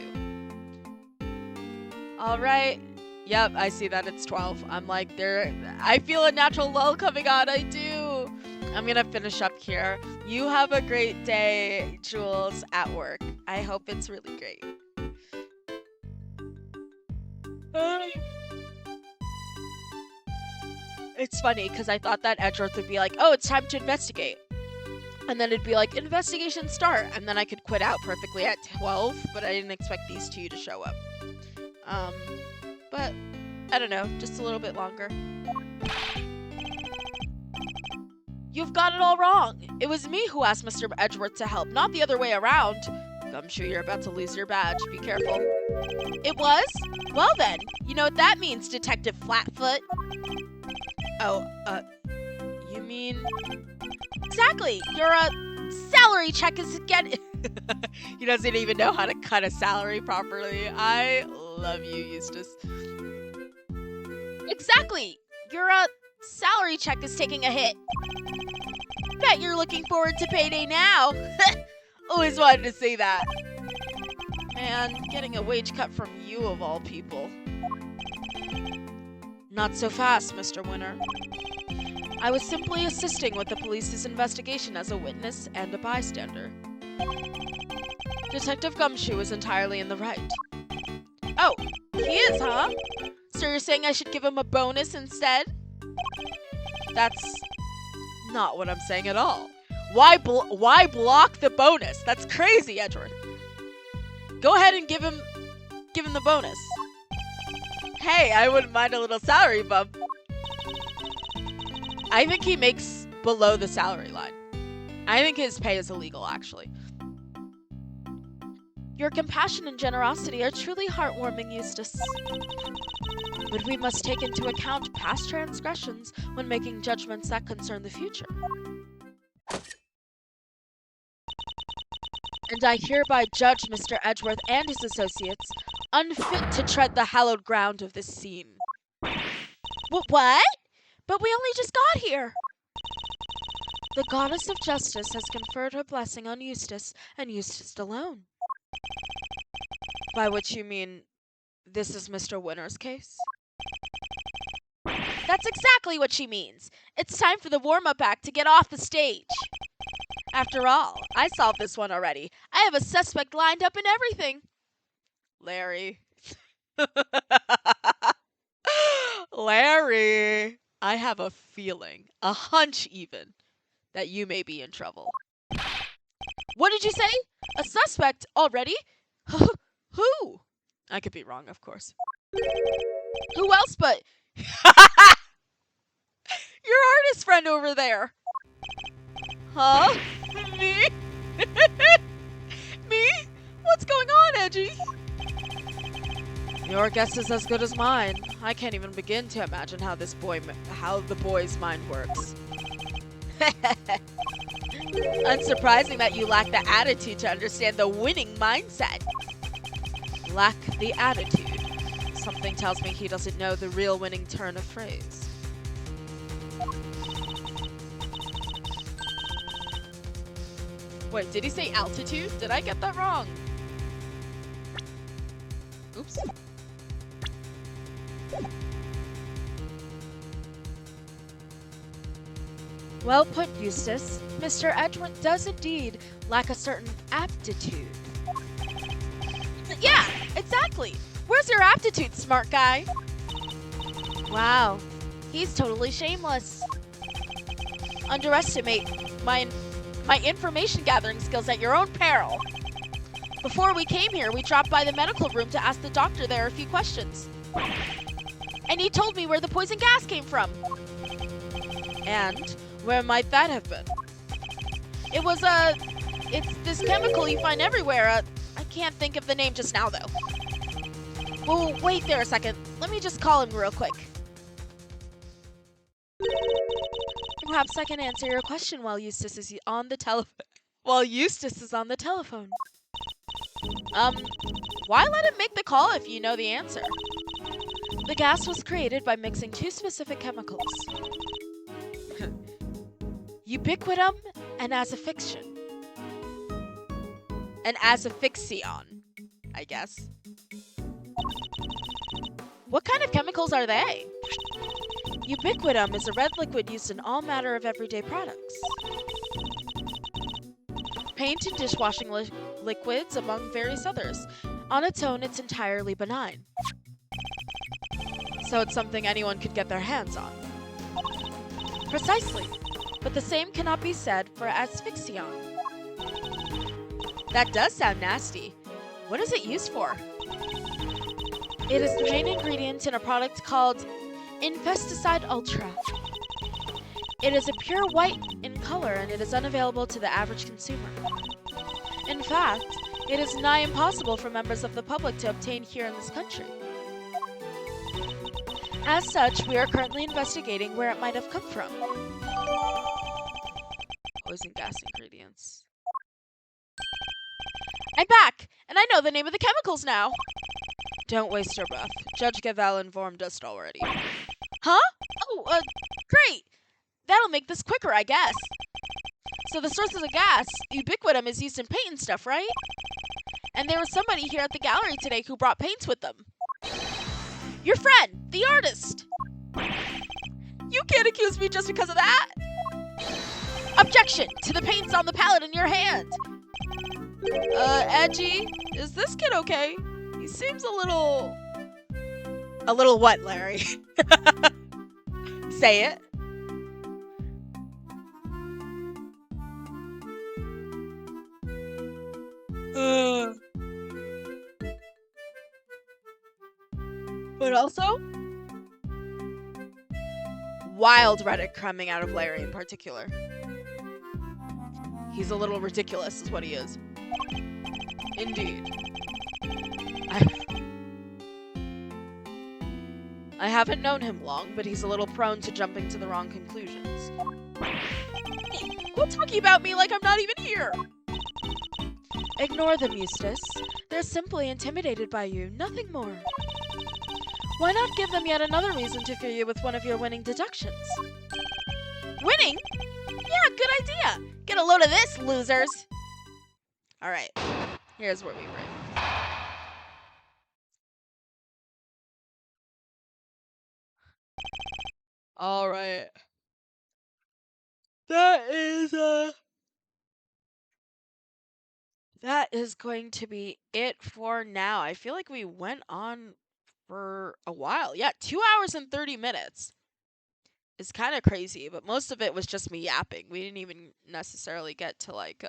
Alright. Yep, I see that it's 12. I'm like, I feel a natural lull coming on, I do. I'm gonna finish up here. You have a great day, Jules, at work. I hope it's really great. It's funny, because I thought that Edgeworth would be like, oh, it's time to investigate. And then it'd be like, investigation start. And then I could quit out perfectly at 12, but I didn't expect these two to show up. But, I don't know, just a little bit longer. You've got it all wrong. It was me who asked Mr. Edgeworth to help, not the other way around. Gumshoe, you're about to lose your badge. Be careful. It was? Well then, you know what that means, Detective Flatfoot. Oh, you mean... Exactly! Your, salary check is getting... He doesn't even know how to cut a salary properly. I love you, Eustace. Exactly! Your, salary check is taking a hit. Bet you're looking forward to payday now. Always wanted to say that. Man, getting a wage cut from you of all people. Not so fast, Mr. Winner. I was simply assisting with the police's investigation as a witness and a bystander. Detective Gumshoe is entirely in the right. Oh, he is, huh? So you're saying I should give him a bonus instead? That's not what I'm saying at all. Why block the bonus? That's crazy, Edgeworth. Go ahead and give him the bonus. Hey, I wouldn't mind a little salary bump. I think he makes below the salary line. I think his pay is illegal, actually. Your compassion and generosity are truly heartwarming, Eustace. But we must take into account past transgressions when making judgments that concern the future. And I hereby judge Mr. Edgeworth and his associates unfit to tread the hallowed ground of this scene. What? But we only just got here. The goddess of justice has conferred her blessing on Eustace, and Eustace alone. By which you mean, this is Mr. Winner's case? That's exactly what she means. It's time for the warm-up act to get off the stage. After all, I solved this one already. I have a suspect lined up and everything. Larry. Larry. I have a feeling, a hunch even, that you may be in trouble. What did you say? A suspect already? Who? I could be wrong, of course. Who else but... Your artist friend over there. Huh? Me? Me? What's going on, Edgy? Your guess is as good as mine. I can't even begin to imagine how the boy's mind works. Unsurprising that you lack the attitude to understand the winning mindset. Lack the attitude. Something tells me he doesn't know the real winning turn of phrase. Wait, did he say altitude? Did I get that wrong? Oops. Well put, Eustace. Mr. Edgeworth does indeed lack a certain aptitude. Yeah, exactly. Where's your aptitude, smart guy? Wow, he's totally shameless. Underestimate my information gathering skills at your own peril. Before we came here, we dropped by the medical room to ask the doctor there a few questions. And he told me where the poison gas came from. And where might that have been? It was it's this chemical you find everywhere. I can't think of the name just now, though. Well, wait there a second. Let me just call him real quick. Perhaps I can answer your question while Eustace is on the telephone. While Eustace is on the telephone. Why let him make the call if you know the answer? The gas was created by mixing two specific chemicals. Ubiquitum and asphyxion. And asphyxion, I guess. What kind of chemicals are they? Ubiquitum is a red liquid used in all manner of everyday products. Paint and dishwashing liquids, among various others. On its own, it's entirely benign. So it's something anyone could get their hands on. Precisely. But the same cannot be said for asphyxion. That does sound nasty. What is it used for? It is the main ingredient in a product called Infesticide Ultra. It is a pure white in color and it is unavailable to the average consumer. In fact, it is nigh impossible for members of the public to obtain here in this country. As such, we are currently investigating where it might have come from. Poison gas ingredients. I'm back, and I know the name of the chemicals now. Don't waste your breath. Judge Gavel informed us already. Huh? Oh, great. That'll make this quicker, I guess. So the source of the gas, ubiquitum, is used in paint and stuff, right? And there was somebody here at the gallery today who brought paints with them. Your friend, the artist. You can't accuse me just because of that. Objection to the paints on the palette in your hand. Edgy, is this kid okay? He seems a little... A little what, Larry? Say it. But also, wild Reddit coming out of Larry in particular. He's a little ridiculous, is what he is. Indeed. I haven't known him long, but he's a little prone to jumping to the wrong conclusions. Quit talking about me like I'm not even here! Ignore them, Eustace. They're simply intimidated by you, nothing more. Why not give them yet another reason to fear you with one of your winning deductions? Winning? Yeah, good idea! Get a load of this, losers! Alright, here's where we bring. Alright. That is going to be it for now. I feel like we went on for a while. Yeah, 2 hours and 30 minutes. It's kind of crazy, but most of it was just me yapping. We didn't even necessarily get to like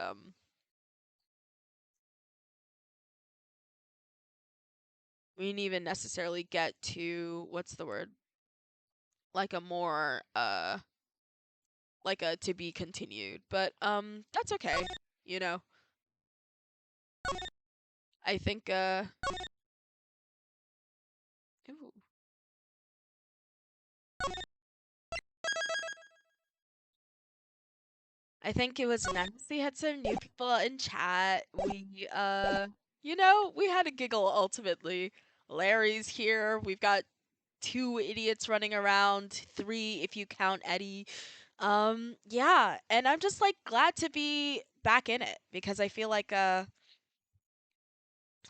we didn't even necessarily get to what's the word? Like a more like a to be continued. But that's okay, you know. I think ooh. I think it was nice. We had some new people in chat. We you know, we had a giggle ultimately. Larry's here. We've got 2 idiots running around, 3 if you count Eddie. Yeah, and I'm just like glad to be back in it because I feel like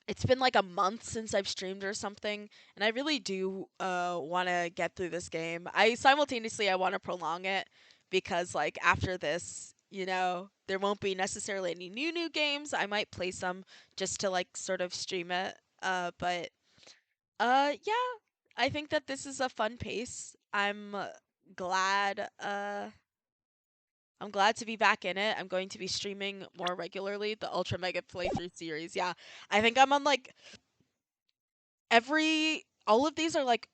it's been like a month since I've streamed or something, and I really do want to get through this game. I want to prolong it because like after this, you know, there won't be necessarily any new games. I might play some just to like sort of stream it. But yeah, I think that this is a fun pace. Glad I'm glad to be back in it. I'm going to be streaming more regularly the Ultra Mega Playthrough series. Yeah. I think I'm on like all of these are like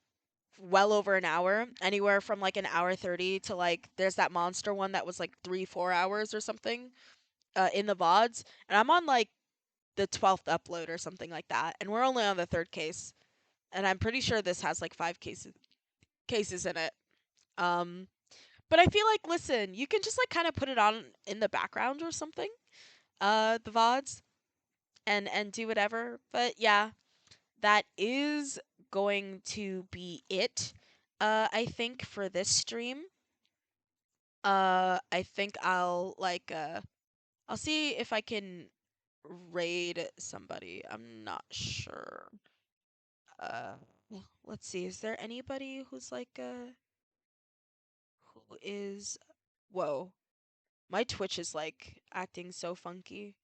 well over an hour, anywhere from like an hour 30 to like there's that monster one that was like 3-4 hours or something in the VODs. And I'm on like the 12th upload or something like that, and we're only on the third case, and I'm pretty sure this has like 5 cases in it. Um, but I feel like, listen, you can just like kind of put it on in the background or something, the VODs, and do whatever. But yeah, that is going to be it. I think for this stream. I think I'll see if I can raid somebody. I'm not sure. Uh, let's see. Is there anybody who's like who is? Whoa, my Twitch is like acting so funky.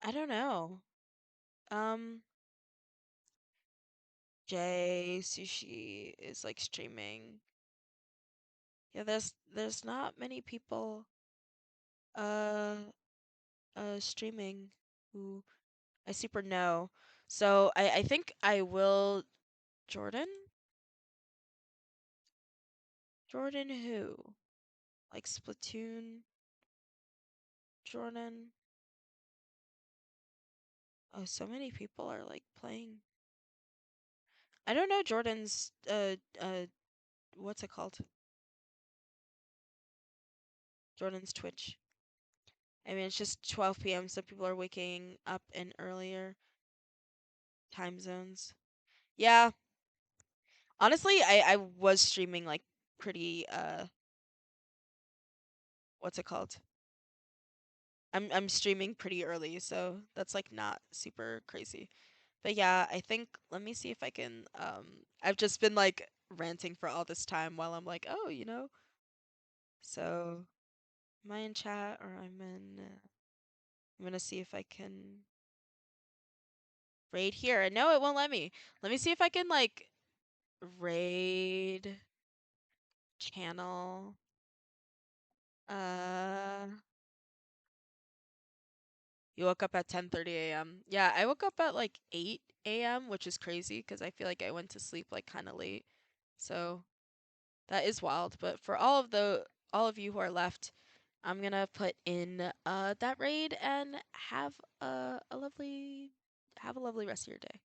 I don't know. Um, Jay Sushi is like streaming. Yeah, there's not many people uh streaming who I super know. So I think I will Jordan? Jordan who? Like Splatoon Jordan? Oh, so many people are like playing. I don't know Jordan's what's it called? Jordan's Twitch. I mean, it's just 12 p.m. so people are waking up in earlier time zones. Yeah. Honestly, I was streaming like pretty what's it called? I'm streaming pretty early, so that's like not super crazy. But yeah, I think let me see if I can I've just been like ranting for all this time while I'm like, "Oh, you know." So, am I in chat or I'm gonna see if I can raid here. And no, it won't let me. Let me see if I can like raid channel. Uh You woke up at 10:30 a.m. Yeah, I woke up at like 8 a.m., which is crazy because I feel like I went to sleep like kind of late. So that is wild. But for all of you who are left, I'm gonna put in that raid and have a lovely rest of your day.